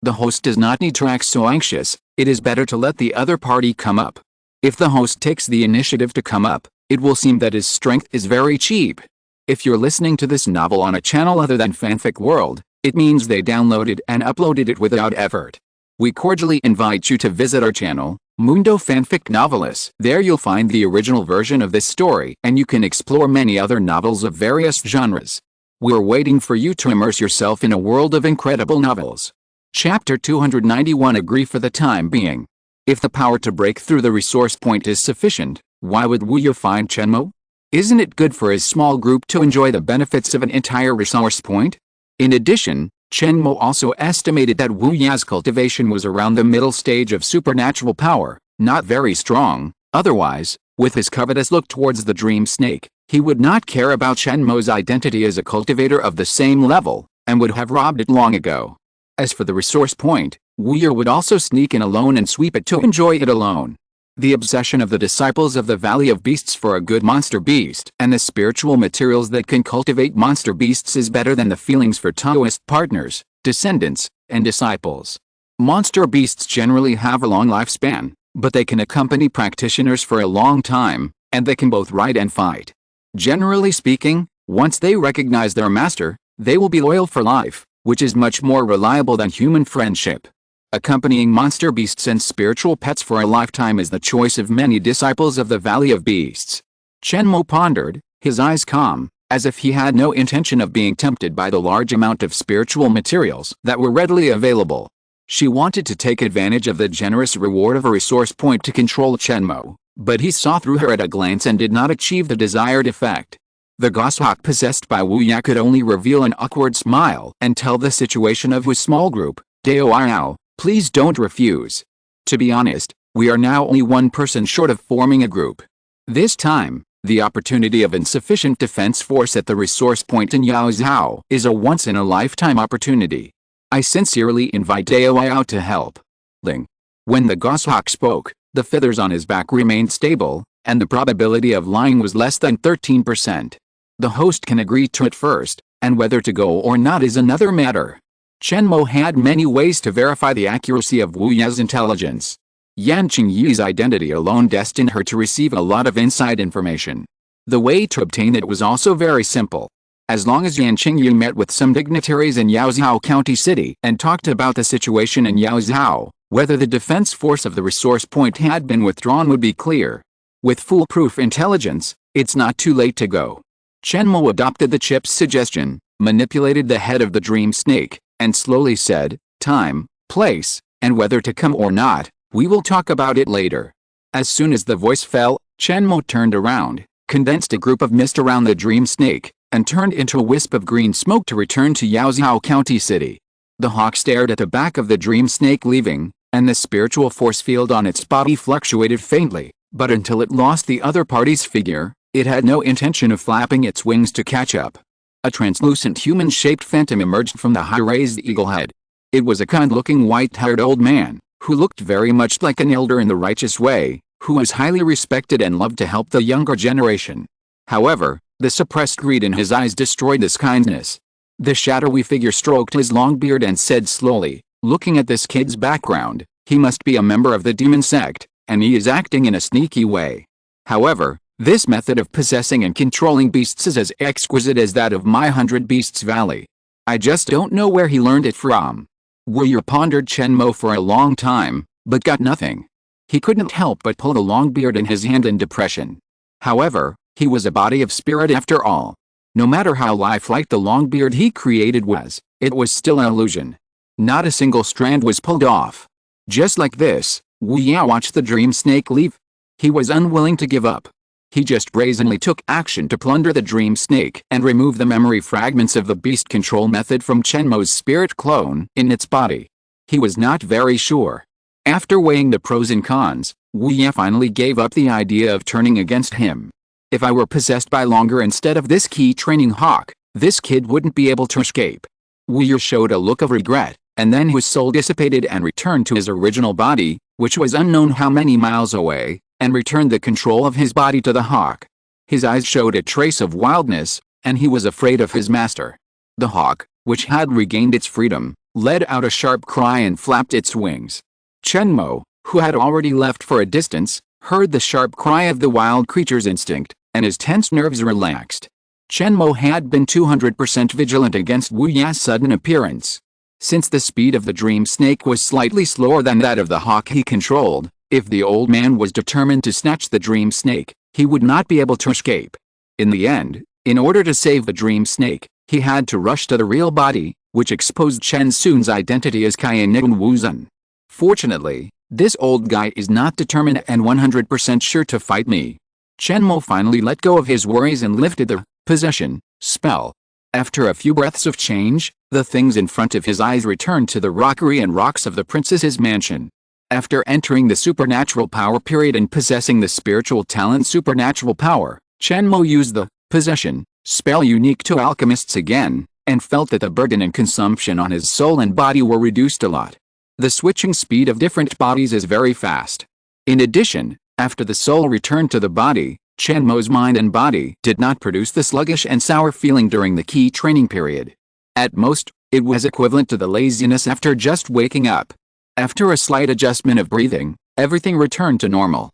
The host does not need to act so anxious, it is better to let the other party come up. If the host takes the initiative to come up, it will seem that his strength is very cheap. If you're listening to this novel on a channel other than Fanfic World, it means they downloaded and uploaded it without effort. We cordially invite you to visit our channel, Mundo Fanfic Novelis. There you'll find the original version of this story and you can explore many other novels of various genres. We're waiting for you to immerse yourself in a world of incredible novels. Chapter 291. Agree for the time being. If the power to break through the resource point is sufficient, why would Wu Ye find Chen Mo? Isn't it good for his small group to enjoy the benefits of an entire resource point? In addition, Chen Mo also estimated that Wu Ye's cultivation was around the middle stage of supernatural power, not very strong. Otherwise, with his covetous look towards the dream snake, he would not care about Chen Mo's identity as a cultivator of the same level, and would have robbed it long ago. As for the resource point, Wu Ye would also sneak in alone and sweep it to enjoy it alone. The obsession of the disciples of the Valley of Beasts for a good monster beast and the spiritual materials that can cultivate monster beasts is better than the feelings for Taoist partners, descendants, and disciples. Monster beasts generally have a long lifespan, but they can accompany practitioners for a long time, and they can both ride and fight. Generally speaking, once they recognize their master, they will be loyal for life, which is much more reliable than human friendship. Accompanying monster beasts and spiritual pets for a lifetime is the choice of many disciples of the Valley of Beasts. Chen Mo pondered, his eyes calm, as if he had no intention of being tempted by the large amount of spiritual materials that were readily available. She wanted to take advantage of the generous reward of a resource point to control Chen Mo, but he saw through her at a glance and did not achieve the desired effect. The goshawk possessed by Wu Ye could only reveal an awkward smile and tell the situation of his small group. Dao, please don't refuse. To be honest, we are now only one person short of forming a group. This time, The opportunity of insufficient defense force at the resource point in Yaozhao is a once-in-a-lifetime opportunity. I sincerely invite Daoyao to help. Ling. When the goshawk spoke, the feathers on his back remained stable, and the probability of lying was less than 13%. The host can agree to it first, and whether to go or not is another matter. Chen Mo had many ways to verify the accuracy of Wu Ye's intelligence. Yan Qingyi's identity alone destined her to receive a lot of inside information. The way to obtain it was also very simple. As long as Yan Qingyi met with some dignitaries in Yaozhao County City and talked about the situation in Yaozhao, whether the defense force of the resource point had been withdrawn would be clear. With foolproof intelligence, it's not too late to go. Chen Mo adopted the chip's suggestion, manipulated the head of the dream snake, and slowly said, "Time, place, and whether to come or not, we will talk about it later." As soon as the voice fell, Chen Mo turned around, condensed a group of mist around the dream snake, and turned into a wisp of green smoke to return to Yaozhao County City. The hawk stared at the back of the dream snake leaving, and the spiritual force field on its body fluctuated faintly, but until it lost the other party's figure, it had no intention of flapping its wings to catch up. A translucent human-shaped phantom emerged from the high-raised eagle head. It was a kind-looking white-haired old man, who looked very much like an elder in the righteous way, who was highly respected and loved to help the younger generation. However, the suppressed greed in his eyes destroyed this kindness. The shadowy figure stroked his long beard and said slowly, "Looking at this kid's background, he must be a member of the demon sect, and he is acting in a sneaky way. However, this method of possessing and controlling beasts is as exquisite as that of my 100 Beasts Valley. I just don't know where he learned it from." Wu Ye pondered Chen Mo for a long time, but got nothing. He couldn't help but pull the long beard in his hand in depression. However, he was a body of spirit after all. No matter how lifelike the long beard he created was, it was still an illusion. Not a single strand was pulled off. Just like this, Wu Ye watched the dream snake leave. He was unwilling to give up. He just brazenly took action to plunder the dream snake and remove the memory fragments of the beast control method from Chen Mo's spirit clone in its body. He was not very sure. After weighing the pros and cons, Wu Ye finally gave up the idea of turning against him. If I were possessed by longer instead of this key training hawk, this kid wouldn't be able to escape. Wu Ye showed a look of regret, and then his soul dissipated and returned to his original body, which was unknown how many miles away, and returned the control of his body to the hawk. His eyes showed a trace of wildness, and he was afraid of his master. The hawk, which had regained its freedom, let out a sharp cry and flapped its wings. Chen Mo, who had already left for a distance, heard the sharp cry of the wild creature's instinct, and his tense nerves relaxed. Chen Mo had been 200% vigilant against Wu Ye's sudden appearance. Since the speed of the dream snake was slightly slower than that of the hawk he controlled, if the old man was determined to snatch the dream snake, he would not be able to escape. In the end, in order to save the dream snake, he had to rush to the real body, which exposed Chen Sun's identity as Qiannian Wuzhen. Fortunately, this old guy is not determined and 100% sure to fight me. Chen Mo finally let go of his worries and lifted the possession spell. After a few breaths of change, the things in front of his eyes returned to the rockery and rocks of the princess's mansion. After entering the supernatural power period and possessing the spiritual talent supernatural power, Chen Mo used the possession spell unique to alchemists again, and felt that the burden and consumption on his soul and body were reduced a lot. The switching speed of different bodies is very fast. In addition, after the soul returned to the body, Chen Mo's mind and body did not produce the sluggish and sour feeling during the key training period. At most, it was equivalent to the laziness after just waking up. After a slight adjustment of breathing, everything returned to normal.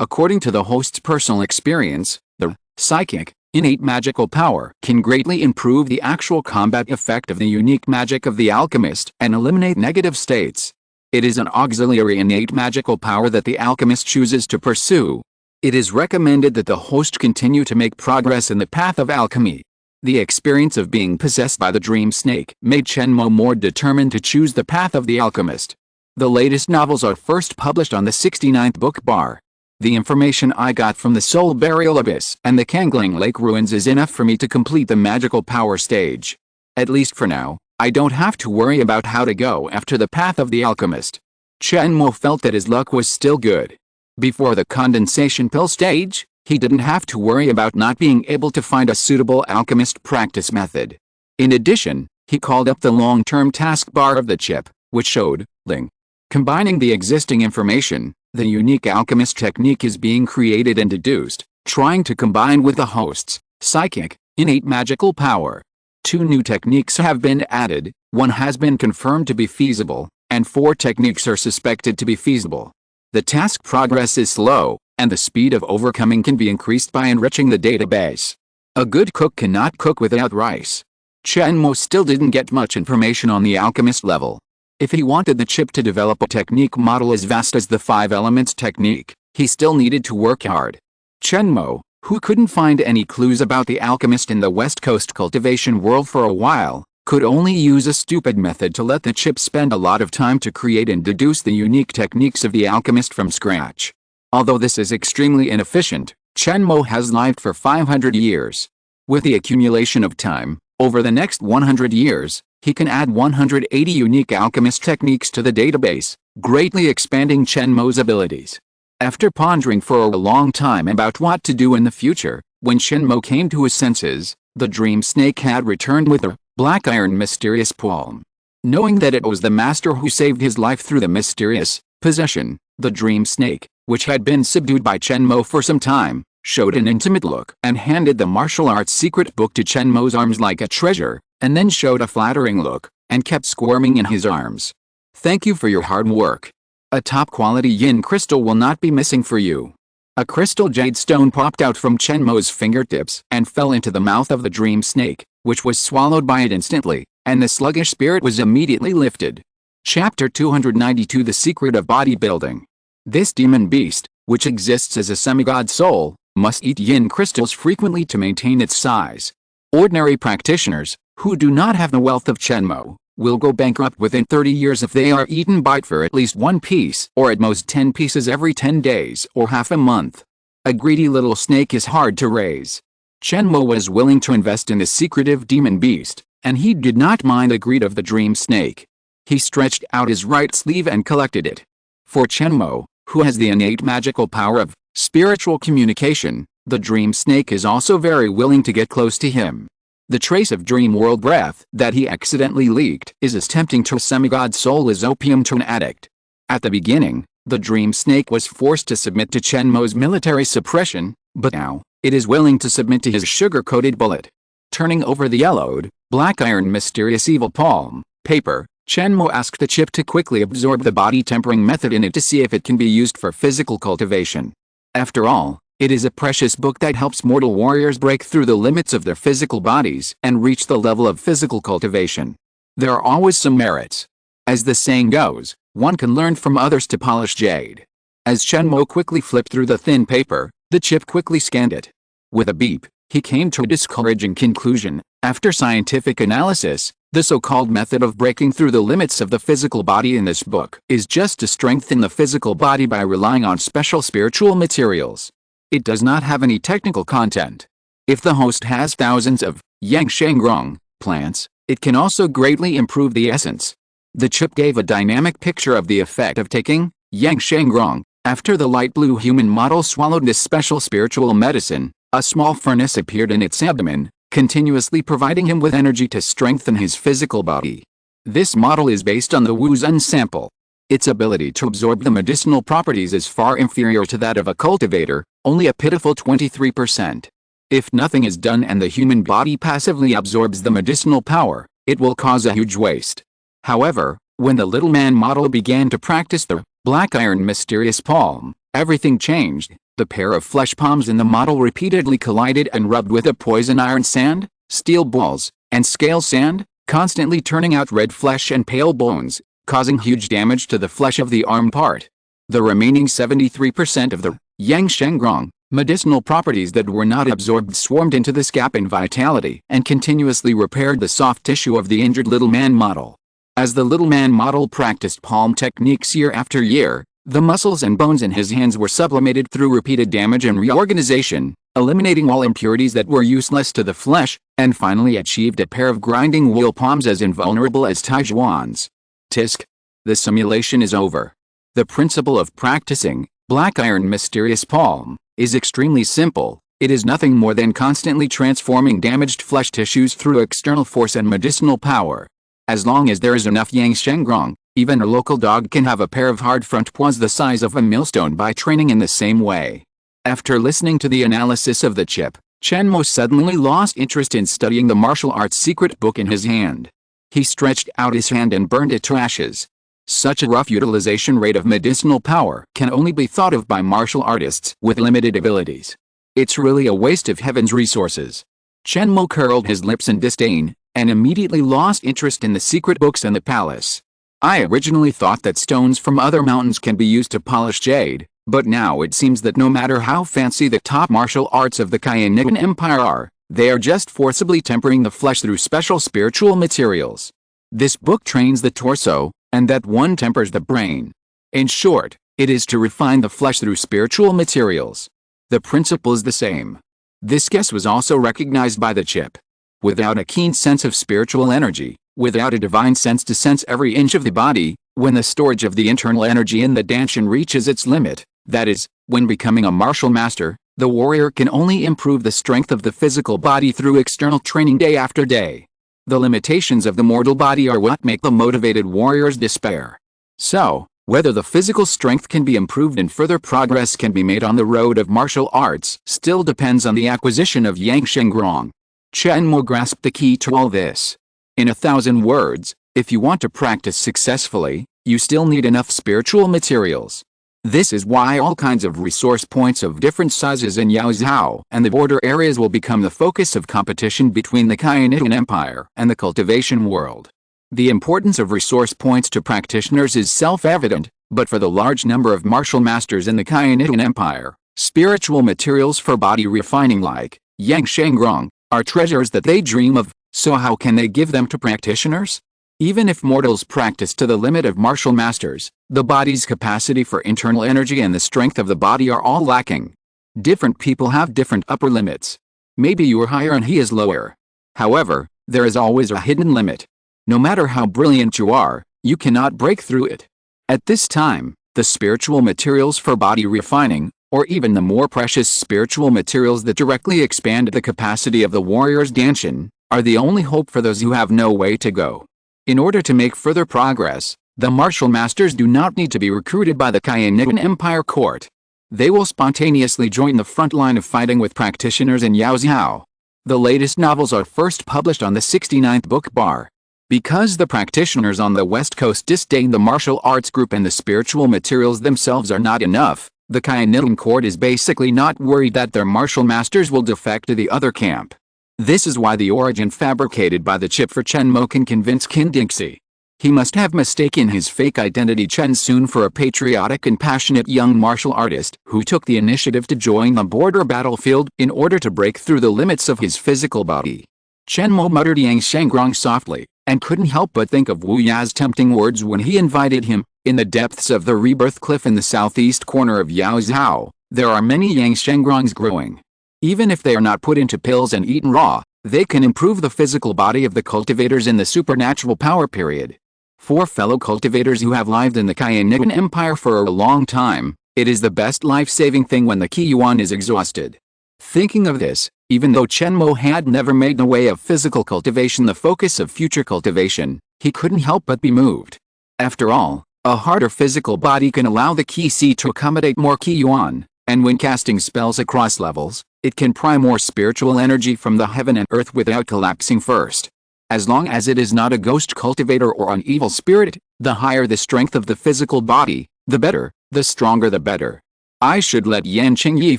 According to the host's personal experience, the psychic, innate magical power can greatly improve the actual combat effect of the unique magic of the alchemist and eliminate negative states. It is an auxiliary innate magical power that the alchemist chooses to pursue. It is recommended that the host continue to make progress in the path of alchemy. The experience of being possessed by the dream snake made Chen Mo more determined to choose the path of the alchemist. The latest novels are first published on the 69th book bar. The information I got from the Soul Burial Abyss and the Kangling Lake ruins is enough for me to complete the magical power stage. At least for now, I don't have to worry about how to go after the path of the alchemist. Chen Mo felt that his luck was still good. Before the condensation pill stage, He didn't have to worry about not being able to find a suitable alchemist practice method. In addition, he called up the long-term taskbar of the chip, which showed, Ling. Combining the existing information, the unique alchemist technique is being created and deduced, trying to combine with the host's psychic, innate magical power. 2 new techniques have been added, 1 has been confirmed to be feasible, and 4 techniques are suspected to be feasible. The task progress is slow, and the speed of overcoming can be increased by enriching the database. A good cook cannot cook without rice. Chen Mo still didn't get much information on the alchemist level. If he wanted the chip to develop a technique model as vast as the 5 elements technique, he still needed to work hard. Chen Mo, who couldn't find any clues about the alchemist in the West Coast cultivation world for a while, could only use a stupid method to let the chip spend a lot of time to create and deduce the unique techniques of the alchemist from scratch. Although this is extremely inefficient, Chen Mo has lived for 500 years. With the accumulation of time, over the next 100 years, he can add 180 unique alchemist techniques to the database, greatly expanding Chen Mo's abilities. After pondering for a long time about what to do in the future, when Chen Mo came to his senses, the dream snake had returned with a black iron mysterious palm. Knowing that it was the master who saved his life through the mysterious possession, the dream snake, which had been subdued by Chen Mo for some time, showed an intimate look and handed the martial arts secret book to Chen Mo's arms like a treasure, and then showed a flattering look, and kept squirming in his arms. Thank you for your hard work. A top-quality yin crystal will not be missing for you. A crystal jade stone popped out from Chen Mo's fingertips and fell into the mouth of the dream snake, which was swallowed by it instantly, and the sluggish spirit was immediately lifted. Chapter 292 The Secret of Bodybuilding. This demon beast, which exists as a semigod soul, must eat yin crystals frequently to maintain its size. Ordinary practitioners, who do not have the wealth of Chen Mo, will go bankrupt within 30 years if they are eaten bite for at least 1 piece or at most 10 pieces every 10 days or half a month. A greedy little snake is hard to raise. Chen Mo was willing to invest in the secretive demon beast, and he did not mind the greed of the dream snake. He stretched out his right sleeve and collected it. For Chen Mo, who has the innate magical power of spiritual communication, the dream snake is also very willing to get close to him. The trace of dream world breath that he accidentally leaked is as tempting to a semigod soul as opium to an addict. At the beginning, the dream snake was forced to submit to Chen Mo's military suppression, but now, it is willing to submit to his sugar-coated bullet. Turning over the yellowed, black iron mysterious evil palm paper, Chen Mo asked the chip to quickly absorb the body-tempering method in it to see if it can be used for physical cultivation. After all, it is a precious book that helps mortal warriors break through the limits of their physical bodies and reach the level of physical cultivation. There are always some merits. As the saying goes, one can learn from others to polish jade. As Chen Mo quickly flipped through the thin paper, the chip quickly scanned it. With a beep, he came to a discouraging conclusion. After scientific analysis, the so-called method of breaking through the limits of the physical body in this book is just to strengthen the physical body by relying on special spiritual materials. It does not have any technical content. If the host has thousands of Yang Qingyi plants, it can also greatly improve the essence. The chip gave a dynamic picture of the effect of taking Yang Qingyi. After the light blue human model swallowed this special spiritual medicine, a small furnace appeared in its abdomen, continuously providing him with energy to strengthen his physical body. This model is based on the Wuzhen sample. Its ability to absorb the medicinal properties is far inferior to that of a cultivator, only a pitiful 23%. If nothing is done and the human body passively absorbs the medicinal power, it will cause a huge waste. However, when the little man model began to practice the black iron mysterious palm, everything changed. The pair of flesh palms in the model repeatedly collided and rubbed with a poison iron sand, steel balls, and scale sand, constantly turning out red flesh and pale bones, causing huge damage to the flesh of the arm part. The remaining 73% of the Yang Qingyi medicinal properties that were not absorbed swarmed into this gap in vitality and continuously repaired the soft tissue of the injured little man model. As the little man model practiced palm techniques year after year, the muscles and bones in his hands were sublimated through repeated damage and reorganization, eliminating all impurities that were useless to the flesh, and finally achieved a pair of grinding wheel palms as invulnerable as Taijuan's. Tisk. The simulation is over. The principle of practicing black iron mysterious palm is extremely simple. It is nothing more than constantly transforming damaged flesh tissues through external force and medicinal power. As long as there is enough Yang Shengrong, even a local dog can have a pair of hard front paws the size of a millstone by training in the same way. After listening to the analysis of the chip, Chen Mo suddenly lost interest in studying the martial arts secret book in his hand. He stretched out his hand and burned it to ashes. Such a rough utilization rate of medicinal power can only be thought of by martial artists with limited abilities. It's really a waste of heaven's resources. Chen Mo curled his lips in disdain, and immediately lost interest in the secret books and the palace. I originally thought that stones from other mountains can be used to polish jade, but now it seems that no matter how fancy the top martial arts of the Kainigan Empire are, they are just forcibly tempering the flesh through special spiritual materials. This book trains the torso, and that one tempers the brain. In short, it is to refine the flesh through spiritual materials. The principle is the same. This guess was also recognized by the chip. Without a keen sense of spiritual energy, without a divine sense to sense every inch of the body, when the storage of the internal energy in the danshin reaches its limit, that is, when becoming a martial master, the warrior can only improve the strength of the physical body through external training day after day. The limitations of the mortal body are what make the motivated warriors despair. So, whether the physical strength can be improved and further progress can be made on the road of martial arts still depends on the acquisition of Yang Shengrong. Chen Mo grasped the key to all this. In 1,000 words, if you want to practice successfully, you still need enough spiritual materials. This is why all kinds of resource points of different sizes in Yaozhou and the border areas will become the focus of competition between the Kainigan Empire and the cultivation world. The importance of resource points to practitioners is self-evident, but for the large number of martial masters in the Kainigan Empire, spiritual materials for body refining like Yang Shengrong are treasures that they dream of, so how can they give them to practitioners? Even if mortals practice to the limit of martial masters, the body's capacity for internal energy and the strength of the body are all lacking. Different people have different upper limits. Maybe you are higher and he is lower. However, there is always a hidden limit. No matter how brilliant you are, you cannot break through it. At this time, the spiritual materials for body refining, or even the more precious spiritual materials that directly expand the capacity of the warrior's danshin, are the only hope for those who have no way to go. In order to make further progress, the martial masters do not need to be recruited by the Kainigan Empire court. They will spontaneously join the front line of fighting with practitioners in Yaozhou. The latest novels are first published on the 69th book bar. Because the practitioners on the West Coast disdain the martial arts group and the spiritual materials themselves are not enough, the Kainigan court is basically not worried that their martial masters will defect to the other camp. This is why the origin fabricated by the chip for Chen Mo can convince Qin Dixie. He must have mistaken his fake identity Chen Sun for a patriotic and passionate young martial artist who took the initiative to join the border battlefield in order to break through the limits of his physical body. Chen Mo muttered Yang Shengrong softly, and couldn't help but think of Wu Ya's tempting words when he invited him. In the depths of the rebirth cliff in the southeast corner of Yaozhou, there are many Yang Shengrongs growing. Even if they are not put into pills and eaten raw, they can improve the physical body of the cultivators in the supernatural power period. For fellow cultivators who have lived in the Kainigan Empire for a long time, it is the best life-saving thing when the Qi Yuan is exhausted. Thinking of this, even though Chen Mo had never made the way of physical cultivation the focus of future cultivation, he couldn't help but be moved. After all, a harder physical body can allow the Qi Si to accommodate more Qi Yuan, and when casting spells across levels, it can pry more spiritual energy from the heaven and earth without collapsing first. As long as it is not a ghost cultivator or an evil spirit, the higher the strength of the physical body, the better, the stronger the better. I should let Yan Qingyi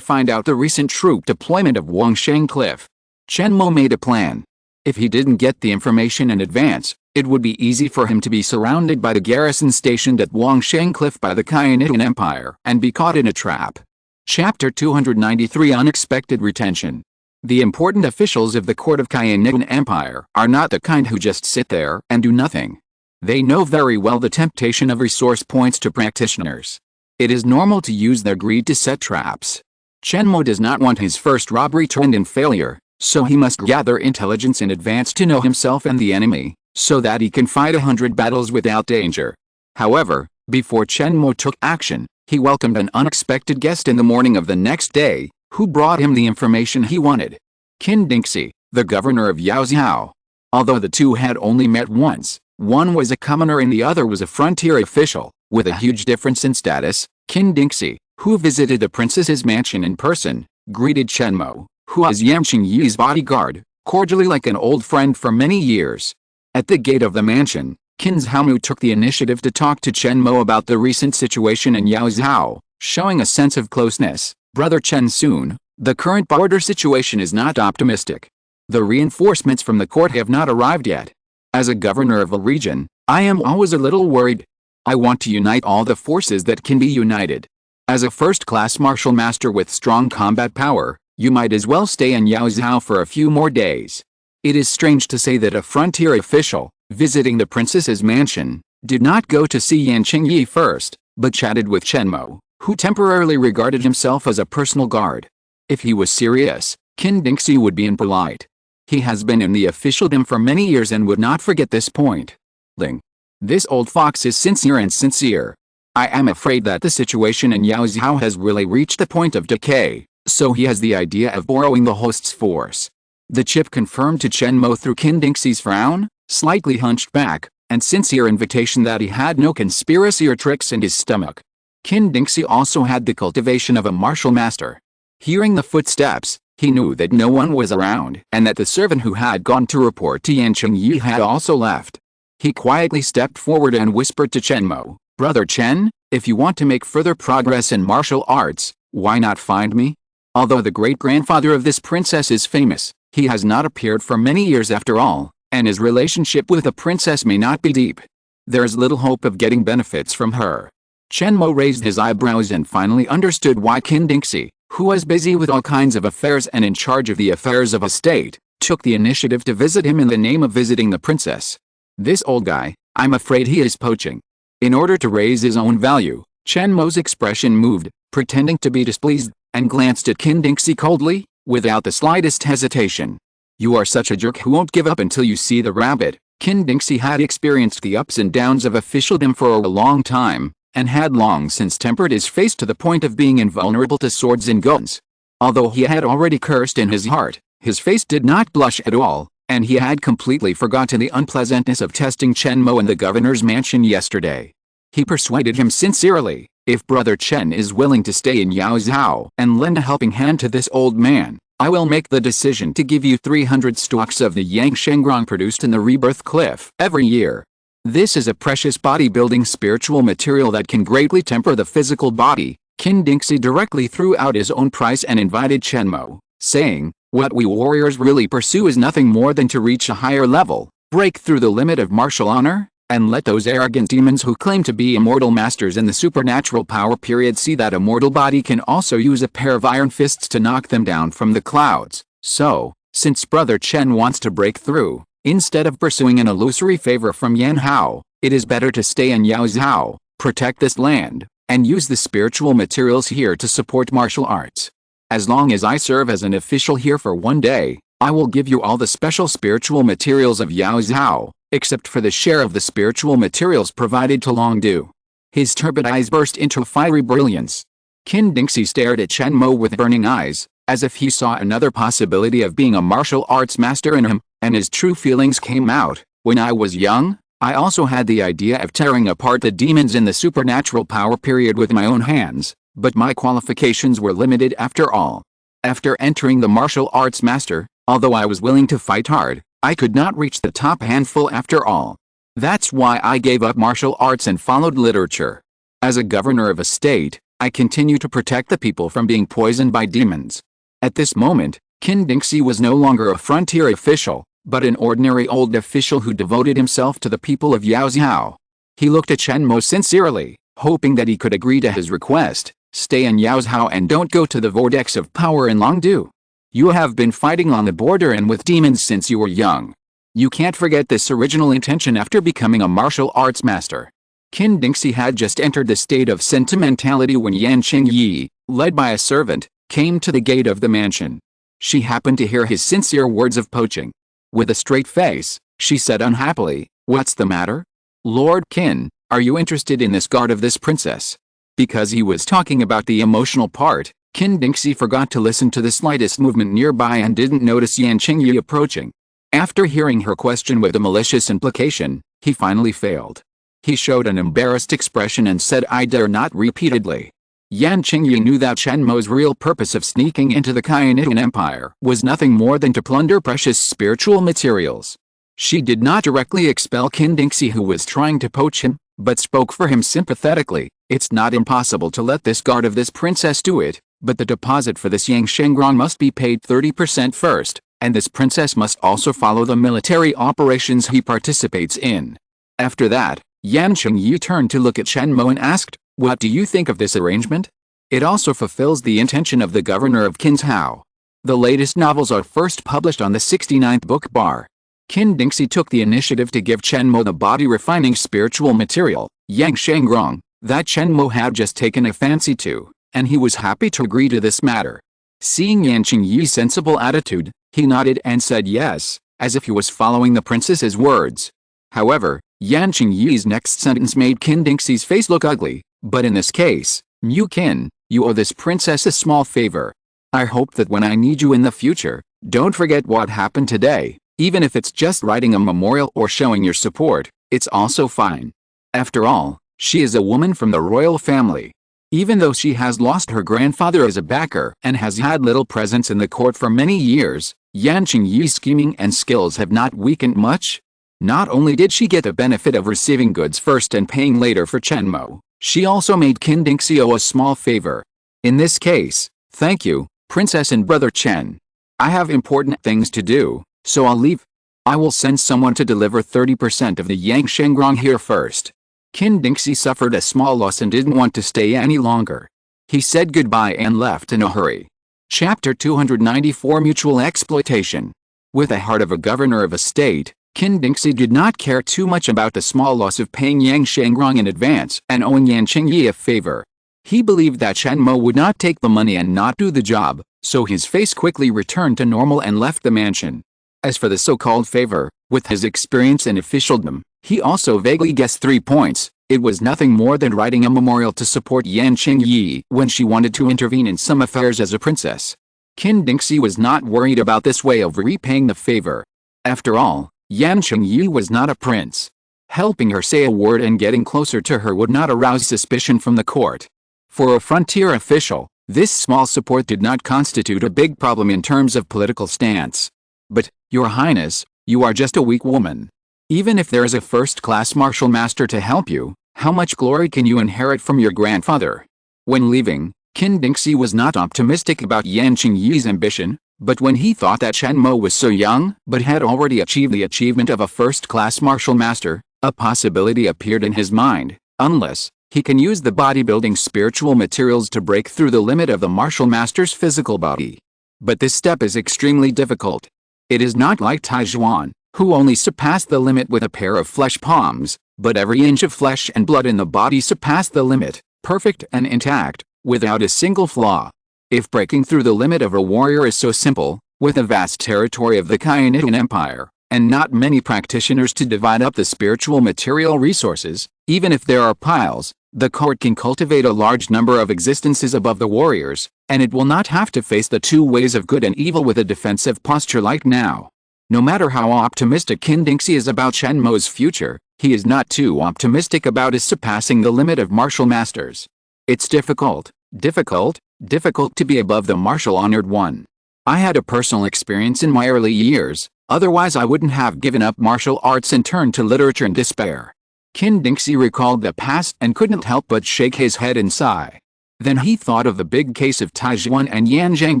find out the recent troop deployment of Wangsheng Cliff. Chen Mo made a plan. If he didn't get the information in advance, it would be easy for him to be surrounded by the garrison stationed at Wangsheng Cliff by the Kainigan Empire and be caught in a trap. Chapter 293 Unexpected Retention. The important officials of the court of Kainigan Empire are not the kind who just sit there and do nothing. They know very well the temptation of resource points to practitioners. It is normal to use their greed to set traps. Chen Mo does not want his first robbery to end in failure, so he must gather intelligence in advance to know himself and the enemy, so that he can fight 100 battles without danger. However, before Chen Mo took action, He welcomed an unexpected guest in the morning of the next day, who brought him the information he wanted. Qin Dingxi, the governor of Yaoxiao. Although the two had only met once, one was a commoner and the other was a frontier official, with a huge difference in status. Qin Dingxi, who visited the princess's mansion in person, greeted Chen Mo, who was Yan Qingyi's bodyguard, cordially like an old friend for many years. At the gate of the mansion, Qin Zhaomu took the initiative to talk to Chen Mo about the recent situation in Yaoxiao, showing a sense of closeness. Brother Chen, soon, the current border situation is not optimistic. The reinforcements from the court have not arrived yet. As a governor of a region, I am always a little worried. I want to unite all the forces that can be united. As a first-class martial master with strong combat power, you might as well stay in Yaoxiao for a few more days. It is strange to say that a frontier official, visiting the princess's mansion, did not go to see Yan Qingyi first, but chatted with Chen Mo, who temporarily regarded himself as a personal guard. If he was serious, Qin Dingxi would be impolite. He has been in the officialdom for many years and would not forget this point. Ling. This old fox is sincere and sincere. I am afraid that the situation in Yaoxiao has really reached the point of decay, so he has the idea of borrowing the host's force. The chip confirmed to Chen Mo through Qin Dingxi's frown, slightly hunched back, and sincere invitation that he had no conspiracy or tricks in his stomach. Qin Dingxi also had the cultivation of a martial master. Hearing the footsteps, he knew that no one was around and that the servant who had gone to report to Yan Qingyi had also left. He quietly stepped forward and whispered to Chen Mo, "Brother Chen, if you want to make further progress in martial arts, why not find me?" Although the great-grandfather of this princess is famous, he has not appeared for many years after all, and his relationship with the princess may not be deep. There is little hope of getting benefits from her. Chen Mo raised his eyebrows and finally understood why Qin Dingxi, who was busy with all kinds of affairs and in charge of the affairs of a state, took the initiative to visit him in the name of visiting the princess. This old guy, I'm afraid he is poaching. In order to raise his own value, Chen Mo's expression moved, pretending to be displeased, and glanced at Qin Dingxi coldly, without the slightest hesitation. You are such a jerk who won't give up until you see the rabbit. Qin Dingxi had experienced the ups and downs of officialdom for a long time, and had long since tempered his face to the point of being invulnerable to swords and guns. Although he had already cursed in his heart, his face did not blush at all, and he had completely forgotten the unpleasantness of testing Chen Mo in the governor's mansion yesterday. He persuaded him sincerely, if Brother Chen is willing to stay in Yaoxiao and lend a helping hand to this old man, I will make the decision to give you 300 stalks of the Yang Shengrong produced in the Rebirth Cliff every year. This is a precious bodybuilding spiritual material that can greatly temper the physical body. Qin Dingxi directly threw out his own price and invited Chen Mo, saying, what we warriors really pursue is nothing more than to reach a higher level, break through the limit of martial honor, and let those arrogant demons who claim to be immortal masters in the supernatural power period see that a mortal body can also use a pair of iron fists to knock them down from the clouds. So, since Brother Chen wants to break through, instead of pursuing an illusory favor from Yan Hao, it is better to stay in Yaoxiao, protect this land, and use the spiritual materials here to support martial arts. As long as I serve as an official here for one day, I will give you all the special spiritual materials of Yaoxiao, except for the share of the spiritual materials provided to Longdu. His turbid eyes burst into fiery brilliance. Qin Dingxi stared at Chen Mo with burning eyes, as if he saw another possibility of being a martial arts master in him, and his true feelings came out. When I was young, I also had the idea of tearing apart the demons in the supernatural power period with my own hands, but my qualifications were limited after all. After entering the martial arts master, although I was willing to fight hard, I could not reach the top handful after all. That's why I gave up martial arts and followed literature. As a governor of a state, I continue to protect the people from being poisoned by demons. At this moment, Qin Dingxi was no longer a frontier official, but an ordinary old official who devoted himself to the people of Yaoxiao. He looked at Chen Mo sincerely, hoping that he could agree to his request, stay in Yaoxiao and don't go to the vortex of power in Longdu. You have been fighting on the border and with demons since you were young. You can't forget this original intention after becoming a martial arts master. Qin Dingxi had just entered the state of sentimentality when Yan Qingyi, led by a servant, came to the gate of the mansion. She happened to hear his sincere words of poaching. With a straight face, she said unhappily, "What's the matter? Lord Qin, are you interested in this guard of this princess?" Because he was talking about the emotional part, Qin Dingxi forgot to listen to the slightest movement nearby and didn't notice Yan Qingyi approaching. After hearing her question with a malicious implication, he finally failed. He showed an embarrassed expression and said, "I dare not," repeatedly. Yan Qingyi knew that Chen Mo's real purpose of sneaking into the Qianitan Empire was nothing more than to plunder precious spiritual materials. She did not directly expel Qin Dingxi, who was trying to poach him, but spoke for him sympathetically. "It's not impossible to let this guard of this princess do it, but the deposit for this Yang Shengrong must be paid 30% first, and this princess must also follow the military operations he participates in." After that, Yan Qingyi turned to look at Chen Mo and asked, "What do you think of this arrangement? It also fulfills the intention of the governor of Qinzhou. The latest novels are first published on the 69th book bar." Qin Dingxi took the initiative to give Chen Mo the body-refining spiritual material, Yang Shengrong, that Chen Mo had just taken a fancy to, and he was happy to agree to this matter. Seeing Yan Qingyi's sensible attitude, he nodded and said yes, as if he was following the princess's words. However, Yan Qingyi's next sentence made Qin Dingxi's face look ugly. "But in this case, Mu Qin, you owe this princess a small favor. I hope that when I need you in the future, don't forget what happened today. Even if it's just writing a memorial or showing your support, it's also fine. After all, she is a woman from the royal family. Even though she has lost her grandfather as a backer and has had little presence in the court for many years, Yan Qingyi's scheming and skills have not weakened much. Not only did she get the benefit of receiving goods first and paying later for Chen Mo, she also made Qin Dingxi owe a small favor. In this case, thank you, Princess and Brother Chen. I have important things to do, so I'll leave. I will send someone to deliver 30% of the Yang Shengrong here first." Qin Dingxi suffered a small loss and didn't want to stay any longer. He said goodbye and left in a hurry. Chapter 294 Mutual Exploitation. With the heart of a governor of a state, Qin Dingxi did not care too much about the small loss of paying Yang Shengrong in advance and owing Yan Qingyi a favor. He believed that Chen Mo would not take the money and not do the job, so his face quickly returned to normal and left the mansion. As for the so-called favor, with his experience in officialdom, he also vaguely guessed 3 points. It was nothing more than writing a memorial to support Yan Qingyi when she wanted to intervene in some affairs as a princess. Qin Dingxi was not worried about this way of repaying the favor. After all, Yan Qingyi was not a prince. Helping her say a word and getting closer to her would not arouse suspicion from the court. For a frontier official, this small support did not constitute a big problem in terms of political stance. "But, Your Highness, you are just a weak woman. Even if there is a first-class martial master to help you, how much glory can you inherit from your grandfather?" When leaving, Qin Dingxi was not optimistic about Yan Qingyi's ambition, but when he thought that Chen Mo was so young but had already achieved the achievement of a first-class martial master, a possibility appeared in his mind, unless he can use the bodybuilding spiritual materials to break through the limit of the martial master's physical body. But this step is extremely difficult. It is not like Taijuan, who only surpassed the limit with a pair of flesh palms, but every inch of flesh and blood in the body surpassed the limit, perfect and intact, without a single flaw. If breaking through the limit of a warrior is so simple, with a vast territory of the Qianitan Empire, and not many practitioners to divide up the spiritual material resources, even if there are piles, the court can cultivate a large number of existences above the warriors, and it will not have to face the two ways of good and evil with a defensive posture like now. No matter how optimistic Qin Dingxi is about Chen Mo's future, he is not too optimistic about his surpassing the limit of martial masters. It's difficult to be above the martial honored one. I had a personal experience in my early years, otherwise I wouldn't have given up martial arts and turned to literature in despair. Qin Dingxi recalled the past and couldn't help but shake his head and sigh. Then he thought of the big case of Taijuan and Yanjiang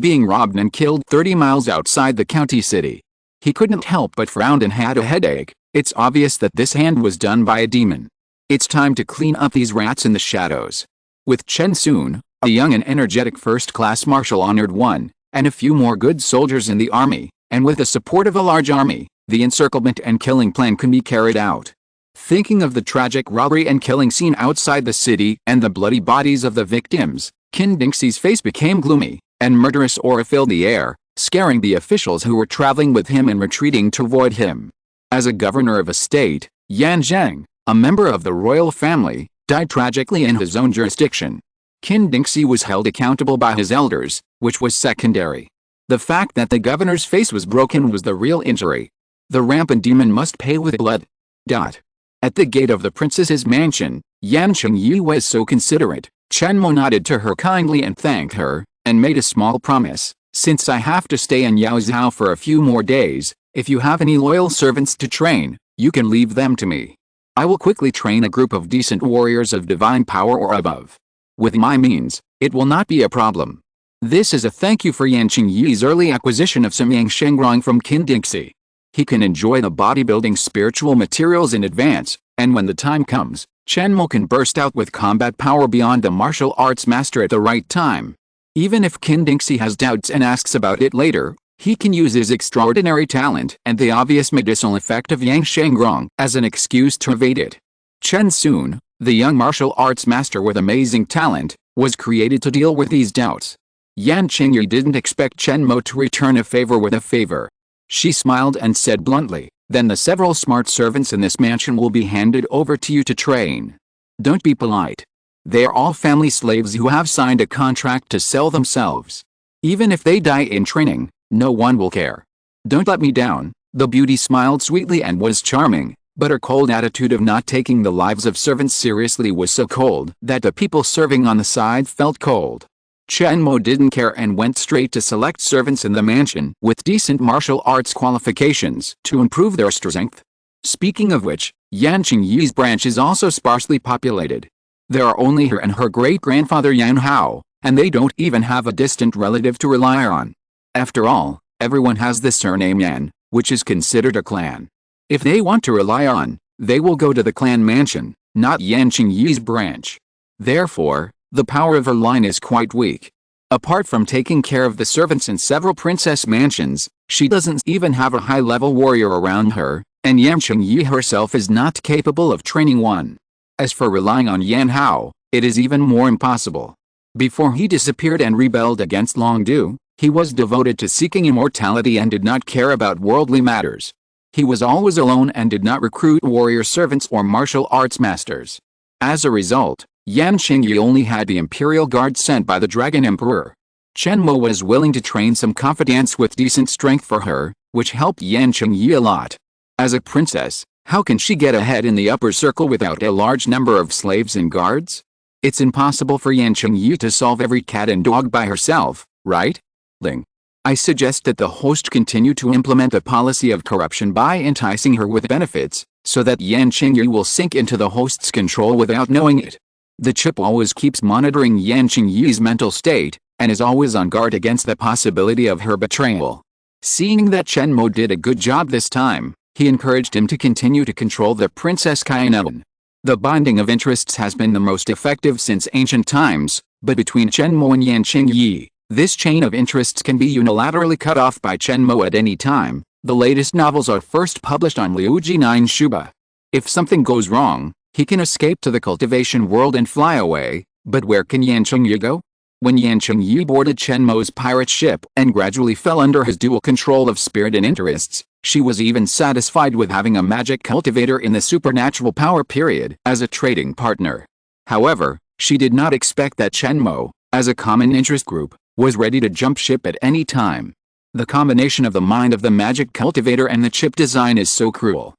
being robbed and killed 30 miles outside the county city. He couldn't help but frown and had a headache. It's obvious that this hand was done by a demon. It's time to clean up these rats in the shadows. With Chen Sun, a young and energetic first-class martial honored one, and a few more good soldiers in the army, and with the support of a large army, the encirclement and killing plan can be carried out. Thinking of the tragic robbery and killing scene outside the city and the bloody bodies of the victims, Qin Dingxi's face became gloomy, and murderous aura filled the air, scaring the officials who were traveling with him and retreating to avoid him. As a governor of a state, Yan Zheng, a member of the royal family, died tragically in his own jurisdiction. Qin Dingxi was held accountable by his elders, which was secondary. The fact that the governor's face was broken was the real injury. The rampant demon must pay with blood. At the gate of the princess's mansion, Yan Qingyi was so considerate. Chen Mo nodded to her kindly and thanked her, and made a small promise. Since I have to stay in Yaozhou for a few more days, if you have any loyal servants to train, you can leave them to me. I will quickly train a group of decent warriors of divine power or above. With my means, it will not be a problem. This is a thank you for Yan Qingyi's early acquisition of some Yang Shengrong from Qin Dingxi. He can enjoy the bodybuilding spiritual materials in advance, and when the time comes, Chen Mo can burst out with combat power beyond the martial arts master at the right time. Even if Qin Dingxi has doubts and asks about it later, he can use his extraordinary talent and the obvious medicinal effect of Yang Shengrong as an excuse to evade it. Chen Sun, the young martial arts master with amazing talent, was created to deal with these doubts. Yan Qingyi didn't expect Chen Mo to return a favor with a favor. She smiled and said bluntly, "Then the several smart servants in this mansion will be handed over to you to train. Don't be polite. They are all family slaves who have signed a contract to sell themselves. Even if they die in training, no one will care. Don't let me down." The beauty smiled sweetly and was charming, but her cold attitude of not taking the lives of servants seriously was so cold that the people serving on the side felt cold. Chen Mo didn't care and went straight to select servants in the mansion with decent martial arts qualifications to improve their strength. Speaking of which, Yan Qingyi's branch is also sparsely populated. There are only her and her great-grandfather Yan Hao, and they don't even have a distant relative to rely on. After all, everyone has the surname Yan, which is considered a clan. If they want to rely on, they will go to the clan mansion, not Yan Qingyi's branch. Therefore, the power of her line is quite weak. Apart from taking care of the servants in several princess mansions, she doesn't even have a high-level warrior around her, and Yan Qingyi herself is not capable of training one. As for relying on Yan Hao, it is even more impossible. Before he disappeared and rebelled against Longdu, he was devoted to seeking immortality and did not care about worldly matters. He was always alone and did not recruit warrior servants or martial arts masters. As a result, Yan Qingyi only had the Imperial Guard sent by the Dragon Emperor. Chen Mo was willing to train some confidants with decent strength for her, which helped Yan Qingyi a lot. As a princess, how can she get ahead in the upper circle without a large number of slaves and guards? It's impossible for Yan Qingyi to solve every cat and dog by herself, right? Ling. I suggest that the host continue to implement a policy of corruption by enticing her with benefits, so that Yan Qingyi will sink into the host's control without knowing it. The chip always keeps monitoring Yan Qingyi's mental state, and is always on guard against the possibility of her betrayal. Seeing that Chen Mo did a good job this time, he encouraged him to continue to control the Princess Kainan. The binding of interests has been the most effective since ancient times, but between Chen Mo and Yan Qingyi, this chain of interests can be unilaterally cut off by Chen Mo at any time. The latest novels are first published on Liuji 9 Shuba. If something goes wrong, he can escape to the cultivation world and fly away, but where can Yan Qingyi go? When Yan Qingyi boarded Chen Mo's pirate ship and gradually fell under his dual control of spirit and interests, she was even satisfied with having a magic cultivator in the supernatural power period as a trading partner. However, she did not expect that Chen Mo, as a common interest group, was ready to jump ship at any time. The combination of the mind of the magic cultivator and the chip design is so cruel.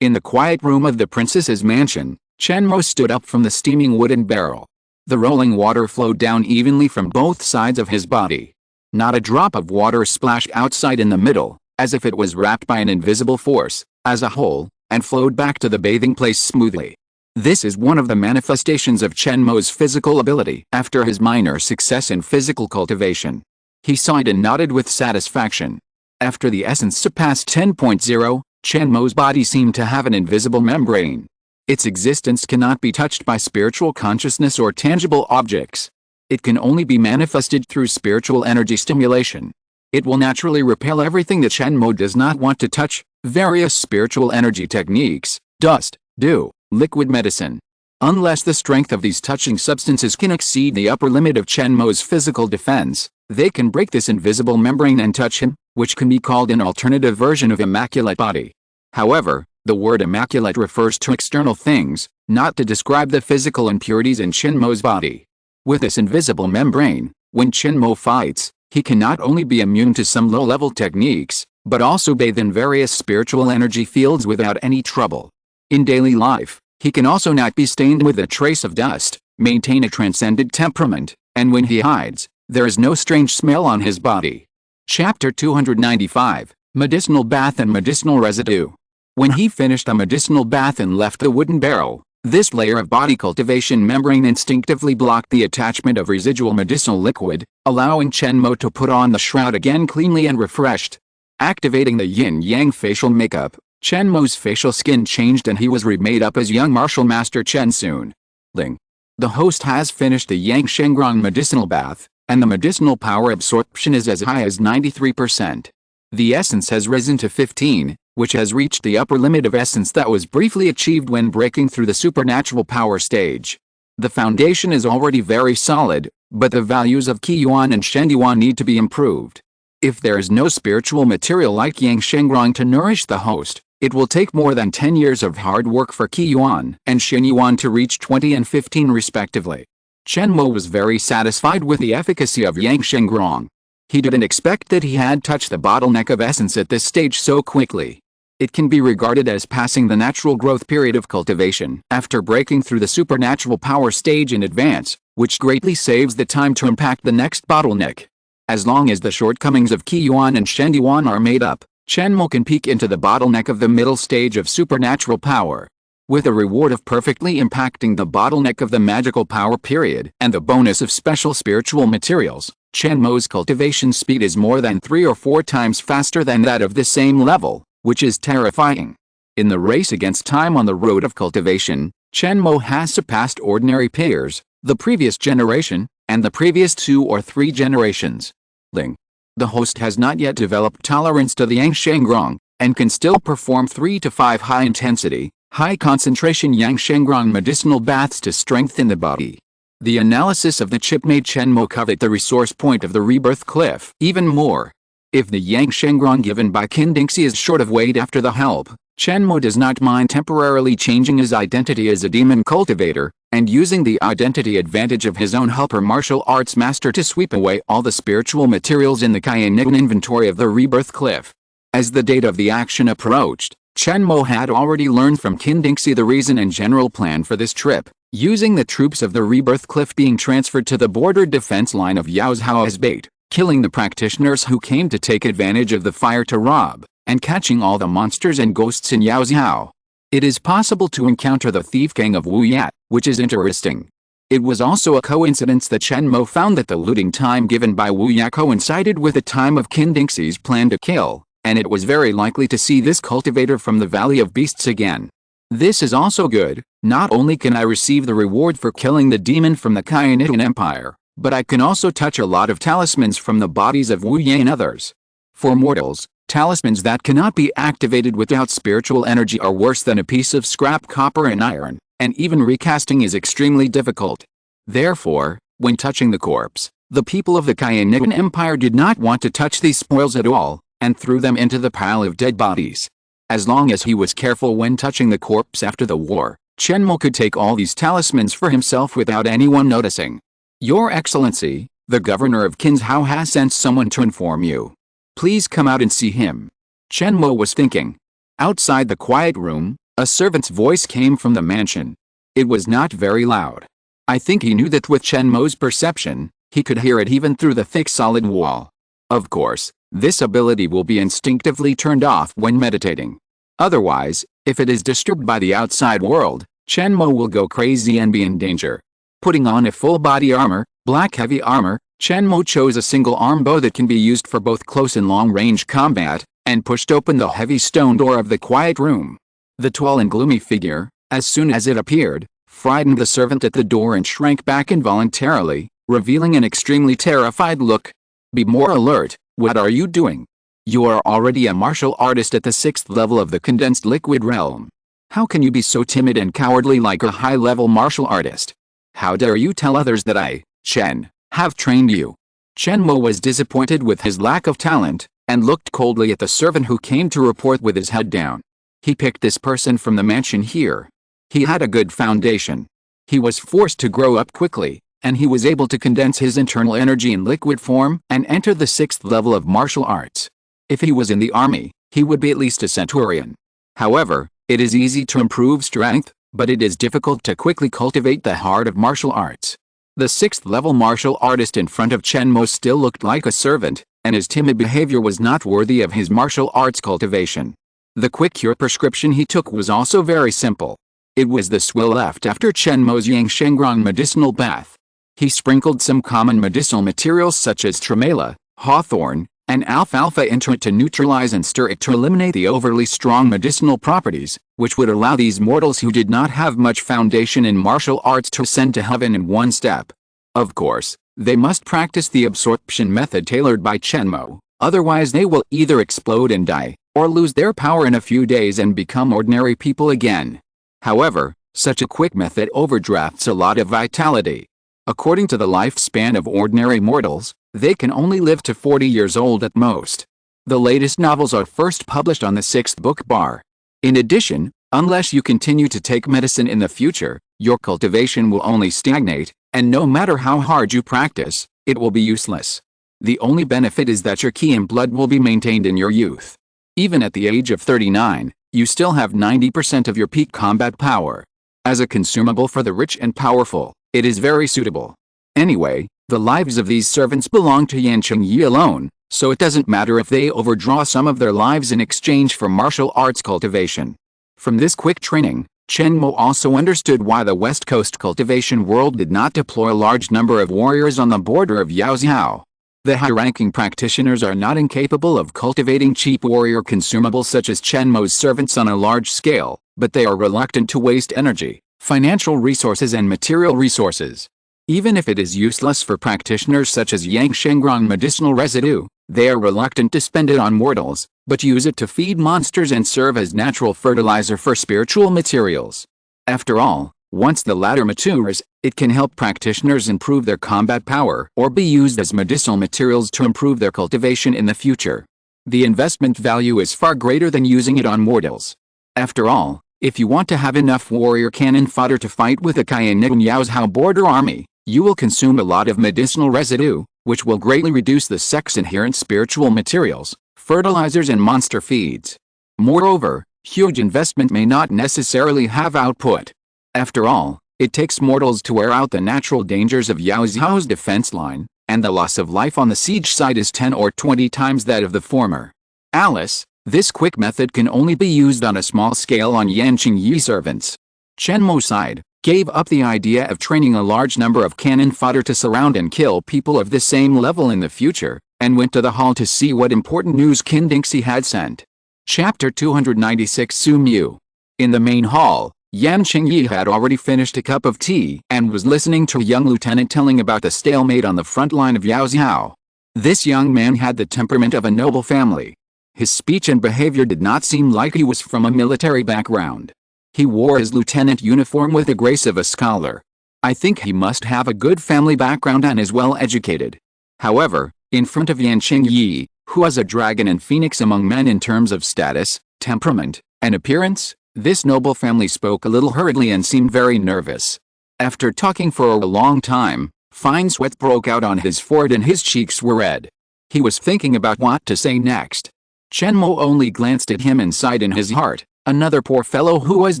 In the quiet room of the princess's mansion, Chen Mo stood up from the steaming wooden barrel. The rolling water flowed down evenly from both sides of his body. Not a drop of water splashed outside in the middle, as if it was wrapped by an invisible force, as a whole, and flowed back to the bathing place smoothly. This is one of the manifestations of Chen Mo's physical ability after his minor success in physical cultivation. He sighed and nodded with satisfaction. After the essence surpassed 10.0, Chen Mo's body seemed to have an invisible membrane. Its existence cannot be touched by spiritual consciousness or tangible objects. It can only be manifested through spiritual energy stimulation. It will naturally repel everything that Chen Mo does not want to touch, various spiritual energy techniques, dust, dew, liquid medicine. Unless the strength of these touching substances can exceed the upper limit of Chen Mo's physical defense, they can break this invisible membrane and touch him, which can be called an alternative version of immaculate body. However, the word immaculate refers to external things, not to describe the physical impurities in Chen Mo's body. With this invisible membrane, when Chen Mo fights, he can not only be immune to some low-level techniques, but also bathe in various spiritual energy fields without any trouble. In daily life, he can also not be stained with a trace of dust, maintain a transcendent temperament, and when he hides, there is no strange smell on his body. Chapter 295, Medicinal Bath and Medicinal Residue. When he finished a medicinal bath and left the wooden barrel, this layer of body cultivation membrane instinctively blocked the attachment of residual medicinal liquid, allowing Chen Mo to put on the shroud again cleanly and refreshed. Activating the yin-yang facial makeup, Chen Mo's facial skin changed and he was remade up as young martial master Chen Soon Ling. The host has finished the Yang Shengrong medicinal bath, and the medicinal power absorption is as high as 93%. The essence has risen to 15, which has reached the upper limit of essence that was briefly achieved when breaking through the supernatural power stage. The foundation is already very solid, but the values of Qi Yuan and Shen Yuan need to be improved. If there is no spiritual material like Yang Shengrong to nourish the host, it will take more than 10 years of hard work for Qi Yuan and Shen Yuan to reach 20 and 15 respectively. Chen Mo was very satisfied with the efficacy of Yang Shengrong. He didn't expect that he had touched the bottleneck of essence at this stage so quickly. It can be regarded as passing the natural growth period of cultivation after breaking through the supernatural power stage in advance, which greatly saves the time to impact the next bottleneck. As long as the shortcomings of Qi Yuan and Shen Yuan are made up, Chen Mo can peek into the bottleneck of the middle stage of supernatural power. With a reward of perfectly impacting the bottleneck of the magical power period and the bonus of special spiritual materials, Chen Mo's cultivation speed is more than 3 or 4 times faster than that of the same level, which is terrifying. In the race against time on the road of cultivation, Chen Mo has surpassed ordinary peers, the previous generation, and the previous 2 or 3 generations. Ling. The host has not yet developed tolerance to the Yang Shengrong, and can still perform 3 to 5 high-intensity, high-concentration Yang Shengrong medicinal baths to strengthen the body. The analysis of the chip made Chen Mo covet the resource point of the rebirth cliff even more. If the Yang Shengrong given by Qin Dingxi is short of weight after the help, Chen Mo does not mind temporarily changing his identity as a demon cultivator, and using the identity advantage of his own helper martial arts master to sweep away all the spiritual materials in the Kaienigan inventory of the rebirth cliff. As the date of the action approached, Chen Mo had already learned from Qin Dingxi the reason and general plan for this trip, using the troops of the rebirth cliff being transferred to the border defense line of Yaozhao as bait, killing the practitioners who came to take advantage of the fire to rob, and catching all the monsters and ghosts in Yaozhao. It is possible to encounter the thief gang of Wu Yat, which is interesting. It was also a coincidence that Chen Mo found that the looting time given by Wu Yat coincided with the time of Qin Dingxi's plan to kill, and it was very likely to see this cultivator from the Valley of Beasts again. This is also good. Not only can I receive the reward for killing the demon from the Kaienigan Empire, but I can also touch a lot of talismans from the bodies of Wu Ye and others. For mortals, talismans that cannot be activated without spiritual energy are worse than a piece of scrap copper and iron, and even recasting is extremely difficult. Therefore, when touching the corpse, the people of the Kaienigan Empire did not want to touch these spoils at all, and threw them into the pile of dead bodies. As long as he was careful when touching the corpse after the war, Chen Mo could take all these talismans for himself without anyone noticing. Your Excellency, the governor of Qinzhou has sent someone to inform you. Please come out and see him. Chen Mo was thinking. Outside the quiet room, a servant's voice came from the mansion. It was not very loud. I think he knew that with Chen Mo's perception, he could hear it even through the thick solid wall. Of course, this ability will be instinctively turned off when meditating. Otherwise, if it is disturbed by the outside world, Chen Mo will go crazy and be in danger. Putting on a full body armor, black heavy armor, Chen Mo chose a single arm bow that can be used for both close and long range combat, and pushed open the heavy stone door of the quiet room. The tall and gloomy figure, as soon as it appeared, frightened the servant at the door and shrank back involuntarily, revealing an extremely terrified look. Be more alert. What are you doing? You are already a martial artist at the 6th level of the condensed liquid realm. How can you be so timid and cowardly like a high-level martial artist? How dare you tell others that I, Chen, have trained you? Chen Mo was disappointed with his lack of talent, and looked coldly at the servant who came to report with his head down. He picked this person from the mansion here. He had a good foundation. He was forced to grow up quickly, and he was able to condense his internal energy in liquid form and enter the 6th level of martial arts. If he was in the army, he would be at least a centurion. However, it is easy to improve strength, but it is difficult to quickly cultivate the heart of martial arts. The 6th level martial artist in front of Chen Mo still looked like a servant, and his timid behavior was not worthy of his martial arts cultivation. The quick cure prescription he took was also very simple. It was the swill left after Chen Mo's Yang Shengrong medicinal bath. He sprinkled some common medicinal materials such as tremella, hawthorn, and alfalfa into it to neutralize and stir it to eliminate the overly strong medicinal properties, which would allow these mortals who did not have much foundation in martial arts to ascend to heaven in one step. Of course, they must practice the absorption method tailored by Chen Mo, otherwise they will either explode and die, or lose their power in a few days and become ordinary people again. However, such a quick method overdrafts a lot of vitality. According to the lifespan of ordinary mortals, they can only live to 40 years old at most. The latest novels are first published on the 6th book bar. In addition, unless you continue to take medicine in the future, your cultivation will only stagnate, and no matter how hard you practice, it will be useless. The only benefit is that your ki and blood will be maintained in your youth. Even at the age of 39, you still have 90% of your peak combat power. As a consumable for the rich and powerful, it is very suitable. Anyway, the lives of these servants belong to Yan Qingyi alone, so it doesn't matter if they overdraw some of their lives in exchange for martial arts cultivation. From this quick training, Chen Mo also understood why the West Coast cultivation world did not deploy a large number of warriors on the border of Yaoxiao. The high-ranking practitioners are not incapable of cultivating cheap warrior consumables such as Chen Mo's servants on a large scale, but they are reluctant to waste energy, financial resources and material resources. Even if it is useless for practitioners such as Yang Shengrong medicinal residue, they are reluctant to spend it on mortals, but use it to feed monsters and serve as natural fertilizer for spiritual materials. After all, once the latter matures, it can help practitioners improve their combat power or be used as medicinal materials to improve their cultivation in the future. The investment value is far greater than using it on mortals. After all, if you want to have enough warrior cannon fodder to fight with the Kaiyanian Yaozhao border army, you will consume a lot of medicinal residue, which will greatly reduce the sex-inherent spiritual materials, fertilizers and monster feeds. Moreover, huge investment may not necessarily have output. After all, it takes mortals to wear out the natural dangers of Yaoxiao's defense line, and the loss of life on the siege site is 10 or 20 times that of the former. Alice, this quick method can only be used on a small scale on Yan Qingyi servants. Chen Mo sighed, gave up the idea of training a large number of cannon fodder to surround and kill people of the same level in the future, and went to the hall to see what important news Qin Dingxi had sent. Chapter 296 Su Mu. In the main hall, Yan Qingyi had already finished a cup of tea and was listening to a young lieutenant telling about the stalemate on the front line of Yaoxiao. This young man had the temperament of a noble family. His speech and behavior did not seem like he was from a military background. He wore his lieutenant uniform with the grace of a scholar. I think he must have a good family background and is well educated. However, in front of Yan Qingyi, who was a dragon and phoenix among men in terms of status, temperament, and appearance, this noble family spoke a little hurriedly and seemed very nervous. After talking for a long time, fine sweat broke out on his forehead and his cheeks were red. He was thinking about what to say next. Chen Mo only glanced at him and sighed in his heart, another poor fellow who was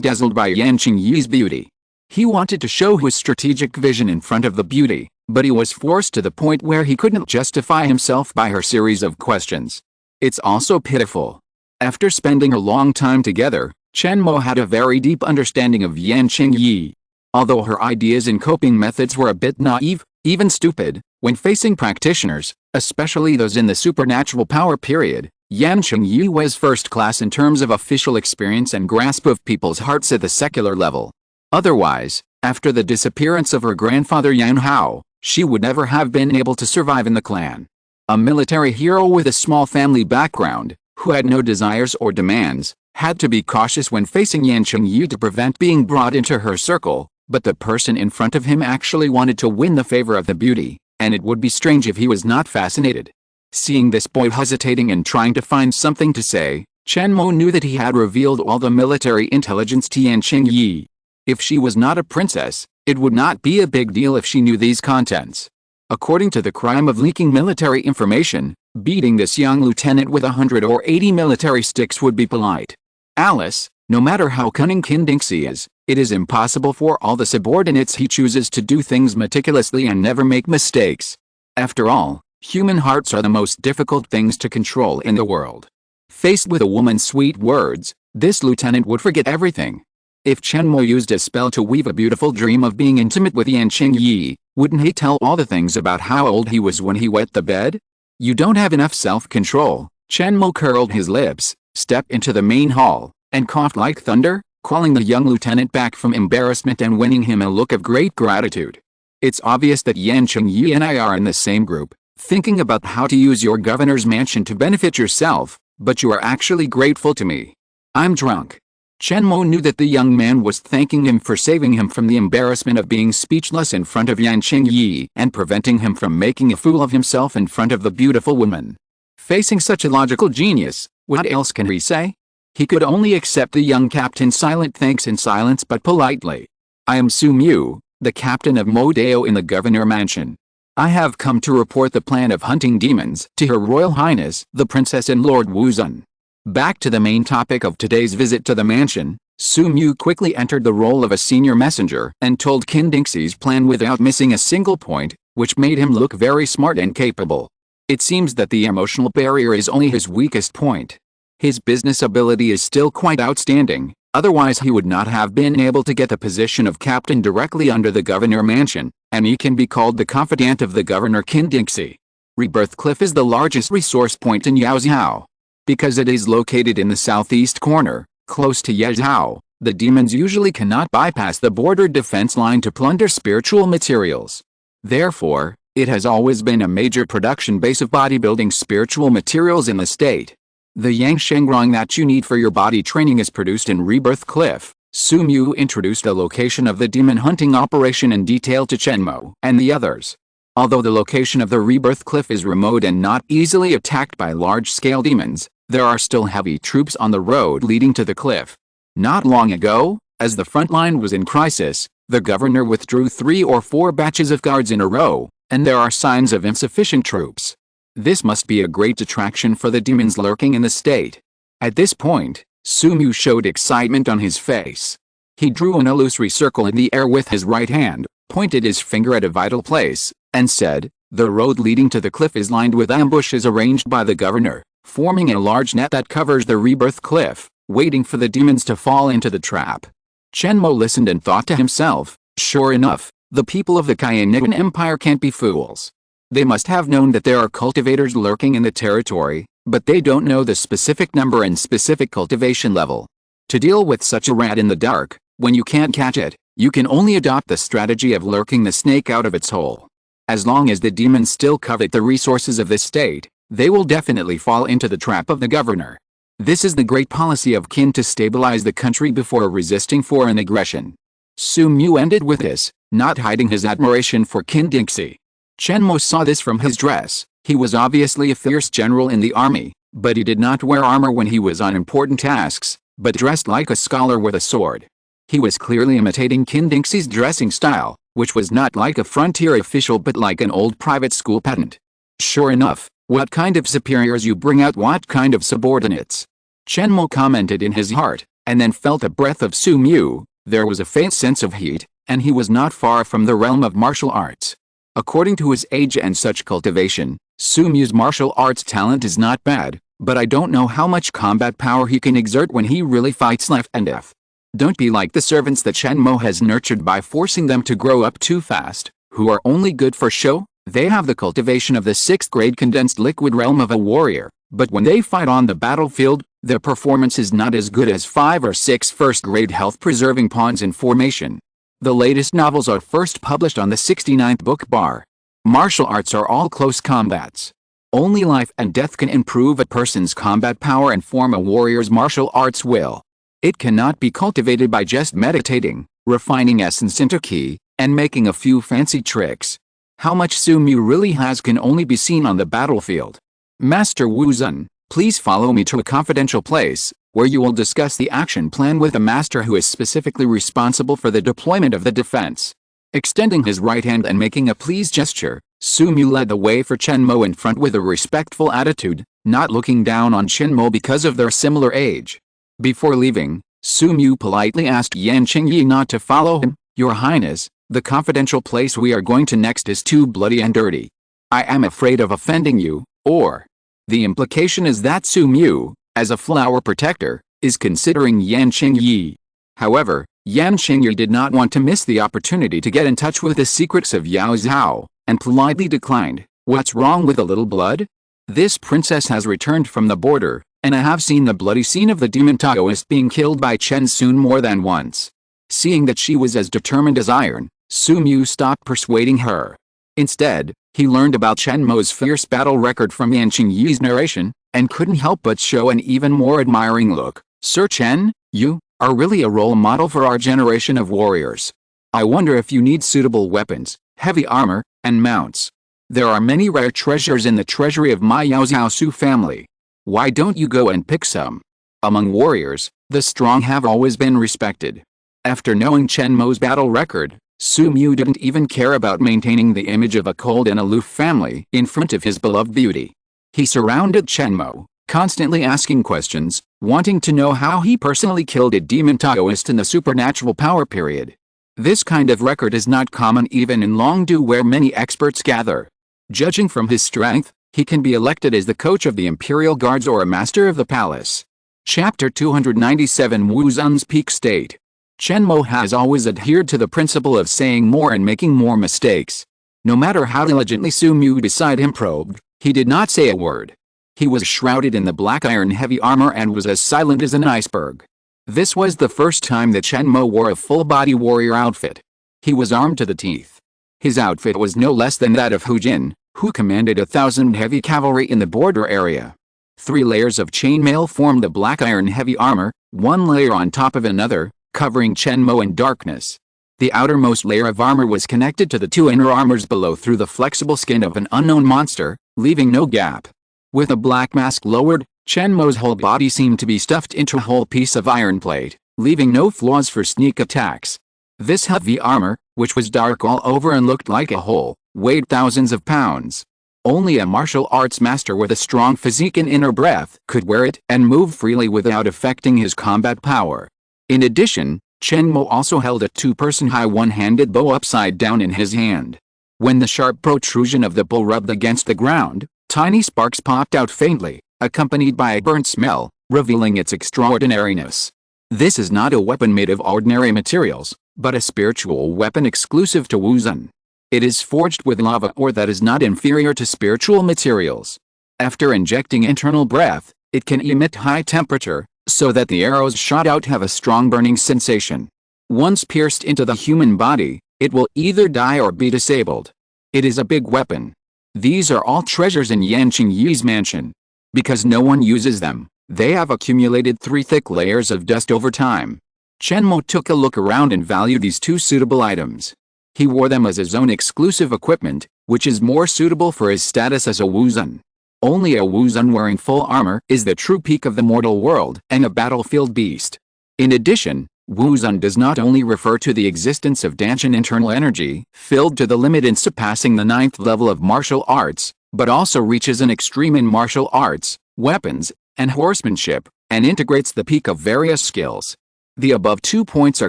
dazzled by Yan Qingyi's beauty. He wanted to show his strategic vision in front of the beauty, but he was forced to the point where he couldn't justify himself by her series of questions. It's also pitiful. After spending a long time together, Chen Mo had a very deep understanding of Yan Qingyi. Although her ideas and coping methods were a bit naive, even stupid, when facing practitioners, especially those in the supernatural power period, Yan Qingyi was first class in terms of official experience and grasp of people's hearts at the secular level. Otherwise, after the disappearance of her grandfather Yan Hao, she would never have been able to survive in the clan. A military hero with a small family background, who had no desires or demands, had to be cautious when facing Yan Qingyi to prevent being brought into her circle, but the person in front of him actually wanted to win the favor of the beauty, and it would be strange if he was not fascinated. Seeing this boy hesitating and trying to find something to say, Chen Mo knew that he had revealed all the military intelligence to Yan Qingyi. If she was not a princess, It would not be a big deal if she knew these contents. According to the crime of leaking military information, beating this young lieutenant with 100 or 80 military sticks would be polite. Alice, no matter how cunning Qin Dingxi is, it is impossible for all the subordinates he chooses to do things meticulously and never make mistakes. After all, human hearts are the most difficult things to control in the world. Faced with a woman's sweet words, this lieutenant would forget everything. If Chen Mo used a spell to weave a beautiful dream of being intimate with Yan Qingyi, wouldn't he tell all the things about how old he was when he wet the bed? You don't have enough self-control. Chen Mo curled his lips, stepped into the main hall, and coughed like thunder, calling the young lieutenant back from embarrassment and winning him a look of great gratitude. It's obvious that Yan Qingyi and I are in the same group, thinking about how to use your governor's mansion to benefit yourself, but you are actually grateful to me. I'm drunk. Chen Mo knew that the young man was thanking him for saving him from the embarrassment of being speechless in front of Yan Qingyi and preventing him from making a fool of himself in front of the beautiful woman. Facing such a logical genius, what else can he say? He could only accept the young captain's silent thanks in silence but politely. I am Su Mu, the captain of Modeo in the Governor Mansion. I have come to report the plan of hunting demons to Her Royal Highness, the Princess and Lord Wuzun. Back to the main topic of today's visit to the mansion, Su Mu quickly entered the role of a senior messenger and told Qin Dingxi's plan without missing a single point, which made him look very smart and capable. It seems that the emotional barrier is only his weakest point. His business ability is still quite outstanding, otherwise he would not have been able to get the position of captain directly under the Governor Mansion, and he can be called the confidant of the Governor Qin Dingxi. Rebirth Cliff is the largest resource point in Yaoxiao. Because it is located in the southeast corner, close to Yaoxiao, the demons usually cannot bypass the border defense line to plunder spiritual materials. Therefore, it has always been a major production base of bodybuilding spiritual materials in the state. The Yang Shengrong that you need for your body training is produced in Rebirth Cliff. Su Mu introduced the location of the demon hunting operation in detail to Chen Mo and the others. Although the location of the Rebirth Cliff is remote and not easily attacked by large-scale demons, there are still heavy troops on the road leading to the cliff. Not long ago, as the front line was in crisis, the governor withdrew 3 or 4 batches of guards in a row, and there are signs of insufficient troops. This must be a great detraction for the demons lurking in the state. At this point, Su Mu showed excitement on his face. He drew an illusory circle in the air with his right hand, pointed his finger at a vital place, and said, "The road leading to the cliff is lined with ambushes arranged by the governor, forming a large net that covers the Rebirth Cliff, waiting for the demons to fall into the trap." Chen Mo listened and thought to himself, sure enough, the people of the Kayanigan Empire can't be fools. They must have known that there are cultivators lurking in the territory, but they don't know the specific number and specific cultivation level. To deal with such a rat in the dark, when you can't catch it, you can only adopt the strategy of lurking the snake out of its hole. As long as the demons still covet the resources of this state, they will definitely fall into the trap of the governor. This is the great policy of Qin to stabilize the country before resisting foreign aggression. Su Mu ended with this, not hiding his admiration for Qin Dingxi. Chen Mo saw this from his dress. He was obviously a fierce general in the army, but he did not wear armor when he was on important tasks, but dressed like a scholar with a sword. He was clearly imitating Qin Dingxi's dressing style, which was not like a frontier official but like an old private school pedant. Sure enough, what kind of superiors you bring out what kind of subordinates. Chen Mo commented in his heart, and then felt a breath of Su Mu. There was a faint sense of heat, and he was not far from the realm of martial arts. According to his age and such cultivation, Su Mu's martial arts talent is not bad, but I don't know how much combat power he can exert when he really fights life and death. Don't be like the servants that Chen Mo has nurtured by forcing them to grow up too fast, who are only good for show. They have the cultivation of the 6th grade condensed liquid realm of a warrior, but when they fight on the battlefield, their performance is not as good as 5 or 6 first-grade health-preserving pawns in formation. The latest novels are first published on the 69th book bar. Martial arts are all close combats. Only life and death can improve a person's combat power and form a warrior's martial arts will. It cannot be cultivated by just meditating, refining essence into ki, and making a few fancy tricks. How much Su Mu really has can only be seen on the battlefield. Master Wuzun, please follow me to a confidential place, where you will discuss the action plan with the master who is specifically responsible for the deployment of the defense. Extending his right hand and making a please gesture, Su Mu led the way for Chen Mo in front with a respectful attitude, not looking down on Chen Mo because of their similar age. Before leaving, Su Mu politely asked Yan Qingyi not to follow him. "Your Highness, the confidential place we are going to next is too bloody and dirty. I am afraid of offending you, or..." The implication is that Su Mu, as a flower protector, is considering Yan Qingyi. However, Yan Qingyi did not want to miss the opportunity to get in touch with the secrets of Yao Zhao, and politely declined. "What's wrong with a little blood? This princess has returned from the border, and I have seen the bloody scene of the demon Taoist being killed by Chen Sun more than once." Seeing that she was as determined as iron, Su Mu stopped persuading her. Instead, he learned about Chen Mo's fierce battle record from Yan Qingyi's narration, and couldn't help but show an even more admiring look. "Sir Chen, you are really a role model for our generation of warriors. I wonder if you need suitable weapons, heavy armor, and mounts. There are many rare treasures in the treasury of my Yao Zhaosu family. Why don't you go and pick some?" Among warriors, the strong have always been respected. After knowing Chen Mo's battle record, Su Mu didn't even care about maintaining the image of a cold and aloof family in front of his beloved beauty. He surrounded Chen Mo, constantly asking questions, wanting to know how he personally killed a demon Taoist in the supernatural power period. This kind of record is not common even in Longdu, where many experts gather. Judging from his strength, he can be elected as the coach of the Imperial Guards or a master of the palace. Chapter 297 Wu Zun's Peak State. Chen Mo has always adhered to the principle of saying more and making more mistakes. No matter how diligently Su Mu beside him probed, he did not say a word. He was shrouded in the black iron heavy armor and was as silent as an iceberg. This was the first time that Chen Mo wore a full-body warrior outfit. He was armed to the teeth. His outfit was no less than that of Hu Jin, who commanded 1,000 heavy cavalry in the border area. 3 layers of chainmail formed the black iron heavy armor, one layer on top of another, covering Chen Mo in darkness. The outermost layer of armor was connected to the 2 inner armors below through the flexible skin of an unknown monster, leaving no gap. With a black mask lowered, Chen Mo's whole body seemed to be stuffed into a whole piece of iron plate, leaving no flaws for sneak attacks. This heavy armor, which was dark all over and looked like a hole, weighed thousands of pounds. Only a martial arts master with a strong physique and inner breath could wear it and move freely without affecting his combat power. In addition, Chen Mo also held a 2-person-high one-handed bow upside down in his hand. When the sharp protrusion of the bow rubbed against the ground, tiny sparks popped out faintly, accompanied by a burnt smell, revealing its extraordinariness. This is not a weapon made of ordinary materials, but a spiritual weapon exclusive to Wu Zun. It is forged with lava ore that is not inferior to spiritual materials. After injecting internal breath, it can emit high temperature, so that the arrows shot out have a strong burning sensation. Once pierced into the human body, it will either die or be disabled. It is a big weapon. These are all treasures in Yan Qingyi's mansion. Because no one uses them, they have accumulated 3 thick layers of dust over time. Chen Mo took a look around and valued these 2 suitable items. He wore them as his own exclusive equipment, which is more suitable for his status as a Wu Zun. Only a Wu Zun wearing full armor is the true peak of the mortal world and a battlefield beast. In addition, Wu Zun does not only refer to the existence of Danshan internal energy, filled to the limit in surpassing the 9th level of martial arts, but also reaches an extreme in martial arts, weapons, and horsemanship, and integrates the peak of various skills. The above 2 points are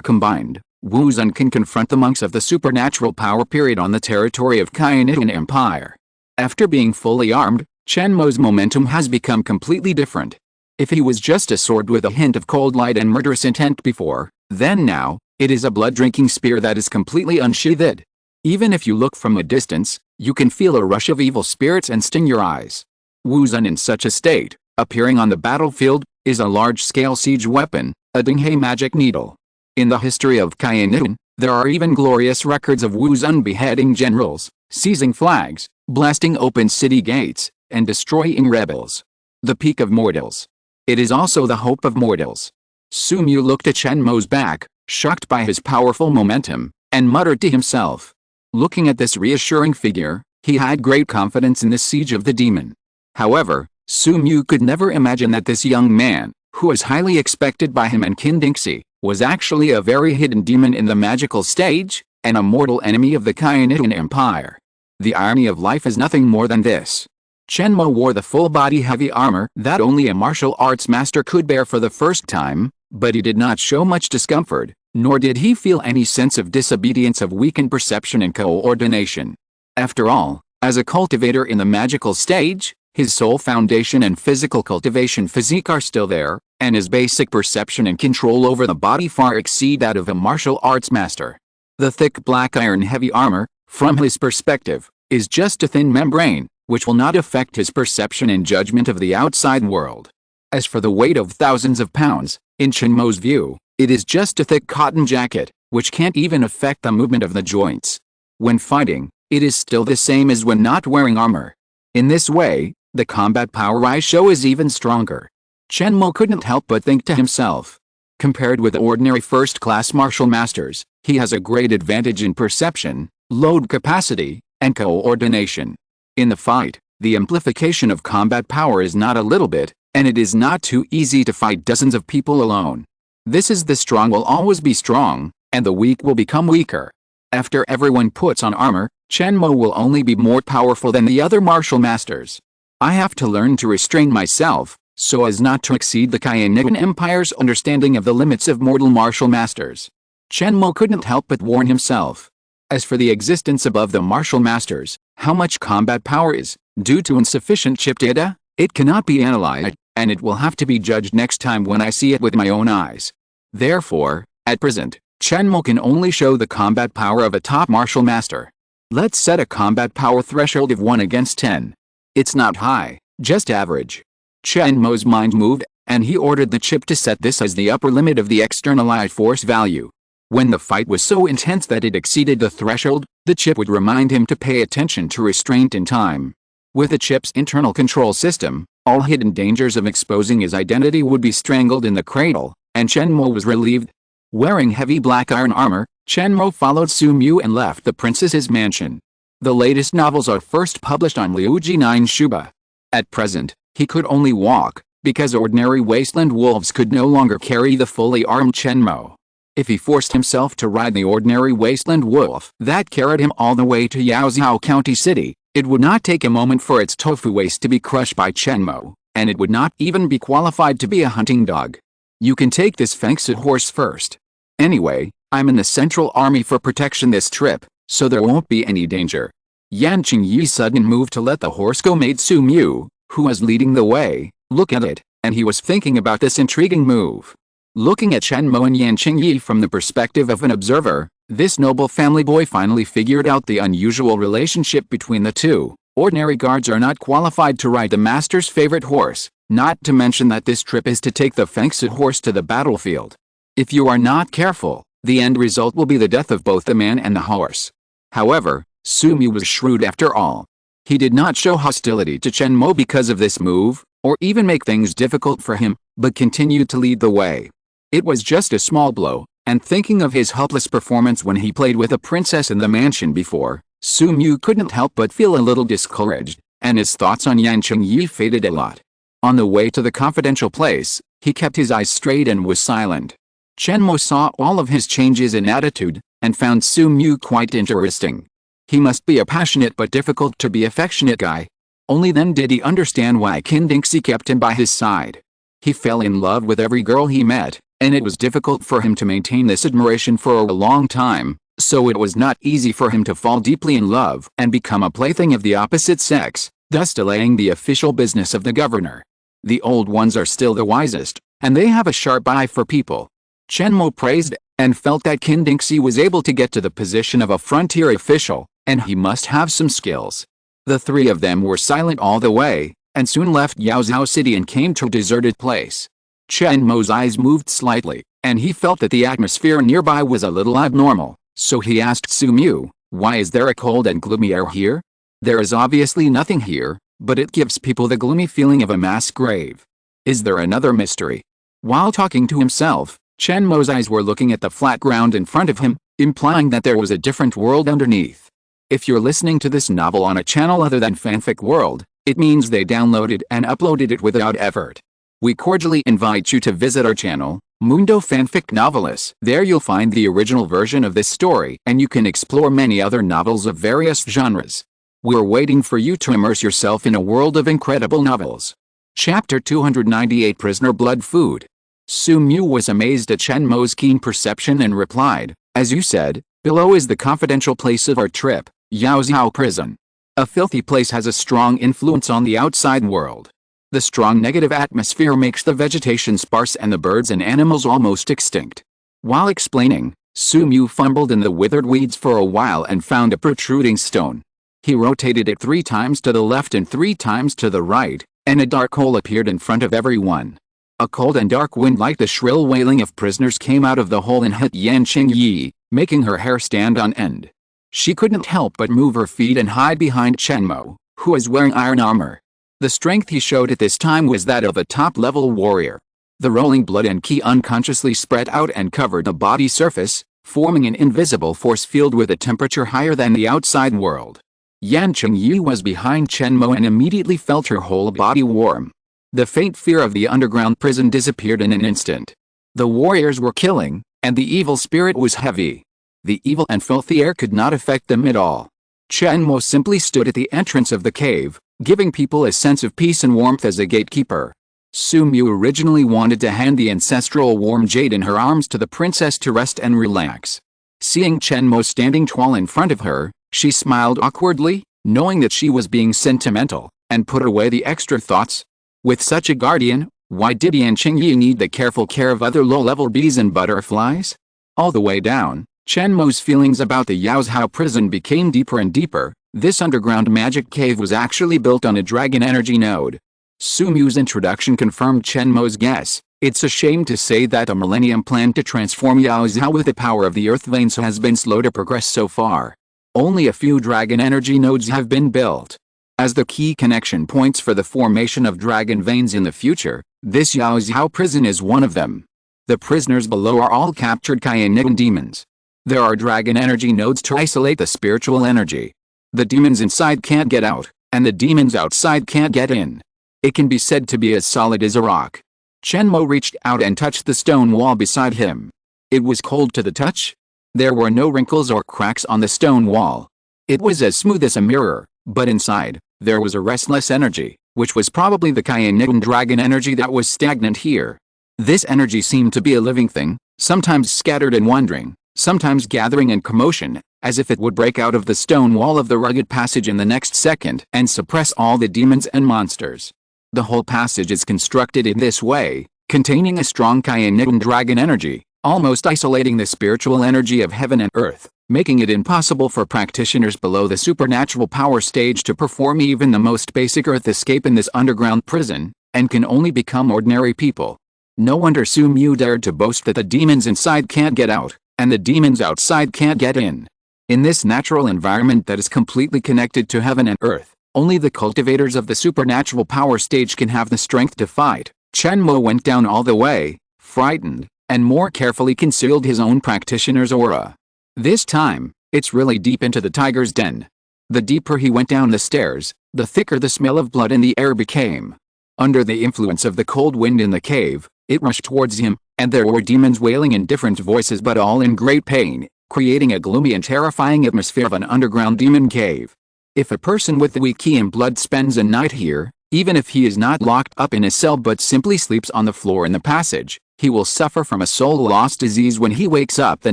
combined. Wu Zun can confront the monks of the supernatural power period on the territory of Kainitan Empire. After being fully armed, Chen Mo's momentum has become completely different. If he was just a sword with a hint of cold light and murderous intent before, then now, it is a blood-drinking spear that is completely unsheathed. Even if you look from a distance, you can feel a rush of evil spirits and sting your eyes. Wu Zun in such a state, appearing on the battlefield, is a large-scale siege weapon, a Dinghe magic needle. In the history of Kainitan, there are even glorious records of Wu Zun beheading generals, seizing flags, blasting open city gates, and destroying rebels. The peak of mortals. It is also the hope of mortals. Su Mu looked at Chen Mo's back, shocked by his powerful momentum, and muttered to himself. Looking at this reassuring figure, he had great confidence in the siege of the demon. However, Su Mu could never imagine that this young man, who was highly expected by him and Qin Dingxi, was actually a very hidden demon in the magical stage. an immortal enemy of the Kyanitian Empire. The irony of life is nothing more than this. Chen Mo wore the full-body heavy armor that only a martial arts master could bear for the first time, but he did not show much discomfort, nor did he feel any sense of disobedience of weakened perception and coordination. After all, as a cultivator in the magical stage, his soul foundation and physical cultivation physique are still there, and his basic perception and control over the body far exceed that of a martial arts master. The thick black iron heavy armor, from his perspective, is just a thin membrane, which will not affect his perception and judgment of the outside world. As for the weight of thousands of pounds, in Chen Mo's view, it is just a thick cotton jacket, which can't even affect the movement of the joints. When fighting, it is still the same as when not wearing armor. In this way, the combat power I show is even stronger. Chen Mo couldn't help but think to himself. Compared with ordinary first-class martial masters, he has a great advantage in perception, load capacity, and coordination. In the fight, the amplification of combat power is not a little bit, and it is not too easy to fight dozens of people alone. This is the strong will always be strong, and the weak will become weaker. After everyone puts on armor, Chen Mo will only be more powerful than the other martial masters. I have to learn to restrain myself, so as not to exceed the Kyanitian Empire's understanding of the limits of mortal martial masters. Chen Mo couldn't help but warn himself. As for the existence above the martial masters, how much combat power is, due to insufficient chip data, it cannot be analyzed, and it will have to be judged next time when I see it with my own eyes. Therefore, at present, Chen Mo can only show the combat power of a top martial master. Let's set a combat power threshold of 1 against 10. It's not high, just average. Chen Mo's mind moved, and he ordered the chip to set this as the upper limit of the externalized force value. When the fight was so intense that it exceeded the threshold, the chip would remind him to pay attention to restraint in time. With the chip's internal control system, all hidden dangers of exposing his identity would be strangled in the cradle, and Chen Mo was relieved. Wearing heavy black iron armor, Chen Mo followed Su Mu and left the princess's mansion. The latest novels are first published on Liuji 9 Shuba. At present, he could only walk, because ordinary wasteland wolves could no longer carry the fully armed Chen Mo. If he forced himself to ride the ordinary wasteland wolf that carried him all the way to Yaozhou County City, it would not take a moment for its tofu waste to be crushed by Chen Mo, and it would not even be qualified to be a hunting dog. You can take this Fengsit horse first. Anyway, I'm in the Central Army for protection this trip, so there won't be any danger. Yan Qingyi sudden moved to let the horse go made Su Mu, who was leading the way, look at it, and he was thinking about this intriguing move. Looking at Chen Mo and Yan Qingyi from the perspective of an observer, this noble family boy finally figured out the unusual relationship between the two. Ordinary guards are not qualified to ride the master's favorite horse, not to mention that this trip is to take the Fengsit horse to the battlefield. If you are not careful, the end result will be the death of both the man and the horse. However, Su Mu was shrewd after all. He did not show hostility to Chen Mo because of this move, or even make things difficult for him, but continued to lead the way. It was just a small blow, and thinking of his helpless performance when he played with a princess in the mansion before, Su Mu couldn't help but feel a little discouraged, and his thoughts on Yan Qingyi faded a lot. On the way to the confidential place, he kept his eyes straight and was silent. Chen Mo saw all of his changes in attitude, and found Su Mu quite interesting. He must be a passionate but difficult to be affectionate guy. Only then did he understand why Qingyi kept him by his side. He fell in love with every girl he met, and it was difficult for him to maintain this admiration for a long time, so it was not easy for him to fall deeply in love and become a plaything of the opposite sex, thus delaying the official business of the governor. The old ones are still the wisest, and they have a sharp eye for people. Chen Mo praised, and felt that Qingyi was able to get to the position of a frontier official, and he must have some skills. The three of them were silent all the way, and soon left Yaozhou City and came to a deserted place. Chen Mo's eyes moved slightly, and he felt that the atmosphere nearby was a little abnormal, so he asked Su Mu, "Why is there a cold and gloomy air here? There is obviously nothing here, but it gives people the gloomy feeling of a mass grave. Is there another mystery?" While talking to himself, Chen Mo's eyes were looking at the flat ground in front of him, implying that there was a different world underneath. If you're listening to this novel on a channel other than Fanfic World, it means they downloaded and uploaded it without effort. We cordially invite you to visit our channel, Mundo Fanfic Novelist. There you'll find the original version of this story, and you can explore many other novels of various genres. We're waiting for you to immerse yourself in a world of incredible novels. Chapter 298 Prisoner Blood Food. Su Mu was amazed at Chen Mo's keen perception and replied, "As you said, below is the confidential place of our trip, Yaozhao Prison. A filthy place has a strong influence on the outside world. The strong negative atmosphere makes the vegetation sparse and the birds and animals almost extinct." While explaining, Su Mu fumbled in the withered weeds for a while and found a protruding stone. He rotated it 3 times to the left and 3 times to the right, and a dark hole appeared in front of everyone. A cold and dark wind like the shrill wailing of prisoners came out of the hole and hit Yan Qingyi, making her hair stand on end. She couldn't help but move her feet and hide behind Chen Mo, who was wearing iron armor. The strength he showed at this time was that of a top-level warrior. The rolling blood and qi unconsciously spread out and covered the body surface, forming an invisible force field with a temperature higher than the outside world. Yan Qingyi was behind Chen Mo and immediately felt her whole body warm. The faint fear of the underground prison disappeared in an instant. The warriors were killing, and the evil spirit was heavy. The evil and filthy air could not affect them at all. Chen Mo simply stood at the entrance of the cave, giving people a sense of peace and warmth as a gatekeeper. Su Mu originally wanted to hand the ancestral warm jade in her arms to the princess to rest and relax. Seeing Chen Mo standing tall in front of her, she smiled awkwardly, knowing that she was being sentimental, and put away the extra thoughts. With such a guardian, why did Yan Qingyi need the careful care of other low-level bees and butterflies? All the way down, Chen Mo's feelings about the Yaozhao prison became deeper and deeper. This underground magic cave was actually built on a dragon energy node. Su Mu's introduction confirmed Chen Mo's guess. It's a shame to say that a millennium plan to transform Yaozhao with the power of the earth veins has been slow to progress so far. Only a few dragon energy nodes have been built. As the key connection points for the formation of dragon veins in the future, this Yaozhao prison is one of them. The prisoners below are all captured Cayenne demons. There are dragon energy nodes to isolate the spiritual energy. The demons inside can't get out, and the demons outside can't get in. It can be said to be as solid as a rock. Chen Mo reached out and touched the stone wall beside him. It was cold to the touch. There were no wrinkles or cracks on the stone wall. It was as smooth as a mirror, but inside, there was a restless energy, which was probably the Cayenne dragon energy that was stagnant here. This energy seemed to be a living thing, sometimes scattered and wandering, sometimes gathering in commotion, as if it would break out of the stone wall of the rugged passage in the next second and suppress all the demons and monsters. The whole passage is constructed in this way, containing a strong Cayenne dragon energy, almost isolating the spiritual energy of heaven and earth, making it impossible for practitioners below the supernatural power stage to perform even the most basic earth escape in this underground prison, and can only become ordinary people. No wonder Su Mu dared to boast that the demons inside can't get out, and the demons outside can't get in. In this natural environment that is completely connected to heaven and earth, only the cultivators of the supernatural power stage can have the strength to fight. Chen Mo went down all the way, frightened, and more carefully concealed his own practitioner's aura. This time, it's really deep into the tiger's den. The deeper he went down the stairs, the thicker the smell of blood in the air became. Under the influence of the cold wind in the cave, it rushed towards him, and there were demons wailing in different voices but all in great pain, creating a gloomy and terrifying atmosphere of an underground demon cave. If a person with weak qi and blood spends a night here, even if he is not locked up in a cell but simply sleeps on the floor in the passage, he will suffer from a soul loss disease when he wakes up the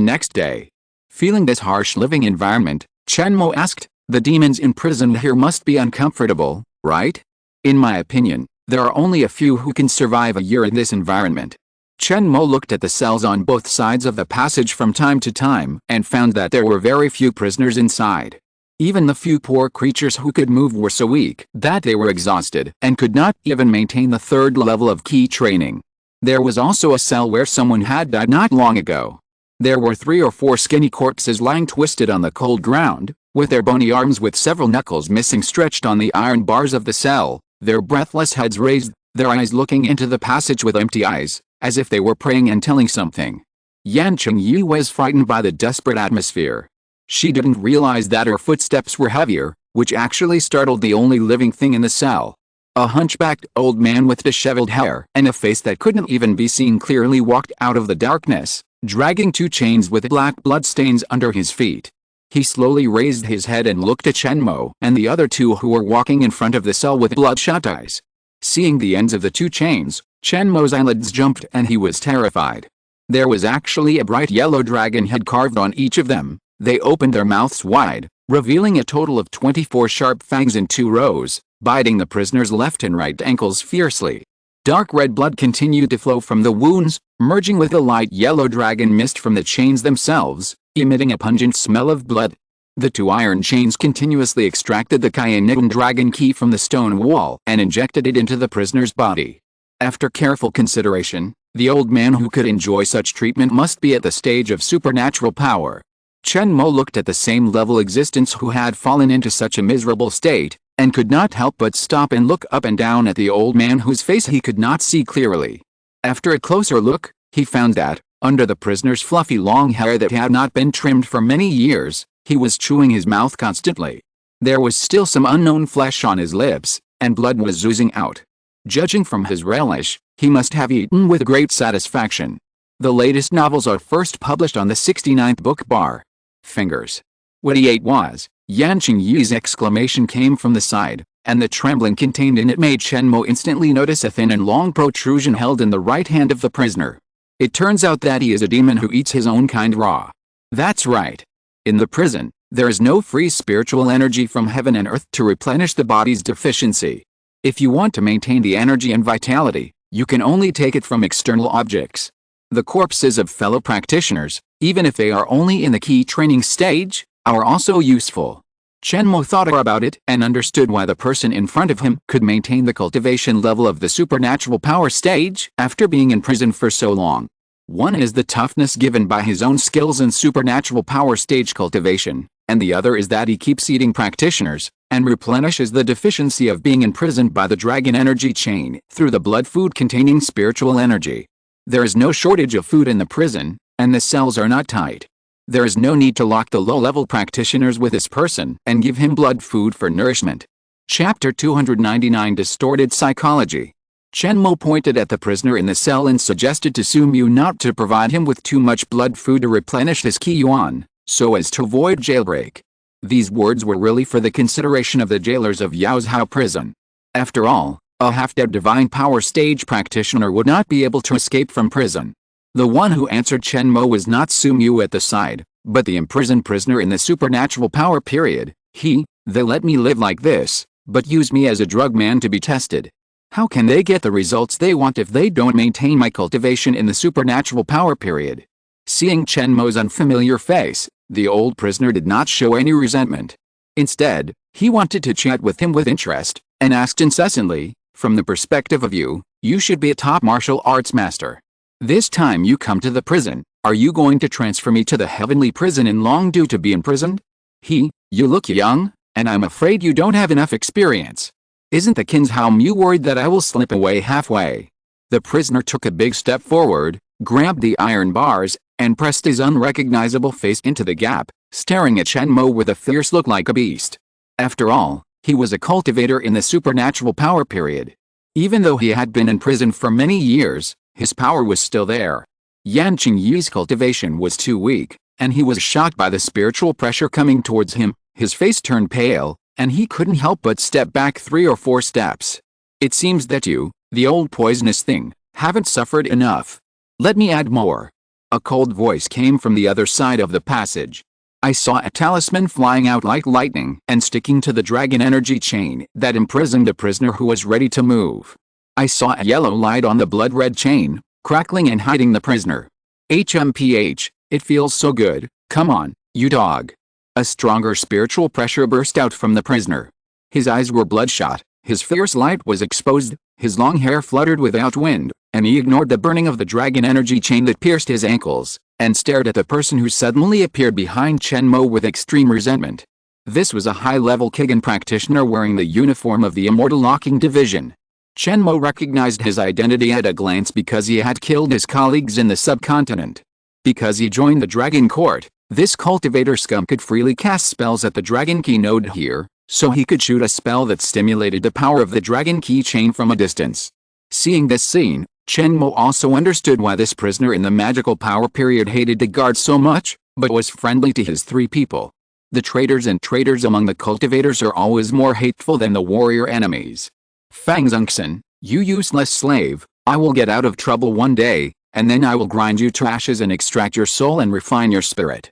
next day. Feeling this harsh living environment, Chen Mo asked, "The demons in prison here must be uncomfortable, right? In my opinion, there are only a few who can survive a year in this environment." Chen Mo looked at the cells on both sides of the passage from time to time and found that there were very few prisoners inside. Even the few poor creatures who could move were so weak that they were exhausted and could not even maintain the 3rd level of qi training. There was also a cell where someone had died not long ago. There were 3 or 4 skinny corpses lying twisted on the cold ground, with their bony arms with several knuckles missing stretched on the iron bars of the cell, their breathless heads raised, their eyes looking into the passage with empty eyes, as if they were praying and telling something. Yan Qingyi was frightened by the desperate atmosphere. She didn't realize that her footsteps were heavier, which actually startled the only living thing in the cell. A hunchbacked old man with disheveled hair and a face that couldn't even be seen clearly walked out of the darkness, dragging 2 chains with black bloodstains under his feet. He slowly raised his head and looked at Chen Mo and the other 2 who were walking in front of the cell with bloodshot eyes. Seeing the ends of the 2 chains, Chen Mo's eyelids jumped and he was terrified. There was actually a bright yellow dragon head carved on each of them. They opened their mouths wide, revealing a total of 24 sharp fangs in 2 rows, biting the prisoner's left and right ankles fiercely. Dark red blood continued to flow from the wounds, merging with the light yellow dragon mist from the chains themselves, emitting a pungent smell of blood. The 2 iron chains continuously extracted the cyanide dragon key from the stone wall and injected it into the prisoner's body. After careful consideration, the old man who could enjoy such treatment must be at the stage of supernatural power. Chen Mo looked at the same level existence who had fallen into such a miserable state, and could not help but stop and look up and down at the old man whose face he could not see clearly. After a closer look, he found that, under the prisoner's fluffy long hair that had not been trimmed for many years, he was chewing his mouth constantly. There was still some unknown flesh on his lips, and blood was oozing out. Judging from his relish, he must have eaten with great satisfaction. The latest novels are first published on the 69th book bar. Fingers. What he ate was, Yan Qingyi's exclamation came from the side, and the trembling contained in it made Chen Mo instantly notice a thin and long protrusion held in the right hand of the prisoner. It turns out that he is a demon who eats his own kind raw. That's right. In the prison, there is no free spiritual energy from heaven and earth to replenish the body's deficiency. If you want to maintain the energy and vitality, you can only take it from external objects. The corpses of fellow practitioners, even if they are only in the key training stage, are also useful. Chen Mo thought about it and understood why the person in front of him could maintain the cultivation level of the supernatural power stage after being in prison for so long. One is the toughness given by his own skills in supernatural power stage cultivation, and the other is that he keeps eating practitioners, and replenishes the deficiency of being imprisoned by the dragon energy chain through the blood food containing spiritual energy. There is no shortage of food in the prison, and the cells are not tight. There is no need to lock the low-level practitioners with this person and give him blood food for nourishment. Chapter 299 Distorted Psychology. Chen Mo pointed at the prisoner in the cell and suggested to Su Mu not to provide him with too much blood food to replenish his Qi Yuan, so as to avoid jailbreak. These words were really for the consideration of the jailers of Yaozhou prison. After all, a half-dead divine power stage practitioner would not be able to escape from prison. The one who answered Chen Mo was not Su Mu at the side, but the imprisoned prisoner in the supernatural power period. They let me live like this, but use me as a drug man to be tested. How can they get the results they want if they don't maintain my cultivation in the supernatural power period? Seeing Chen Mo's unfamiliar face, the old prisoner did not show any resentment. Instead, he wanted to chat with him with interest, and asked incessantly, "From the perspective of you, you should be a top martial arts master. This time you come to the prison, are you going to transfer me to the heavenly prison in Longdu to be imprisoned? You look young, and I'm afraid you don't have enough experience. Isn't the Kinzhao Mu worried that I will slip away halfway?" The prisoner took a big step forward, grabbed the iron bars, and pressed his unrecognizable face into the gap, staring at Chen Mo with a fierce look like a beast. After all, he was a cultivator in the supernatural power period. Even though he had been in prison for many years, his power was still there. Yan Qingyi's cultivation was too weak, and he was shocked by the spiritual pressure coming towards him. His face turned pale, and he couldn't help but step back 3 or 4 steps. "It seems that you, the old poisonous thing, haven't suffered enough. Let me add more." A cold voice came from the other side of the passage. "I saw a talisman flying out like lightning and sticking to the dragon energy chain that imprisoned a prisoner who was ready to move. I saw a yellow light on the blood-red chain, crackling and hiding the prisoner. HMPH, it feels so good, come on, you dog." A stronger spiritual pressure burst out from the prisoner. His eyes were bloodshot, his fierce light was exposed, his long hair fluttered without wind, and he ignored the burning of the dragon energy chain that pierced his ankles, and stared at the person who suddenly appeared behind Chen Mo with extreme resentment. This was a high-level Kigan practitioner wearing the uniform of the Immortal Locking Division. Chen Mo recognized his identity at a glance because he had killed his colleagues in the subcontinent. Because he joined the Dragon Court, this cultivator scum could freely cast spells at the Dragon Key node here, so he could shoot a spell that stimulated the power of the dragon keychain from a distance. Seeing this scene, Chen Mo also understood why this prisoner in the magical power period hated the guard so much, but was friendly to his three people. The traitors and traitors among the cultivators are always more hateful than the warrior enemies. Fang Zongxin, you useless slave, I will get out of trouble one day, and then I will grind you to ashes and extract your soul and refine your spirit.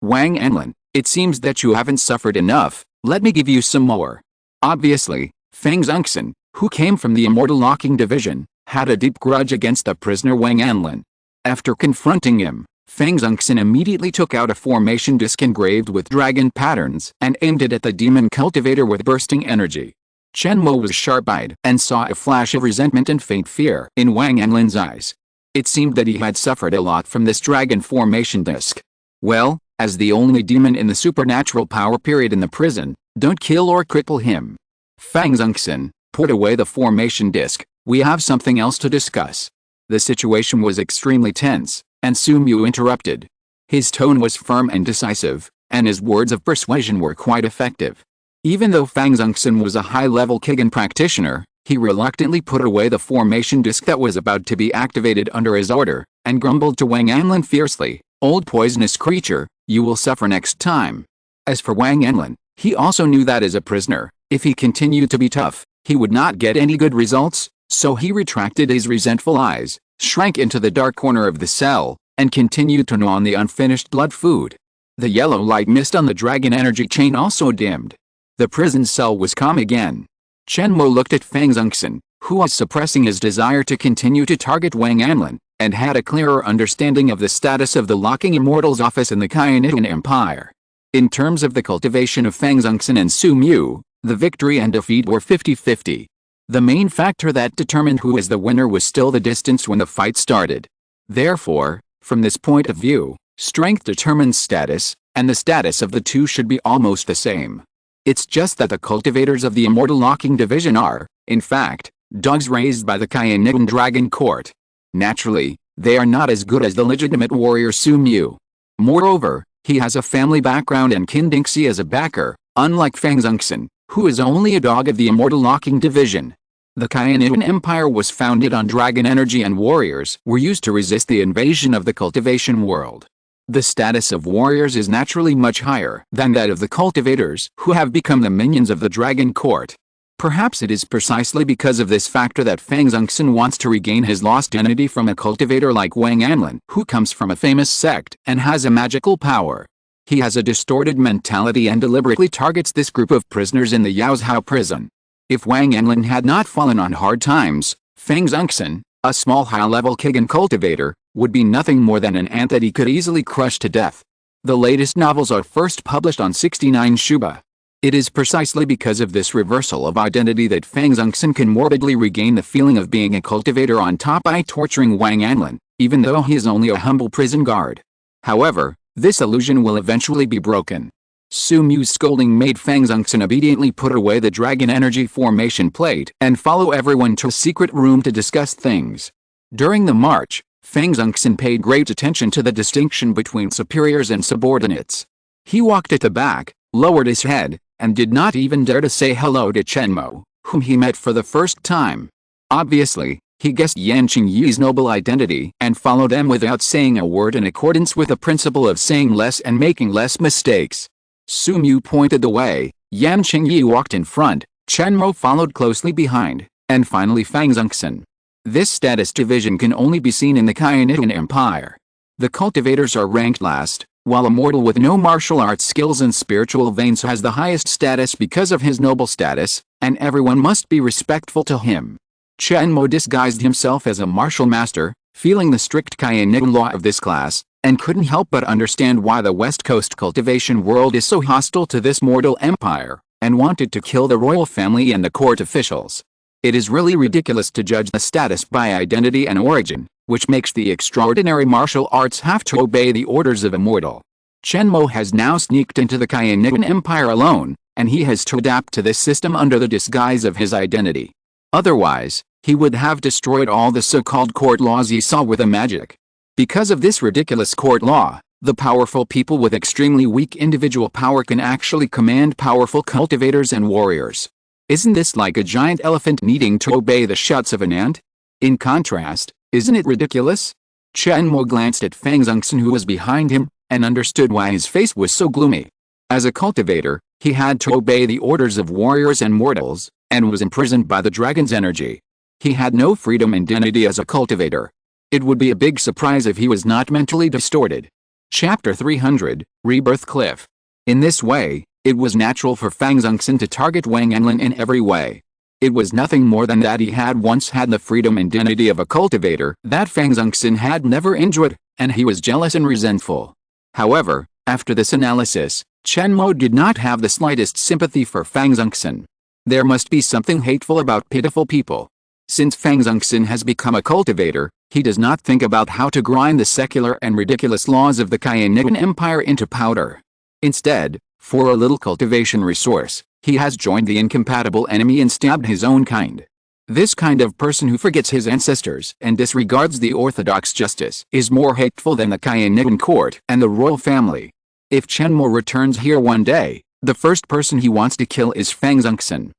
Wang Anlin, it seems that you haven't suffered enough, let me give you some more. Obviously, Fang Zongxin, who came from the Immortal Locking Division, had a deep grudge against the prisoner Wang Anlin. After confronting him, Fang Zongxin immediately took out a formation disc engraved with dragon patterns and aimed it at the demon cultivator with bursting energy. Chen Mo was sharp-eyed and saw a flash of resentment and faint fear in Wang Anlin's eyes. It seemed that he had suffered a lot from this dragon formation disc. Well, as the only demon in the supernatural power period in the prison, don't kill or cripple him. Fang Zongxin, put away the formation disc, we have something else to discuss. The situation was extremely tense, and Su Mu interrupted. His tone was firm and decisive, and his words of persuasion were quite effective. Even though Fang Zongxin was a high-level Kigen practitioner, he reluctantly put away the formation disc that was about to be activated under his order, and grumbled to Wang Anlin fiercely, "Old poisonous creature, you will suffer next time." As for Wang Anlin, he also knew that as a prisoner, if he continued to be tough, he would not get any good results, so he retracted his resentful eyes, shrank into the dark corner of the cell, and continued to gnaw on the unfinished blood food. The yellow light mist on the dragon energy chain also dimmed. The prison cell was calm again. Chen Mo looked at Fang Zongxin, who was suppressing his desire to continue to target Wang Anlin, and had a clearer understanding of the status of the Locking Immortals office in the Kayanitan Empire. In terms of the cultivation of Fang Zongxin and Su Mu, the victory and defeat were 50-50. The main factor that determined who was the winner was still the distance when the fight started. Therefore, from this point of view, strength determines status, and the status of the two should be almost the same. It's just that the cultivators of the Immortal Locking Division are, in fact, dogs raised by the Kayanitan Dragon Court. Naturally, they are not as good as the legitimate warrior Su Mu. Moreover, he has a family background and Qin Dingxi as a backer, unlike Fang Zongxin, who is only a dog of the Immortal Locking Division. The Kayanitan Empire was founded on dragon energy, and warriors were used to resist the invasion of the cultivation world. The status of warriors is naturally much higher than that of the cultivators, who have become the minions of the Dragon Court. Perhaps it is precisely because of this factor that Fang Zongxin wants to regain his lost identity from a cultivator like Wang Anlin, who comes from a famous sect and has a magical power. He has a distorted mentality and deliberately targets this group of prisoners in the Yaozhou prison. If Wang Anlin had not fallen on hard times, Fang Zongxin, a small high-level Kigen cultivator, would be nothing more than an ant that he could easily crush to death. The latest novels are first published on 69 Shuba. It is precisely because of this reversal of identity that Fang Zongxin can morbidly regain the feeling of being a cultivator on top by torturing Wang Anlin, even though he is only a humble prison guard. However, this illusion will eventually be broken. Su Mu's scolding made Fang Zongxin obediently put away the dragon energy formation plate and follow everyone to a secret room to discuss things. During the march, Fang Zongxin paid great attention to the distinction between superiors and subordinates. He walked at the back, lowered his head, and did not even dare to say hello to Chen Mo, whom he met for the first time. Obviously, he guessed Yan Qingyi's noble identity and followed them without saying a word, in accordance with the principle of saying less and making less mistakes. Su Mu pointed the way, Yan Qingyi walked in front, Chen Mo followed closely behind, and finally Fang Zongxin. This status division can only be seen in the Kayanitan Empire. The cultivators are ranked last, while a mortal with no martial arts skills and spiritual veins has the highest status because of his noble status, and everyone must be respectful to him. Chen Mo disguised himself as a martial master, feeling the strict Kayanitan law of this class, and couldn't help but understand why the West Coast cultivation world is so hostile to this mortal empire, and wanted to kill the royal family and the court officials. It is really ridiculous to judge the status by identity and origin, which makes the extraordinary martial arts have to obey the orders of a mortal. Chen Mo has now sneaked into the Kayanitan Empire alone, and he has to adapt to this system under the disguise of his identity. Otherwise, he would have destroyed all the so-called court laws he saw with a magic. Because of this ridiculous court law, The powerful people with extremely weak individual power can actually command powerful cultivators and warriors. Isn't this like a giant elephant needing to obey the shouts of an ant? In contrast, isn't it ridiculous? Chen Mo glanced at Fang Zongxin, who was behind him, and understood why his face was so gloomy. As a cultivator, he had to obey the orders of warriors and mortals, and was imprisoned by the dragon's energy. He had no freedom and dignity as a cultivator. It would be a big surprise if he was not mentally distorted. Chapter 300, Rebirth Cliff. In this way, it was natural for Fang Zongxin to target Wang Yanlin in every way. It was nothing more than that he had once had the freedom and dignity of a cultivator that Fang Zongxin had never enjoyed, and he was jealous and resentful. However, after this analysis, Chen Mo did not have the slightest sympathy for Fang Zongxin. There must be something hateful about pitiful people. Since Fang Zongxin has become a cultivator, he does not think about how to grind the secular and ridiculous laws of the Kainitan Empire into powder. Instead, for a little cultivation resource, he has joined the incompatible enemy and stabbed his own kind. This kind of person who forgets his ancestors and disregards the orthodox justice is more hateful than the Kainitan court and the royal family. If Chen Mo returns here one day, the first person he wants to kill is Fang Zongxin.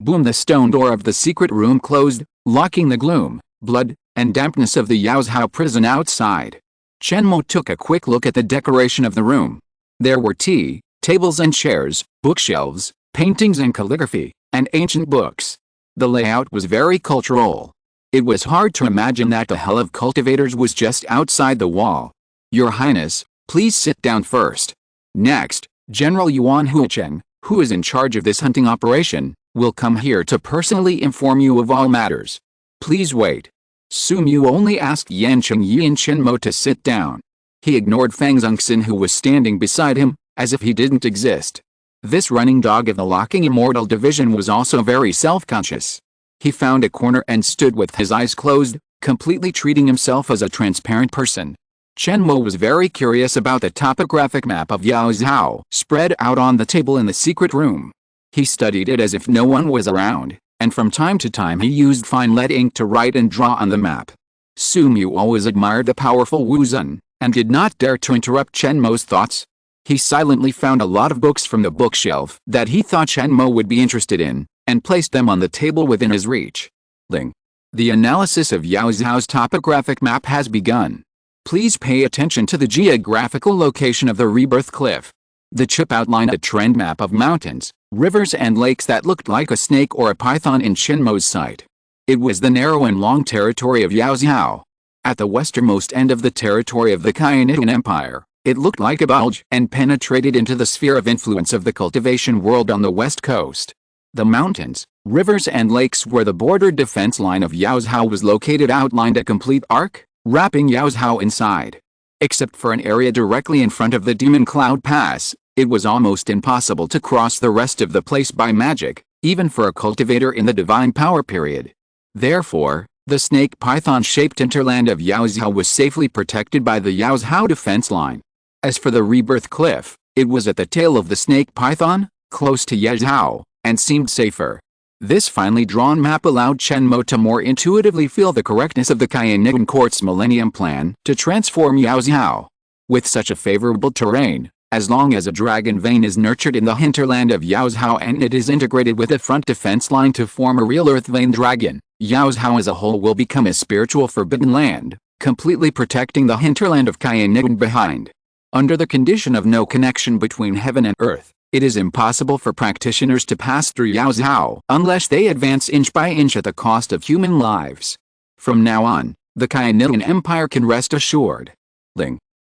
Boom! The stone door of the secret room closed, locking the gloom, blood, and dampness of the Yaozhao prison outside. Chen Mo took a quick look at the decoration of the room. There were tea, tables and chairs, bookshelves, paintings and calligraphy, and ancient books. The layout was very cultural. It was hard to imagine that the hell of cultivators was just outside the wall. Your Highness, please sit down first. Next, General Yuan Huicheng, who is in charge of this hunting operation, will come here to personally inform you of all matters. Please wait. Su Mu only asked Yan Qingyi and Chen Mo to sit down. He ignored Fang Zongxin, who was standing beside him, as if he didn't exist. This running dog of the locking Immortal Division was also very self-conscious. He found a corner and stood with his eyes closed, completely treating himself as a transparent person. Chen Mo was very curious about the topographic map of Yaozhao spread out on the table in the secret room. He studied it as if no one was around, and from time to time he used fine lead ink to write and draw on the map. Su Mu always admired the powerful Wu Zun, and did not dare to interrupt Chen Mo's thoughts. He silently found a lot of books from the bookshelf that he thought Chen Mo would be interested in, and placed them on the table within his reach. The analysis of Yaozhao's topographic map has begun. Please pay attention to the geographical location of the Rebirth Cliff. The chip outlined a trend map of mountains, rivers and lakes that looked like a snake or a python in Chen Mo's sight. It was the narrow and long territory of Yaozhao. At the westernmost end of the territory of the Kainitan Empire, it looked like a bulge and penetrated into the sphere of influence of the cultivation world on the west coast. The mountains, rivers and lakes where the border defense line of Yaozhao was located outlined a complete arc, wrapping Yaozhao inside. Except for an area directly in front of the Demon Cloud Pass, it was almost impossible to cross the rest of the place by magic, even for a cultivator in the Divine Power period. Therefore, the snake python-shaped hinterland of Yaozhao was safely protected by the Yaozhao defense line. As for the Rebirth Cliff, it was at the tail of the snake python, close to Yaozhao, and seemed safer. This finely drawn map allowed Chen Mo to more intuitively feel the correctness of the Kainitan Court's Millennium Plan to transform Yaozhao. With such a favorable terrain, as long as a dragon vein is nurtured in the hinterland of Yaozhao and it is integrated with a front defense line to form a real earth vein dragon, Yaozhao as a whole will become a spiritual forbidden land, completely protecting the hinterland of Kainitan behind. Under the condition of no connection between heaven and earth, it is impossible for practitioners to pass through Yaozhao unless they advance inch by inch at the cost of human lives. From now on, the Kainitan Empire can rest assured.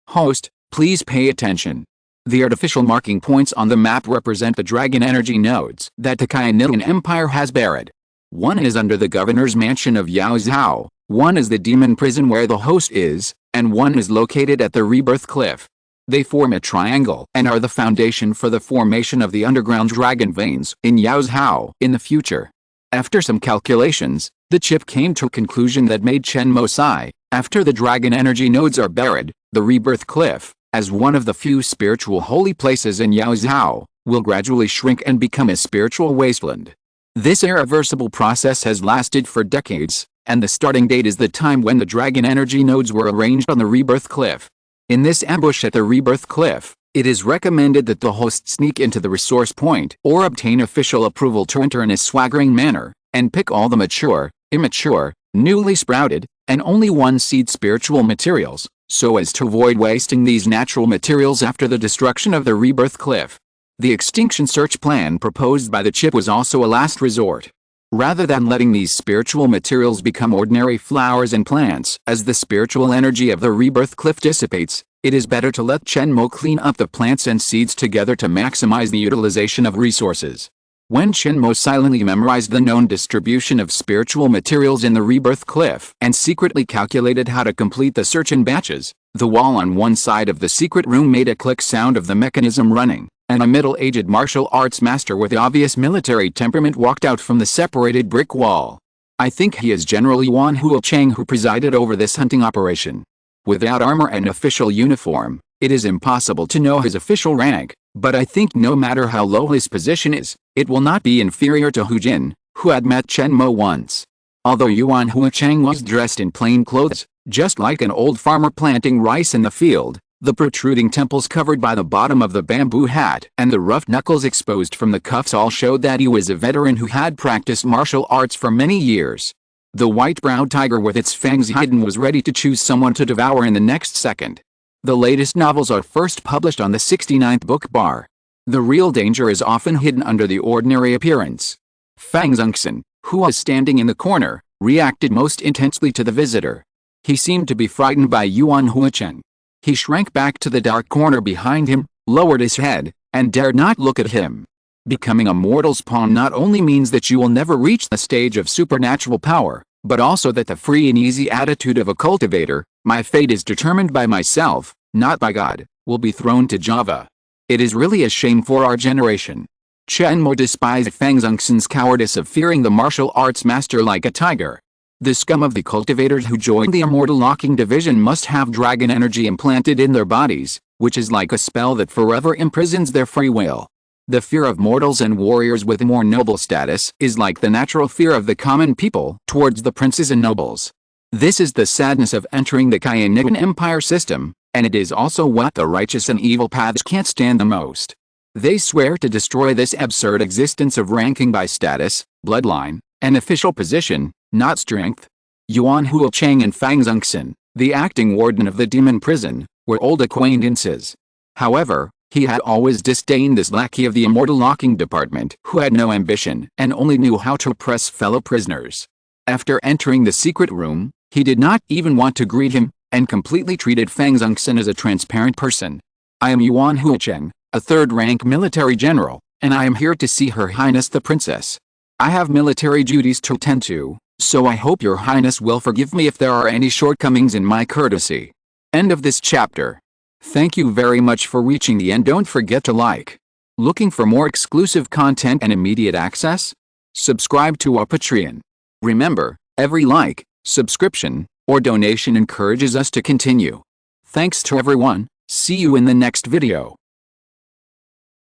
Host, please pay attention. The artificial marking points on the map represent the dragon energy nodes that the Kainitan Empire has buried. One is under the governor's mansion of Yaozhao, one is the demon prison where the host is, and one is located at the Rebirth Cliff. They form a triangle and are the foundation for the formation of the underground dragon veins in Yaozhao in the future. After some calculations, the chip came to a conclusion that made Chen Mo sigh. After the dragon energy nodes are buried, the Rebirth Cliff, as one of the few spiritual holy places in Yaozhao, will gradually shrink and become a spiritual wasteland. This irreversible process has lasted for decades, and the starting date is the time when the dragon energy nodes were arranged on the Rebirth Cliff. In this ambush at the Rebirth Cliff, it is recommended that the host sneak into the resource point or obtain official approval to enter in a swaggering manner, and pick all the mature, immature, newly sprouted, and only one-seed spiritual materials, so as to avoid wasting these natural materials after the destruction of the Rebirth Cliff. The extinction search plan proposed by the chip was also a last resort. Rather than letting these spiritual materials become ordinary flowers and plants as the spiritual energy of the Rebirth Cliff dissipates, it is better to let Chen Mo clean up the plants and seeds together to maximize the utilization of resources. When Chen Mo silently memorized the known distribution of spiritual materials in the Rebirth Cliff and secretly calculated how to complete the search in batches, the wall on one side of the secret room made a click sound of the mechanism running, and a middle-aged martial arts master with obvious military temperament walked out from the separated brick wall. I think he is General Yan Qingyi who presided over this hunting operation. Without armor and official uniform, it is impossible to know his official rank, but I think no matter how low his position is, it will not be inferior to Hu Jin, who had met Chen Mo once. Although Yuan Huacheng was dressed in plain clothes, just like an old farmer planting rice in the field, the protruding temples covered by the bottom of the bamboo hat and the rough knuckles exposed from the cuffs all showed that he was a veteran who had practiced martial arts for many years. The white-browed tiger with its fangs hidden was ready to choose someone to devour in the next second. The latest novels are first published on the 69th book bar. The real danger is often hidden under the ordinary appearance. Fang Zongxin, who was standing in the corner, reacted most intensely to the visitor. He seemed to be frightened by Yuan Huacheng. He shrank back to the dark corner behind him, lowered his head, and dared not look at him. Becoming a mortal's pawn not only means that you will never reach the stage of supernatural power, but also that the free and easy attitude of a cultivator, my fate is determined by myself, not by God, will be thrown to Java. It is really a shame for our generation. Chen Mo despised Fang Zongxin's cowardice of fearing the martial arts master like a tiger. The scum of the cultivators who joined the Immortal Locking Division must have dragon energy implanted in their bodies, which is like a spell that forever imprisons their free will. The fear of mortals and warriors with more noble status is like the natural fear of the common people towards the princes and nobles. This is the sadness of entering the Kayanigan Empire system, and it is also what the righteous and evil paths can't stand the most. They swear to destroy this absurd existence of ranking by status, bloodline, and official position, not strength. Yuan Huacheng and Fang Zongxin, the acting warden of the demon prison, were old acquaintances. However, he had always disdained this lackey of the Immortal Locking Department who had no ambition and only knew how to oppress fellow prisoners. After entering the secret room, he did not even want to greet him, and completely treated Fang Zongxin as a transparent person. I am Yuan Huacheng, a third-rank military general, and I am here to see Her Highness the Princess. I have military duties to attend to, so I hope Your Highness will forgive me if there are any shortcomings in my courtesy. End of this chapter. Thank you very much for reaching the end. Don't forget to like. Looking for more exclusive content and immediate access? Subscribe to our Patreon. Remember, every like, subscription, or donation encourages us to continue. Thanks to everyone. See you in the next video.